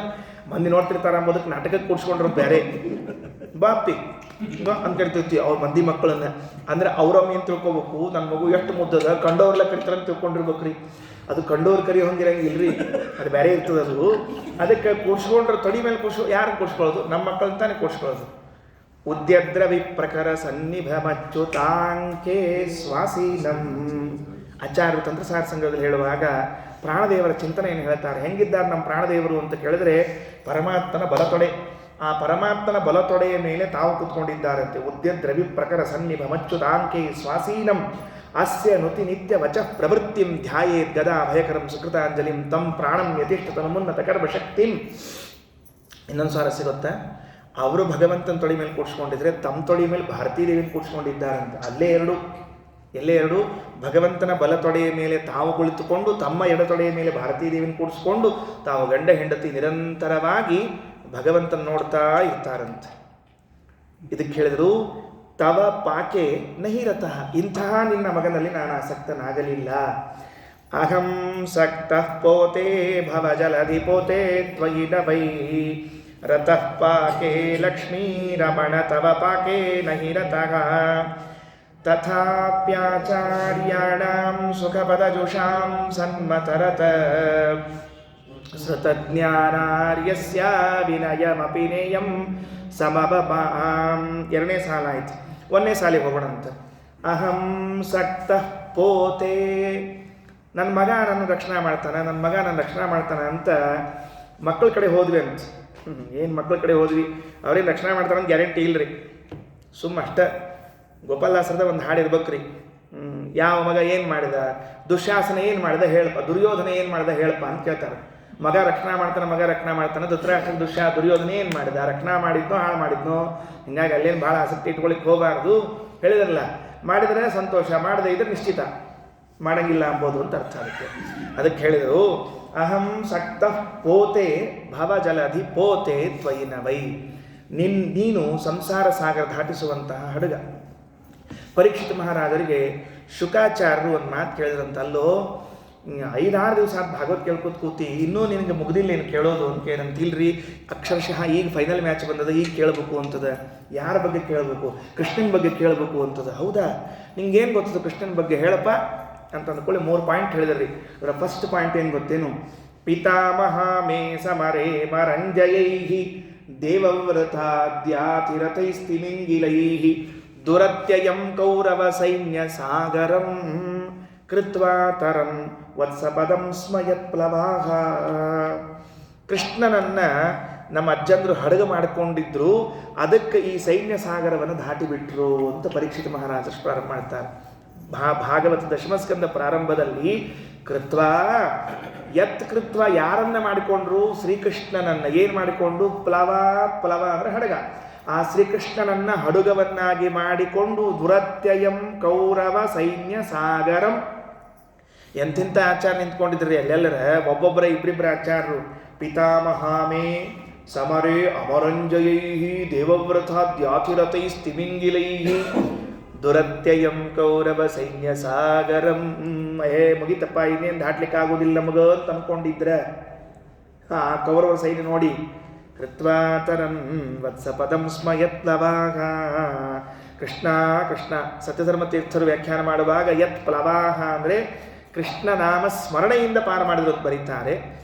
ಮಂದಿ ನೋಡ್ತಿರ್ತಾರೆ ಅಂಬೋದಕ್ಕೆ ನಾಟಕಕ್ಕೆ ಕೂಡ್ಸ್ಕೊಂಡ್ರು ಬೇರೆ ಬಾಪಿ ಅಂತ ಕರಿತೀವಿ ಅವ್ರ ಮಂದಿ ಮಕ್ಕಳನ್ನ. ಅಂದರೆ ಅವ್ರಮ್ಮ ಏನು ತಿಳ್ಕೊಬೇಕು, ನನ್ನ ಮಗು ಎಷ್ಟು ಮುದ್ದದ ಕಂಡವ್ರೆಲ್ಲ ಕರಿತಾರೆ ಅಂತ ತಿಳ್ಕೊಂಡಿರ್ಬೇಕ್ರಿ. ಅದು ಕಂಡವ್ರು ಕರಿ ಹಂಗಿರಂಗೆ ಇಲ್ರಿ, ಅದು ಬೇರೆ ಇರ್ತದೆ ಅದು. ಅದಕ್ಕೆ ಕೂಡ್ಸ್ಕೊಂಡ್ರೆ ತೊಡಿ ಮೇಲೆ ಯಾರನ್ನು ಕೂಡ್ಸ್ಕೊಳ್ಳೋದು? ನಮ್ಮ ಮಕ್ಕಳನ್ನ ತಾನೇ ಕೂಡ್ಸ್ಕೊಳ್ಳೋದು. ಉದ್ಯದ್ರ ವಿಪ್ರಕರ ಸನ್ನಿಭಮಚ್ಯುತಾಂಕೆ ಸ್ವಾಸೀನಂ. ಆಚಾರ್ಯರು ತಂತ್ರಸಾರ ಸಂಘದಲ್ಲಿ ಹೇಳುವಾಗ ಪ್ರಾಣದೇವರ ಚಿಂತನೆ ಏನು ಹೇಳ್ತಾರೆ, ಹೆಂಗಿದ್ದಾರೆ ನಮ್ಮ ಪ್ರಾಣದೇವರು ಅಂತ ಕೇಳಿದ್ರೆ ಪರಮಾತ್ಮನ ಬಲತೊಡೆ. ಆ ಪರಮಾತ್ಮನ ಬಲತೊಡೆಯ ಮೇಲೆ ತಾವು ಕೂತ್ಕೊಂಡಿದ್ದಾರಂತೆ. ಉದ್ಯದ್ರವಿ ಪ್ರಕರ ಸನ್ನಿಭಮಚ್ಯುತಾಂಕೆ ಸ್ವಾಸೀನಂ ಅಸ್ಯ ನುತಿ ನಿತ್ಯ ವಚಃ ಪ್ರವೃತ್ತಿಂ ಧ್ಯಾಯೇತ್ ಗದಾ ಭಯಕರಂ ಸುಕೃತಾಂಜಲಿಂ ತಂ ಪ್ರಾಣಂ ಯತಿಷ್ಠತನುಮುನ್ನತ ಕರ್ಮಶಕ್ತಿಂ. ಇನ್ನೊಂದು ಸ್ವಾರಸ್ಯ ಗೊತ್ತಾ? ಅವರು ಭಗವಂತನ ತೊಡಿ ಮೇಲೆ ಕೂಡ್ಸ್ಕೊಂಡಿದ್ರೆ ತಮ್ಮ ತೊಡಿ ಮೇಲೆ ಭಾರತೀ ದೇವಿನ ಕೂಡ್ಸ್ಕೊಂಡಿದ್ದಾರಂತೆ. ಎಲ್ಲೇ ಎರಡು ಭಗವಂತನ ಬಲ ತೊಡೆಯ ಮೇಲೆ ತಾವು ಕುಳಿತುಕೊಂಡು ತಮ್ಮ ಎಡತೊಡೆಯ ಮೇಲೆ ಭಾರತೀ ದೇವಿನ ಕೂಡಿಸ್ಕೊಂಡು ತಾವು ಗಂಡ ಹೆಂಡತಿ ನಿರಂತರವಾಗಿ ಭಗವಂತನ ನೋಡ್ತಾ ಇರ್ತಾರಂತೆ. ಇದಕ್ಕೆ ಹೇಳಿದರು ತವ ಪಾಕೆ ನಹಿರತಃ. ಇಂತಹ ನಿನ್ನ ಮಗನಲ್ಲಿ ನಾನು ಆಸಕ್ತನಾಗಲಿಲ್ಲ. ಅಹಂ ಸಕ್ತಃ ಪೋತೆ ಭವ ಜಲಧಿ ಪೋತೆ ತ್ವಯಿ ನವೈ ರತಃ ಪಾಕೆ ಲಕ್ಷ್ಮೀ ರಮಣ ತವ ಪಾಕೆ ನಹಿರತಃ. ತಥಾಪ್ಯಾಚಾರ್ಯಾಣಾಂ ಸುಖಪದಜುಷಾಂ ಸನ್ಮತರತ ಸೃತಜ್ಞಾನಾರ್ಯಸ್ಯ ವಿನಯಮಪಿ ನೇಯಂ ಸಮಬಪಾಂ. ಎರಡನೇ ಸಾಲ ಆಯ್ತು, ಒಂದನೇ ಸಾಲಿಗೆ ಹೋಗೋಣ ಅಂತ. ಅಹಂ ಸಕ್ತಃ ಪೋತೆ. ನನ್ನ ಮಗ ನನ್ನ ರಕ್ಷಣೆ ಮಾಡ್ತಾನೆ ಅಂತ ಮಕ್ಕಳ ಕಡೆ ಹೋದ್ವಿ ಅಂತ. ಏನು ಮಕ್ಕಳ ಕಡೆ ಹೋದ್ವಿ, ಅವ್ರೇನು ರಕ್ಷಣೆ ಮಾಡ್ತಾನೆ ಅಂತ ಗ್ಯಾರಂಟಿ ಇಲ್ಲರಿ. ಅಷ್ಟೇ ಗೋಪಾಲದಾಸರದ ಒಂದು ಹಾಡು ಇರ್ಬೇಕ್ರಿ. ಯಾವ ಮಗ ಏನು ಮಾಡಿದ, ದುಶ್ಯಾಸನ ಏನು ಮಾಡಿದ ಹೇಳಪ್ಪ, ದುರ್ಯೋಧನ ಏನು ಮಾಡಿದ ಹೇಳಪ್ಪ ಅಂತ ಕೇಳ್ತಾರೆ. ಮಗ ರಕ್ಷಣೆ ಮಾಡ್ತಾನೆ ಧೃತರಾಷ್ಟ್ರ ದುರ್ಯೋಧನ ಏನು ಮಾಡಿದ, ರಕ್ಷಣೆ ಮಾಡಿದ್ನೋ ಹಾಳು ಮಾಡಿದ್ನೋ. ಹಿಂಗಾಗಿ ಅಲ್ಲೇನು ಭಾಳ ಆಸಕ್ತಿ ಇಟ್ಕೊಳ್ಳಿಕ್ಕೆ ಹೋಗಬಾರ್ದು. ಹೇಳಿದ್ರಲ್ಲ, ಮಾಡಿದರೆ ಸಂತೋಷ, ಮಾಡದೇ ಇದ್ರೆ ನಿಶ್ಚಿತ, ಮಾಡಂಗಿಲ್ಲ ಅಂಬೋದು ಅಂತ ಅರ್ಥ. ಅದಕ್ಕೆ ಹೇಳಿದರು ಅಹಂ ಸಕ್ತಃ ಪೋತೆ ಭವ ಜಲಧಿ ಪೋತೆ ತ್ವಯಿ ನವೈ. ನೀನು ಸಂಸಾರ ಸಾಗರ ದಾಟಿಸುವಂತಹ ಹಡಗ. ಪರೀಕ್ಷಿತ ಮಹಾರಾಜರಿಗೆ ಶುಕಾಚಾರ್ಯರು ಒಂದು ಮಾತು ಕೇಳಿದ್ರಂತ. ಅಲ್ಲೋ 5-6 ದಿವಸ ಭಾಗವತ್ ಕೇಳ್ಕೊತ ಕೂತಿ, ಇನ್ನೂ ನಿನಗೆ ಮುಗ್ದಿಲ್ಲ ಏನು ಕೇಳೋದು ಅಂತ ಕೇಳಂತಿಲ್ರಿ. ಅಕ್ಷರಶಃ ಈಗ ಫೈನಲ್ ಮ್ಯಾಚ್ ಬಂದದ, ಈಗ ಕೇಳಬೇಕು ಅಂತದ. ಯಾರ ಬಗ್ಗೆ ಕೇಳಬೇಕು? ಕೃಷ್ಣನ ಬಗ್ಗೆ ಕೇಳಬೇಕು ಅಂತದ. ಹೌದಾ, ನಿಂಗೇನು ಗೊತ್ತದ ಕೃಷ್ಣನ ಬಗ್ಗೆ ಹೇಳಪ್ಪ ಅಂತ ಅಂದ್ಕೊಳ್ಳಿ. 3 ಪಾಯಿಂಟ್ ಹೇಳಿದ್ರಿ. ಅದರ ಫಸ್ಟ್ ಪಾಯಿಂಟ್ ಏನು ಗೊತ್ತೇನು? ಪಿತಾಮಹ ಮೇ ಸಮರೇ ಮರಂಜಯೈಹಿ ದೇವವ್ರತಾದ್ಯಾತಿರತೈಸ್ತಿಮಿಂಗಿಲೈಹಿ ದುರತ್ಯಯಂ ಕೌರವ ಸೈನ್ಯ ಸಾಗರಂ ಕೃತ್ವಾ ತರಂ ವತ್ಸಪದಂ ಸ್ಮಯತ್ ಪ್ಲವಾಹ. ಕೃಷ್ಣನನ್ನು ನಮ್ಮ ಅಜ್ಜಂದರು ಹಡಗ ಮಾಡಿಕೊಂಡಿದ್ರು, ಅದಕ್ಕೆ ಈ ಸೈನ್ಯ ಸಾಗರವನ್ನು ದಾಟಿಬಿಟ್ರು ಅಂತ ಪರೀಕ್ಷಿತ ಮಹಾರಾಜರು ಪ್ರಾರಂಭ ಮಾಡ್ತಾರೆ. ಭಾಗವತ ದಶಮಸ್ಕಂದ ಪ್ರಾರಂಭದಲ್ಲಿ ಕೃತ್ವಾ ಯಾರನ್ನ ಮಾಡಿಕೊಂಡ್ರು? ಶ್ರೀಕೃಷ್ಣನನ್ನು. ಏನು ಮಾಡಿಕೊಂಡು? ಪ್ಲವ ಅಂದರೆ ಹಡಗ. ಆ ಶ್ರೀಕೃಷ್ಣನನ್ನ ಹಡುಗವನ್ನಾಗಿ ಮಾಡಿಕೊಂಡು ದುರತ್ಯಯಂ ಕೌರವ ಸೈನ್ಯ ಸಾಗರಂ. ಎಂತಿಂಥ ಆಚಾರ ನಿಂತ್ಕೊಂಡಿದ್ರಿ ಅಲ್ಲೆಲ್ಲರ, ಒಬ್ಬೊಬ್ಬರ ಇಬ್ಬರಿಬ್ಬರ ಆಚಾರ್ಯರು. ಪಿತಾಮಹಾಮೇ ಸಮರೇ ಅಮರಂಜಯೈ ದೇವವ್ರತಾದ್ಯಾತಿರತೈ ಸ್ಥಿಮಿಂಗಿಲೈ ದುರತ್ಯಯಂ ಕೌರವ ಸೈನ್ಯ ಸಾಗರಂ. ಮುಗಿತಪ್ಪ, ಇನ್ನೇನು ದಾಟ್ಲಿಕ್ಕಾಗೋದಿಲ್ಲ ನಮಗ ಅಂತ ಅಂದ್ಕೊಂಡಿದ್ರ ಆ ಕೌರವ ಸೈನ್ಯ ನೋಡಿ, ಕೃತ್ವಾ ತರನ್ ವತ್ಸಪದಂ ಸ್ಮಯತ್ಲವಾಹ. ಕೃಷ್ಣ ಕೃಷ್ಣ ಸತ್ಯಧರ್ಮ ತೀರ್ಥರು ವ್ಯಾಖ್ಯಾನ ಮಾಡುವಾಗ ಯತ್ ಪ್ಲವಾಹ ಅಂದರೆ ಕೃಷ್ಣ ನಾಮ ಸ್ಮರಣೆಯಿಂದ ಪಾರ ಮಾಡಿದ್ರು ಬರೀತಾರೆ.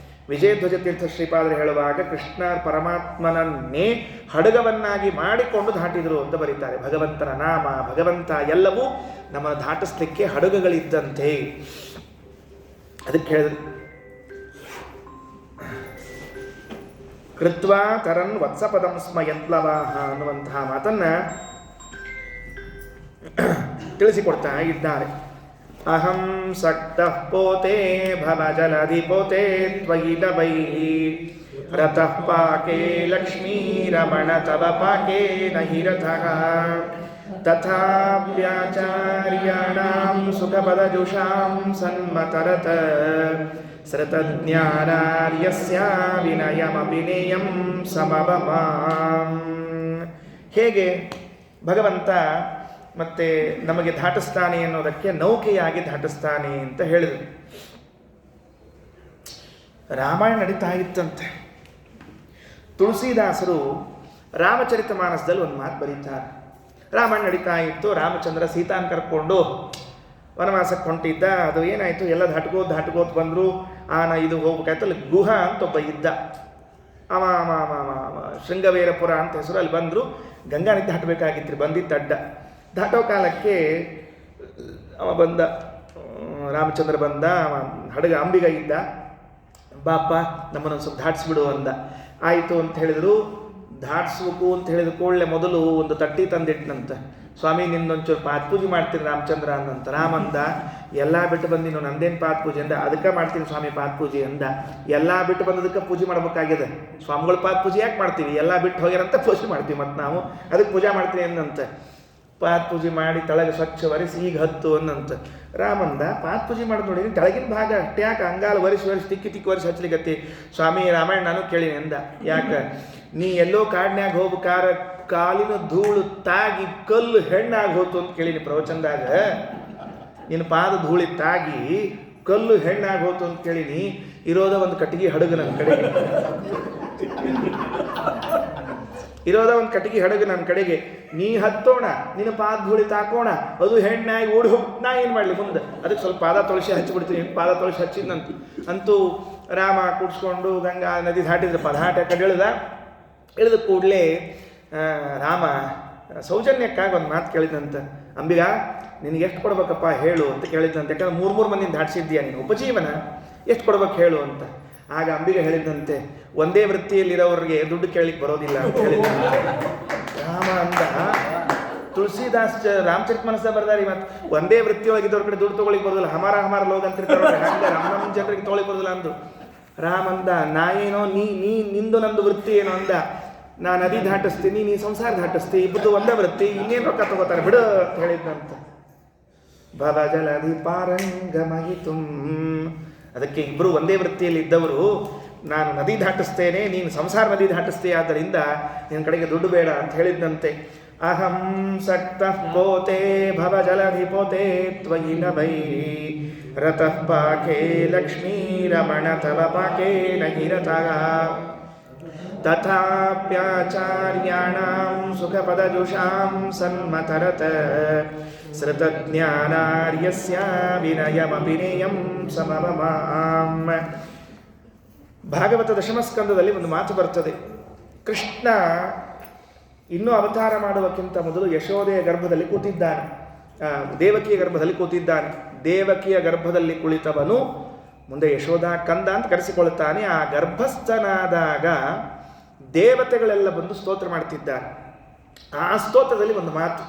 ವಿಜಯಧ್ವಜ ತೀರ್ಥ ಶ್ರೀಪಾದರು ಹೇಳುವಾಗ ಕೃಷ್ಣ ಪರಮಾತ್ಮನನ್ನೇ ಹಡಗವನ್ನಾಗಿ ಮಾಡಿಕೊಂಡು ದಾಟಿದರು ಅಂತ ಬರೀತಾರೆ. ಭಗವಂತನ ನಾಮ, ಭಗವಂತ ಎಲ್ಲವೂ ನಮ್ಮನ್ನು ದಾಟಿಸ್ಲಿಕ್ಕೆ ಹಡಗುಗಳಿದ್ದಂತೆ. ಅದಕ್ಕೆ ಹೇಳಿದ್ರು ಕೃತ್ವಾ ತರನ್ ವತ್ಸಪದಂ ಸ್ಮ ಯತ್ಲವಾಹ ಅನ್ನುವಂತಹ ಮಾತನ್ನ ತಿಳಿಸಿಕೊಡ್ತಾ ಇದ್ದಾರೆ. ಅಹಂ ಸಕ್ತಃ ಪೋತೆ ಭವ ಜಲಧಿಪೋತೆ ತ್ವಯಿ ದವೈಃ ರತಃ ಪಾಕೆ ಲಕ್ಷ್ಮೀ ರಮಣ ತವ ಪಾಕೆ ನಹಿ ರಥಃ ತಥಾಪ್ಯಾಚಾರ್ಯಾಣಾಂ ಸುಖಪದಜುಷಾಂ ಸನ್ಮತರತ ಸೃತಜ್ಞಾನಾರ್ಯಸ್ಯ ವಿನಯಮಭಿನೇಯಂ ಸಮವಮಾಂ. ಹೇಗೆ ಭಗವಂತ ಮತ್ತೆ ನಮಗೆ ದಾಟಿಸ್ತಾನೆ ಅನ್ನೋದಕ್ಕೆ ನೌಕೆಯಾಗಿ ದಾಟಿಸ್ತಾನೆ ಅಂತ ಹೇಳಿದರು. ರಾಮಾಯಣ ನಡೀತಾ ಇತ್ತಂತೆ. ತುಳಸಿದಾಸರು ರಾಮಚರಿತ ಮಾನಸದಲ್ಲಿ ಒಂದು ಮಾತು ಬರೀತಾರೆ. ರಾಮಾಯಣ ನಡೀತಾ ಇತ್ತು, ರಾಮಚಂದ್ರ ಸೀತಾನ್ ಕರ್ಕೊಂಡು ವನವಾಸಕ್ಕೆ ಹೊಂಟಿದ್ದ. ಅದು ಏನಾಯಿತು, ಎಲ್ಲ ದಾಟ್ಕೋತ್ ಬಂದರು. ಇದು ಹೋಗ್ಬೇಕಾಯ್ತಲ್ಲ, ಗುಹ ಅಂತ ಒಬ್ಬ ಇದ್ದ, ಅವ ಶೃಂಗವೀರಪುರ ಅಂತ ಹೆಸರು. ಅಲ್ಲಿ ಬಂದರು, ಗಂಗಾ ನದಿ ದಾಟಬೇಕಾಗಿತ್ತು, ಬಂದಿದ್ದ ಅಡ್ಡ. ದಾಟೋ ಕಾಲಕ್ಕೆ ಅವ ಬಂದ, ರಾಮಚಂದ್ರ ಬಂದ, ಅವ ಹಡಗ ಅಂಬಿಗ ಇದ್ದ. ಬಾಪ ನಮ್ಮನ್ನು ಸ್ವಲ್ಪ ದಾಟಿಸ್ಬಿಡು ಅಂದ. ಆಯಿತು ಅಂತ ಹೇಳಿದರು. ದಾಟಿಸ್ಬೇಕು ಅಂತ ಹೇಳಿದ ಕೂಡಲೇ ಮೊದಲು ಒಂದು ತಟ್ಟಿ ತಂದಿಟ್ಟನಂತೆ. ಸ್ವಾಮಿ ನಿನ್ನೊಂಚೂರು ಪಾತ್ ಪೂಜೆ ಮಾಡ್ತೀನಿ ರಾಮಚಂದ್ರ ಅಂದಂತ. ರಾಮಂದ ಎಲ್ಲ ಬಿಟ್ಟು ಬಂದಿನ ನಂದೇನು ಪಾತ್ ಪೂಜೆ ಅಂದ. ಅದಕ್ಕೆ ಮಾಡ್ತೀನಿ ಸ್ವಾಮಿ ಪಾತ್ ಪೂಜೆ ಅಂದ. ಎಲ್ಲ ಬಿಟ್ಟು ಬಂದದಕ್ಕೆ ಪೂಜೆ ಮಾಡ್ಬೇಕಾಗಿದೆ. ಸ್ವಾಮಿಗಳು ಪಾತ್ ಪೂಜೆ ಯಾಕೆ ಮಾಡ್ತೀವಿ, ಎಲ್ಲ ಬಿಟ್ಟು ಹೋಗ್ಯಾರಂತ ಪೂಜೆ ಮಾಡ್ತೀವಿ ಮತ್ತು ನಾವು, ಅದಕ್ಕೆ ಪೂಜೆ ಮಾಡ್ತೀನಿ ಅಂದಂತೆ. ಪಾತ್ ಪೂಜೆ ಮಾಡಿ ತಳಗೆ ಸ್ವಚ್ಛ ಒರೆಸಿ ಈಗ ಹತ್ತು ಅನ್ನಂತ. ರಾಮಂದ ಪಾತ್ ಪೂಜೆ ಮಾಡಿ ನೋಡಿ, ತಳಗಿನ ಭಾಗ ಅಷ್ಟೇ ಯಾಕೆ ಅಂಗಾಲ ಒರೆಸಿ ತಿಕ್ಕಿ ಒರೆಸಿ ಹಚ್ಚಲಿಗತ್ತಿ. ಸ್ವಾಮಿ ರಾಮಾಯಣ ನಾನು ಕೇಳೀನಿ ಅಂದ. ಯಾಕೆ, ನೀ ಎಲ್ಲೋ ಕಾಡಿನ್ಯಾಗ ಹೋಗ್ಬೇಕಾರ ಕಾಲಿನ ಧೂಳು ತಾಗಿ ಕಲ್ಲು ಹೆಣ್ಣಾಗಿ ಹೋತು ಅಂತ ಕೇಳೀನಿ ಪ್ರವಚನದಾಗ. ನಿನ್ನ ಪಾದ ಧೂಳಿ ತಾಗಿ ಕಲ್ಲು ಹೆಣ್ಣಾಗಿ ಹೋತು ಅಂತ ಕೇಳೀನಿ. ಇರೋದ ಒಂದು ಕಟ್ಟಿಗೆ ಹಡಗು ನನ್ನ ಕಡೆಗೆ, ಇರೋದ ಒಂದು ಕಟ್ಟಿಗೆ ಹಡಗು ನನ್ನ ಕಡೆಗೆ. ನೀ ಹತ್ತೋಣ, ನಿನ್ನ ಪಾದ ಧೂಳಿ ತಾಕೋಣ, ಅದು ಹೆಣ್ಣಾಗಿ ಓಡಿ ಹೋಗಿ ನಾ ಏನು ಮಾಡಲಿ ಮುಂದೆ. ಅದಕ್ಕೆ ಸ್ವಲ್ಪ ಪಾದ ತೊಳಸಿ ಹಚ್ಚಿಬಿಡ್ತೀನಿ. ಪಾದ ತೊಳಸಿ ಹಚ್ಚಿದ್ನಂತ. ಅಂತೂ ರಾಮ ಕೂಡಿಸ್ಕೊಂಡು ಗಂಗಾ ನದಿ ದಾಟಿದ್ರಪ್ಪ. ದಾಟ ಕಡೆ ಇಳಿದ ಕೂಡಲೇ ರಾಮ ಸೌಜನ್ಯಕ್ಕಾಗಿ ಒಂದು ಮಾತು ಕೇಳಿದಂತ. ಅಂಬಿಗ ನಿನಗೆ ಎಷ್ಟು ಕೊಡ್ಬೇಕಪ್ಪ ಹೇಳು ಅಂತ ಕೇಳಿದಂತೆ. ಯಾಕಂದ್ರೆ ಮೂರು ಮಂದಿನ ದಾಟಿಸಿದ್ದೀಯ ನೀನು, ಉಪಜೀವನ ಎಷ್ಟು ಕೊಡ್ಬೇಕು ಹೇಳು ಅಂತ. ಆಗ ಅಂಬಿಗ ಹೇಳಿದಂತೆ, ಒಂದೇ ವೃತ್ತಿಯಲ್ಲಿರೋರಿಗೆ ದುಡ್ಡು ಕೇಳಲಿಕ್ಕೆ ಬರೋದಿಲ್ಲ ಅಂತ ಹೇಳಿದಂತೆ. ರಾಮ ಅಂದ, ತುಳಸಿದಾಸ್ ರಾಮಚರಿತ ಮಾನಸ ಬರ್ದಾರಿ. ಮತ್ತು ಒಂದೇ ವೃತ್ತಿಯೊಳಗಿದ್ದವ್ರ ಕಡೆ ದುಡ್ಡು ತೊಗೊಳಿಕ್ ಬರೋದಿಲ್ಲ, ಹಮಾರ ಲೋಗ ಅಂತಿರ್ತಾರೆ, ಹಂಗೆ ನಮ್ಮ ಜನರಿಗೆ ತೊಗೊಳಿಕ್ ಬರೋದಿಲ್ಲ ಅಂದು. ರಾಮಂದ, ನಾ ಏನೋ ನೀ ನಿಂದು ನಂದು ವೃತ್ತಿ ಏನೋ ಅಂದ. ನಾ ನದಿ ದಾಟಿಸ್ತೀನಿ, ನೀ ಸಂಸಾರ ದಾಟಿಸ್ತಿ, ಇಬ್ಬರು ಒಂದೇ ವೃತ್ತಿ, ಇನ್ನೇನು ರೊಕ್ಕ ತಗೋತಾರೆ ಬಿಡು ಅಂತ ಹೇಳಿದ್ದಂತ. ಭವ ಜಲಧಿ ಪಾರಂಗಮಯಿತು. ಅದಕ್ಕೆ ಇಬ್ಬರು ಒಂದೇ ವೃತ್ತಿಯಲ್ಲಿ ಇದ್ದವರು, ನಾನು ನದಿ ದಾಟಿಸ್ತೇನೆ, ನೀನು ಸಂಸಾರ ನದಿ ದಾಟಿಸ್ತೀಯ, ಆದ್ದರಿಂದ ನಿನ್ನ ಕಡೆಗೆ ದುಡ್ಡು ಬೇಡ ಅಂತ ಹೇಳಿದ್ದಂತೆ. ಅಹಂ ಸಕ್ತಃ ಪೋತೆ ಭವ ಜಲಧಿ ಪೋತೆ ತ್ವಯಿ ನಭೈ ರತಃ ಪಾಕೆ ಲಕ್ಷ್ಮೀ ರಮಣ ತವ ಪಾಕೆ ನಹಿ ರಥಃ ತಥಾಪ್ಯಾಚಾರ್ಯಾಣಾಂ ಸುಖಪದಜುಷಾಂ ಸನ್ಮತರತ ಸೃತಜ್ಞಾನಾರ್ಯಸ್ಯ ವಿನಯಮಭಿನೇಯಂ ಸಮವಮಾಂ. ಭಾಗವತ ದಶಮಸ್ಕಂದದಲ್ಲಿ ಒಂದು ಮಾತು ಬರ್ತದೆ. ಕೃಷ್ಣ ಇನ್ನೂ ಅವತಾರ ಮಾಡುವಕ್ಕಿಂತ ಮೊದಲು ಯಶೋದೆಯ ಗರ್ಭದಲ್ಲಿ ಕೂತಿದ್ದಾನೆ, ದೇವಕಿಯ ಗರ್ಭದಲ್ಲಿ ಕೂತಿದ್ದಾನೆ. ದೇವಕಿಯ ಗರ್ಭದಲ್ಲಿ ಕುಳಿತವನು ಮುಂದೆ ಯಶೋಧ ಕಂದ ಅಂತ ಕರೆಸಿಕೊಳ್ಳುತ್ತಾನೆ. ಆ ಗರ್ಭಸ್ಥನಾದಾಗ ದೇವತೆಗಳೆಲ್ಲ ಬಂದು ಸ್ತೋತ್ರ ಮಾಡ್ತಿದ್ದಾರೆ. ಆ ಸ್ತೋತ್ರದಲ್ಲಿ ಒಂದು ಮಾತು,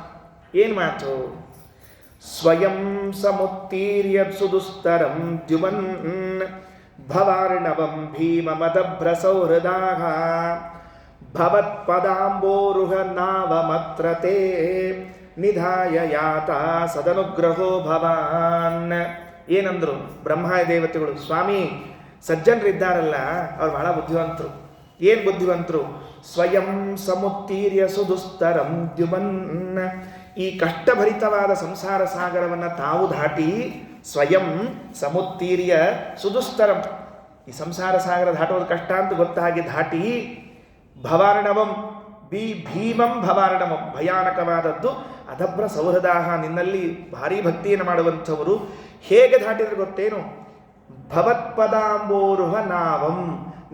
ಏನು ಮಾತು? ಸ್ವಯಂ ಸಮುತ್ತೀರ್ಯ ಸುದುಸ್ತರಂ ದ್ಯುಮನ್ ಭವಾರ್ಣವಂ ಭೀಮಮದಭ್ರಸೌಹೃದಾಃ ಭವತ್ಪದಾಂಬೋರುಹ ನಾವಮತ್ರತೆ ನಿಧಾಯ ಯಾತ ಸದನುಗ್ರಹೋ ಭವಾನ್. ಏನಂದ್ರು ಬ್ರಹ್ಮಾಯ ದೇವತೆಗಳು, ಸ್ವಾಮಿ ಸಜ್ಜನರಿದ್ದಾರಲ್ಲ ಅವ್ರು ಬಹಳ ಬುದ್ಧಿವಂತರು. ಏನು ಬುದ್ಧಿವಂತರು? ಸ್ವಯಂ ಸಮುತ್ತೀರ್ಯ ಸುದುಸ್ತರಂ ದ್ಯುಮನ್. ಈ ಕಷ್ಟಭರಿತವಾದ ಸಂಸಾರ ಸಾಗರವನ್ನು ತಾವು ದಾಟಿ, ಸ್ವಯಂ ಸಮುತ್ತೀರ್ಯ ಸುದುಸ್ತರಂ, ಈ ಸಂಸಾರ ಸಾಗರ ದಾಟೋದು ಕಷ್ಟ ಅಂತ ಗೊತ್ತಾಗಿ ದಾಟಿ, ಭವಾರ್ಣವಂ ಭೀಮಂ ಭವಾರ್ಣವಂ, ಭಯಾನಕವಾದದ್ದು, ಅದಭ್ರ ಸೌಹೃದಾಹ, ನಿನ್ನಲ್ಲಿ ಭಾರೀ ಭಕ್ತಿಯನ್ನು ಮಾಡುವಂಥವರು ಹೇಗೆ ದಾಟಿದ್ರೆ ಗೊತ್ತೇನು? ಭವತ್ಪದಾಂಬೋರುಹ ನಾವಂ,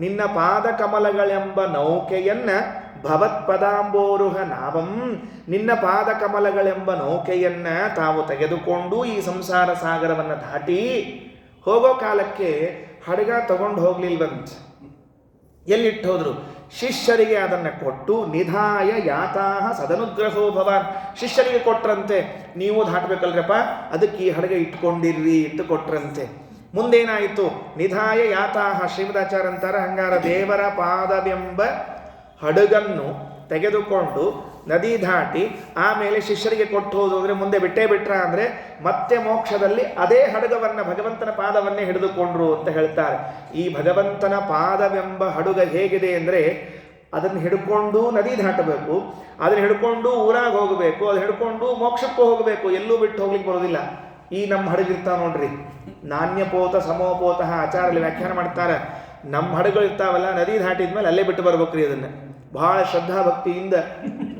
ನಿನ್ನ ಪಾದಕಮಲಗಳೆಂಬ ನೌಕೆಯನ್ನ, ಭವತ್ಪದಾಂಬೋರುಹ ನಾವಂ, ನಿನ್ನ ಪಾದಕಮಲಗಳೆಂಬ ನೌಕೆಯನ್ನ ತಾವು ತೆಗೆದುಕೊಂಡು ಈ ಸಂಸಾರ ಸಾಗರವನ್ನು ದಾಟಿ ಹೋಗೋ ಕಾಲಕ್ಕೆ ಹಡಗ ತಗೊಂಡು ಹೋಗ್ಲಿಲ್ವಂತ. ಎಲ್ಲಿಟ್ಟು ಹೋದ್ರು? ಶಿಷ್ಯರಿಗೆ ಅದನ್ನು ಕೊಟ್ಟು, ನಿಧಾಯ ಯಾತಾಹ ಸದನುಗ್ರಹೋ ಭವಾನ್, ಶಿಷ್ಯರಿಗೆ ಕೊಟ್ರಂತೆ. ನೀವು ದಾಟಬೇಕಲ್ರಪ್ಪ, ಅದಕ್ಕೆ ಈ ಹಡಗ ಇಟ್ಕೊಂಡಿರ್ರಿ ಅಂತ ಕೊಟ್ರಂತೆ. ಮುಂದೇನಾಯಿತು? ನಿಧಾಯ ಯಾತಾಹ, ಶ್ರೀಮದಾಚಾರ್ಯ ಅಂತಾರೆ, ಹಂಗಾರ ದೇವರ ಪಾದವೆಂಬ ಹಡಗನ್ನು ತೆಗೆದುಕೊಂಡು ನದಿ ದಾಟಿ ಆಮೇಲೆ ಶಿಷ್ಯರಿಗೆ ಕೊಟ್ಟು ಹೋದ್ರೆ ಮುಂದೆ ಬಿಟ್ಟೇ ಬಿಟ್ರ ಅಂದರೆ ಮತ್ತೆ ಮೋಕ್ಷದಲ್ಲಿ ಅದೇ ಹಡಗವನ್ನು, ಭಗವಂತನ ಪಾದವನ್ನೇ ಹಿಡಿದುಕೊಂಡ್ರು ಅಂತ ಹೇಳ್ತಾರೆ. ಈ ಭಗವಂತನ ಪಾದವೆಂಬ ಹಡುಗ ಹೇಗಿದೆ ಅಂದರೆ, ಅದನ್ನು ಹಿಡ್ಕೊಂಡು ನದಿ ದಾಟಬೇಕು, ಅದನ್ನು ಹಿಡ್ಕೊಂಡು ಊರಾಗ ಹೋಗಬೇಕು, ಅದು ಹಿಡ್ಕೊಂಡು ಮೋಕ್ಷಕ್ಕೂ ಹೋಗಬೇಕು, ಎಲ್ಲೂ ಬಿಟ್ಟು ಹೋಗ್ಲಿಕ್ಕೆ ಬರೋದಿಲ್ಲ. ಈ ನಮ್ಮ ಹಡಗಿರ್ತಾವ ನೋಡ್ರಿ, ನಾಣ್ಯಪೋತ ಸಮೋಪೋತ ಆಚಾರಲ್ಲಿ ವ್ಯಾಖ್ಯಾನ ಮಾಡ್ತಾರೆ. ನಮ್ಮ ಹಡಗಳು ಇರ್ತಾವಲ್ಲ, ನದಿ ದಾಟಿದ್ಮೇಲೆ ಅಲ್ಲೇ ಬಿಟ್ಟು ಬರ್ಬೇಕ್ರಿ. ಅದನ್ನು ಬಹಳ ಶ್ರದ್ಧಾ ಭಕ್ತಿಯಿಂದ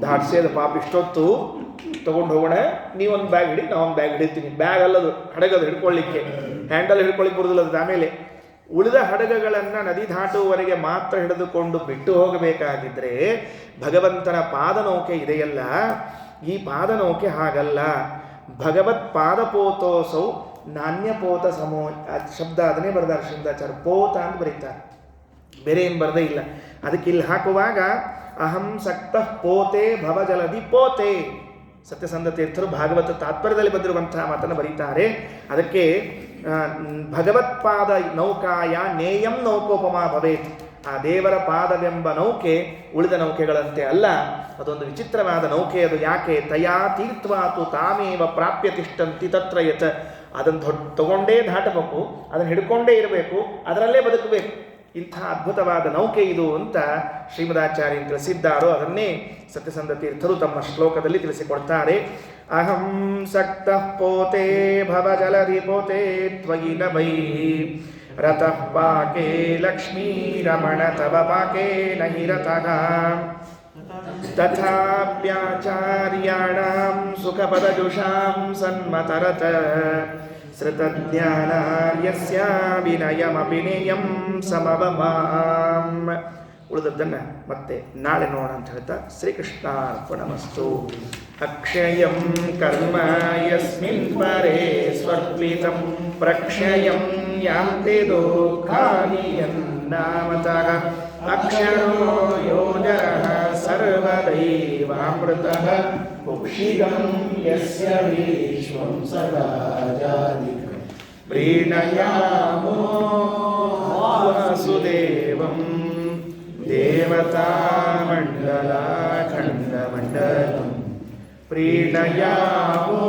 ದಾಟಿಸೋದು. ಪಾಪ ಇಷ್ಟೊತ್ತು ತೊಗೊಂಡು ಹೋಗೋಣ, ನೀವೊಂದು ಬ್ಯಾಗ್ ಹಿಡಿ, ನಾವೊಂದು ಬ್ಯಾಗ್ ಹಿಡಿತೀನಿ. ಬ್ಯಾಗ್ ಅಲ್ಲದು, ಹಡಗದು ಹಿಡ್ಕೊಳ್ಳಿಕ್ಕೆ, ಹ್ಯಾಂಡಲ್ ಹಿಡ್ಕೊಳ್ಳಿಕ್ಕೆ ಬರೋದಿಲ್ಲ ಅದು. ಆಮೇಲೆ ಉಳಿದ ಹಡಗಗಳನ್ನು ನದಿ ದಾಟುವವರೆಗೆ ಮಾತ್ರ ಹಿಡಿದುಕೊಂಡು ಬಿಟ್ಟು ಹೋಗಬೇಕಾಗಿದ್ದರೆ ಭಗವಂತನ ಪಾದನೌಕೆ ಇದೆಯಲ್ಲ, ಈ ಪಾದನೌಕೆ ಹಾಗಲ್ಲ. ಭಗವತ್ ಪಾದಪೋತೋಸೌ ನಾಣ್ಯಪೋತ ಸಮೋ, ಶಬ್ದ ಅದನ್ನೇ ಬರೆದಾರೆ ಶ್ರೀಮದಾಚಾರ್ಯ, ಪೋತ ಅಂತ ಬರೀತಾರೆ, ಬೇರೆ ಏನು ಬರದೇ ಇಲ್ಲ. ಅದಕ್ಕೆ ಇಲ್ಲಿ ಹಾಕುವಾಗ ಅಹಂ ಸಕ್ತಃ ಪೋತೆ ಭವಜಲದಿ ಪೋತೆ, ಸತ್ಯಸಂಧ ತೀರ್ಥರು ಭಾಗವತ ತಾತ್ಪರ್ಯದಲ್ಲಿ ಬಂದಿರುವಂತಹ ಮಾತನ್ನು ಬರೀತಾರೆ. ಅದಕ್ಕೆ ಭಗವತ್ಪಾದ ನೌಕಾಯ ನೇಯಂ ನೌಕೋಪಮಾ ಭವೇತ್, ಆ ದೇವರ ಪಾದವೆಂಬ ನೌಕೆ ಉಳಿದ ನೌಕೆಗಳಂತೆ ಅಲ್ಲ, ಅದೊಂದು ವಿಚಿತ್ರವಾದ ನೌಕೆ. ಅದು ಯಾಕೆ? ತಯಾ ತೀರ್ಥವಾತು ತಾಮೇವ ಪ್ರಾಪ್ಯ ತಿಷ್ಟಂತಿ ತತ್ರ ಯತ, ಅದನ್ನು ತಗೊಂಡೇ ದಾಟಬೇಕು, ಅದನ್ನು ಹಿಡ್ಕೊಂಡೇ ಇರಬೇಕು, ಅದರಲ್ಲೇ ಬದುಕಬೇಕು. ಇಂಥ ಅದ್ಭುತವಾದ ನೌಕೆ ಇದು ಅಂತ ಶ್ರೀಮದಾಚಾರ್ಯರು ತಿಳಿಸಿದ್ದಾರೋ ಅದನ್ನೇ ಸತ್ಯಸಂಧ ತೀರ್ಥರು ತಮ್ಮ ಶ್ಲೋಕದಲ್ಲಿ ತಿಳಿಸಿಕೊಡ್ತಾರೆ. ಅಹಂ ಸಕ್ತಃ ಪೋತೆ ಭವಜಲಧಿ ಪೋತೆ ತ್ವಯಿ ನಭೈ ರತಃ ಪಾಕೆ ಲಕ್ಷ್ಮೀ ರಮಣ ತವ ಪಾಕೆ ನಹಿ ರತಃ ತಥಾಪ್ಯಾಚಾರ್ಯಾಣಾಂ ಸುಖಪದಜುಷಾಂ ಸನ್ಮತರತ ಶ್ರುತಜ್ಞಾನಾರ್ಯಸ್ಯ ವಿನಯಮಪಿ ನೇಯಂ ಸಮವಮಾಂ. ಉಳಿದದ್ದನ್ನು ಮತ್ತೆ ನಾಳೆ ನೋಡೋಣ ಅಂತ ಹೇಳ್ತಾ ಶ್ರೀಕೃಷ್ಣಾರ್ಪಣಮಸ್ತು. ಅಕ್ಷಯಂ ಕರ್ಮ ಯಸ್ಮಿನ್ ಪರೇ ಸ್ವರ್ಪಿತಂ ಪ್ರಕ್ಷಯಂ ಯಾಂತೆ ದುಃಖಾನಿ ಯನ್ನಾಮತಃ ಅಕ್ಷರೋ ಯೋಜನಃ ಸರ್ವದೈವಾಮೃತಃ ಕುಕ್ಷಿಗಂ ಯಸ್ಯ ವಿಶ್ವಂ ಸದಾ ಜಾಲಿಕಂ ಪ್ರೀಣಯಾಮೋ ವಾಸುದೇವಂ ದೇವತಾಮಂಡಲಾಖಂಡಮಂಡಲಂ ಪ್ರೀಣಯಾಮೋ